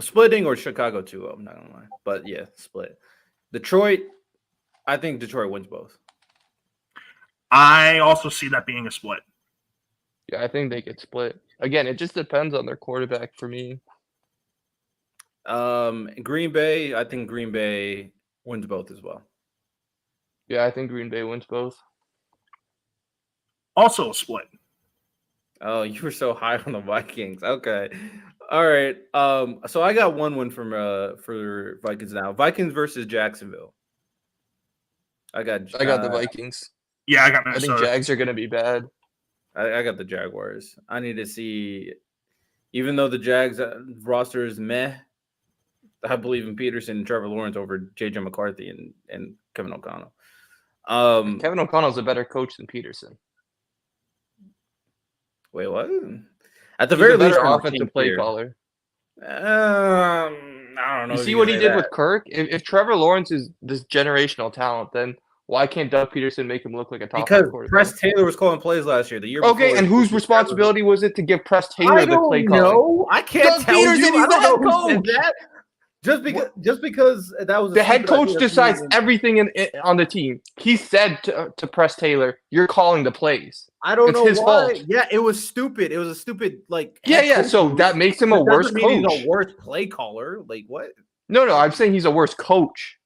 S1: Splitting or Chicago too, I'm not gonna lie. But yeah, split. Detroit, I think Detroit wins both.
S3: I also see that being a split.
S4: Yeah, I think they could split. Again, it just depends on their quarterback for me.
S1: Green Bay, I think Green Bay wins both as well.
S4: Yeah, I think Green Bay wins both.
S3: Also a split.
S1: Oh, you were so high on the Vikings. Okay. All right. So I got 1-1 for Vikings now. Vikings versus Jacksonville. I got
S4: the Vikings.
S3: Yeah, I got Minnesota.
S4: I think Jags are gonna be bad.
S1: I got the Jaguars. I need to see, even though the Jags roster is meh, I believe in Peterson and Trevor Lawrence over JJ McCarthy and Kevin O'Connell.
S4: Kevin O'Connell's a better coach than Peterson.
S1: Wait, what? At the very least,
S4: offensive play caller.
S1: I don't know.
S4: You see what he did with Kirk? If Trevor Lawrence is this generational talent, then why can't Doug Peterson make him look like a top quarterback?
S1: Because Press Taylor was calling plays last year. The year
S4: okay,
S1: before,
S4: and whose responsibility was it to give Press Taylor the play calling?
S1: No, I can't
S4: Doug
S1: tell
S4: Peterson,
S1: you.
S4: he's
S1: I don't
S4: the
S1: know
S4: head
S1: who said
S4: coach.
S1: that. Just because that was a
S4: The head
S1: stupid
S4: coach
S1: idea,
S4: decides
S1: doesn't mean-
S4: everything on the team. He said to press Taylor, "You're calling the plays."
S1: I don't
S4: It's
S1: know
S4: his
S1: why.
S4: fault.
S1: Yeah, it was stupid. It was a stupid
S4: Yeah,
S1: head
S4: yeah.
S1: coach
S4: So
S1: move.
S4: that makes him a
S1: That
S4: worse
S1: doesn't mean
S4: coach.
S1: he's a worse play caller. Like what?
S4: No, I'm saying he's a worse coach.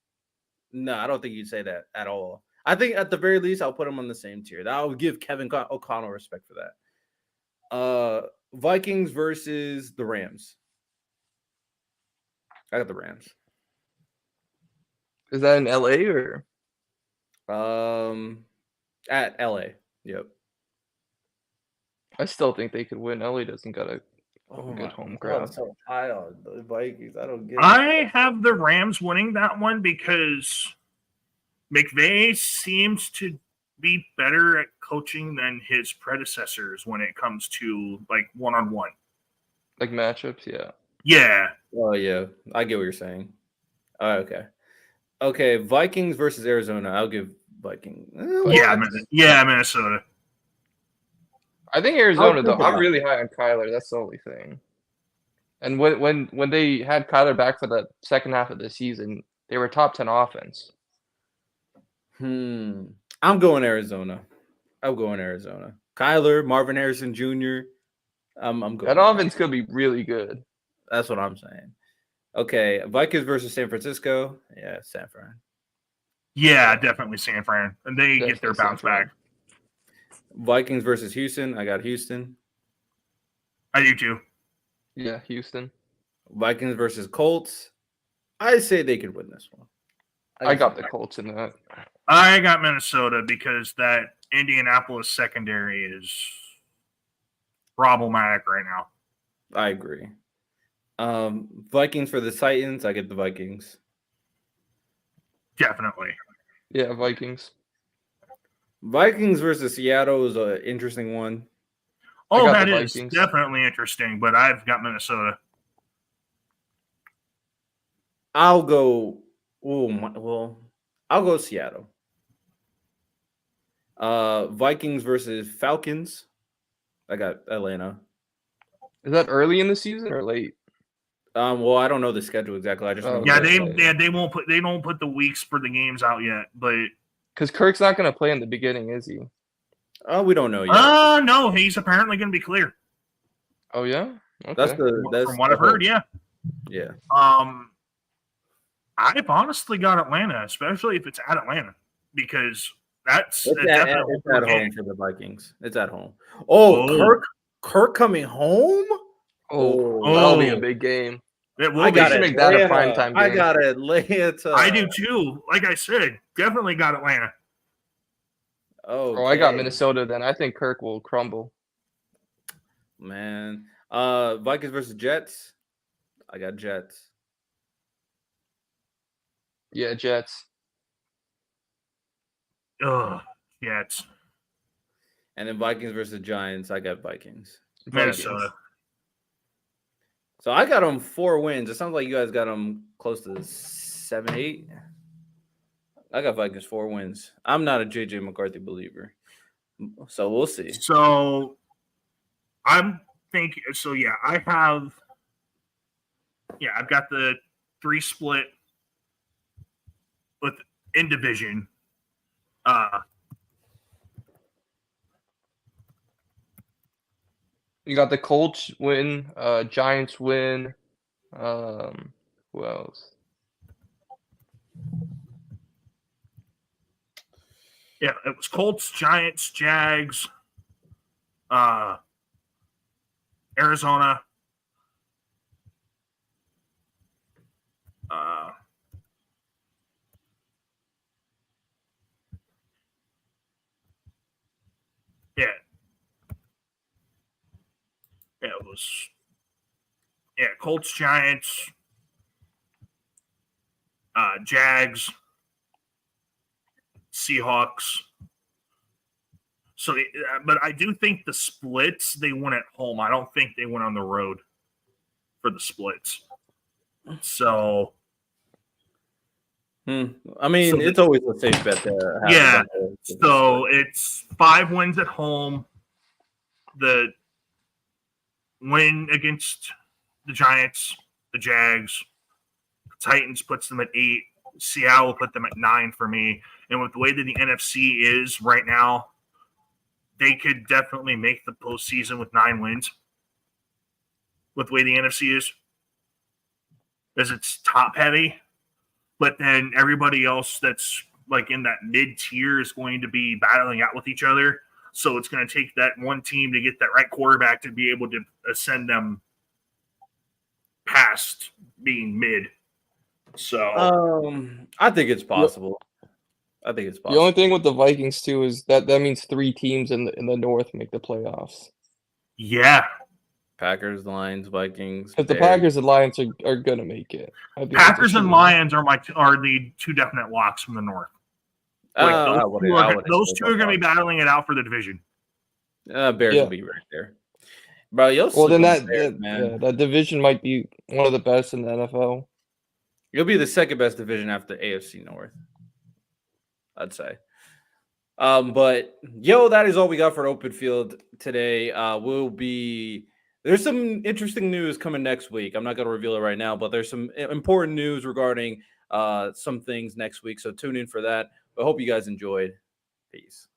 S1: No, I don't think you'd say that at all. I think at the very least, I'll put him on the same tier. I will give Kevin O'Connell respect for that. Vikings versus the Rams. I got the Rams.
S4: Is that in LA or?
S1: At LA. Yep.
S4: I still think they could win. LA doesn't got a good home crowd.
S1: I'm so high on the Vikings. I don't get it.
S3: I have the Rams winning that one because McVay seems to be better at coaching than his predecessors when it comes to like one-on-one.
S4: Like matchups, yeah.
S3: Yeah.
S1: Oh yeah, I get what you're saying. Okay. Vikings versus Arizona. I'll give Vikings.
S3: Yeah, Minnesota.
S4: I think Arizona
S1: I'll
S4: though.
S1: think
S4: I'm
S1: about
S4: really high on Kyler. That's the only thing. And when they had Kyler back for the second half of the season, they were top 10 offense.
S1: I'm going Arizona. Kyler, Marvin Harrison Jr. I'm going.
S4: That offense could be really good.
S1: That's what I'm saying. Okay, Vikings versus San Francisco. Yeah, San Fran.
S3: Yeah, definitely San Fran. And they get their
S4: Definitely San
S3: bounce
S4: Fran.
S3: back.
S1: Vikings versus Houston. I got Houston.
S3: I do too.
S4: Yeah, Houston.
S1: Vikings versus Colts. I say they could win this one.
S4: I got the Colts in that.
S3: I got Minnesota because that Indianapolis secondary is problematic right now.
S1: I agree. Vikings for the Titans. I get the Vikings.
S3: Definitely.
S4: Yeah, Vikings.
S1: Vikings versus Seattle is an interesting one.
S3: Oh,
S4: got
S3: that
S4: the
S3: is
S4: Vikings.
S3: definitely interesting, but I've got Minnesota.
S1: I'll go. I'll go Seattle. Vikings versus Falcons. I got Atlanta.
S4: Is that early in the season or late?
S1: Well, I don't know the schedule exactly. I just know
S3: Yeah,
S4: Okay.
S3: they don't put the weeks for the games out yet, but
S4: Because Kirk's not going to play in the beginning, is he?
S1: we don't know yet.
S3: no, he's apparently going to be clear.
S4: Oh yeah. Okay.
S1: That's
S3: From what I've heard, yeah.
S1: Yeah.
S3: I've honestly got Atlanta, especially if it's at Atlanta, because that's
S1: It's
S3: definitely
S1: at home for the Vikings. It's at home. Oh, Kirk coming home?
S4: That'll be a big game.
S3: It will
S1: I
S3: be.
S1: got
S4: They should make that a primetime game.
S1: I got Atlanta.
S3: I do too. Like I said, definitely got Atlanta.
S1: Oh,
S4: I got Minnesota then. I think Kirk will crumble.
S1: Man. Vikings versus Jets. I got Jets.
S4: Yeah, Jets.
S3: Ugh, Jets.
S1: And then Vikings versus Giants. I got Vikings.
S3: Minnesota.
S1: So I got them 4 wins. It sounds like you guys got them close to 7, 8. I got Vikings 4 wins. I'm not a JJ McCarthy believer, so we'll see.
S3: So I'm thinking. So yeah, I've got the 3 split with in division.
S4: You got the Colts win, Giants win. Who else?
S3: Yeah, it was Colts, Giants, Jags, Arizona. Yeah, it was. Yeah, Colts, Giants, Jags, Seahawks. So, but I do think the splits they won at home. I don't think they went on the road for the splits. So,
S1: I mean, it's always a safe bet to have.
S3: Yeah. So it's 5 wins at home. The win against the Giants, the Jags, Titans puts them at 8. Seattle put them at 9 for me. And with the way that the NFC is right now, they could definitely make the postseason with 9 wins. With the way the NFC is, as it's top heavy, but then everybody else that's like in that mid tier is going to be battling out with each other. So it's going to take that one team to get that right quarterback to be able to ascend them past being mid. So
S1: I think it's possible. I think it's
S4: The only
S1: possible.
S4: thing with the Vikings too is that means 3 teams in the North make the playoffs.
S3: yeah,
S1: Packers, Lions, Vikings.
S4: Because the
S1: Bears.
S4: Packers and Lions are gonna make it. I think
S3: Packers and
S4: that's a
S3: Lions are the 2 definite locks from the North. Like
S1: I
S3: those
S1: say
S3: two are going to be battling it out for the division.
S1: Bears
S4: Yeah.
S1: will be right there. Bro, you'll
S4: Well, then
S1: sleep on the Bears, man.
S4: that division might be one of the best in the NFL.
S1: You'll be the second best division after AFC North, I'd say. But that is all we got for Open Field today. There's some interesting news coming next week. I'm not going to reveal it right now, but there's some important news regarding some things next week. So tune in for that. I hope you guys enjoyed. Peace.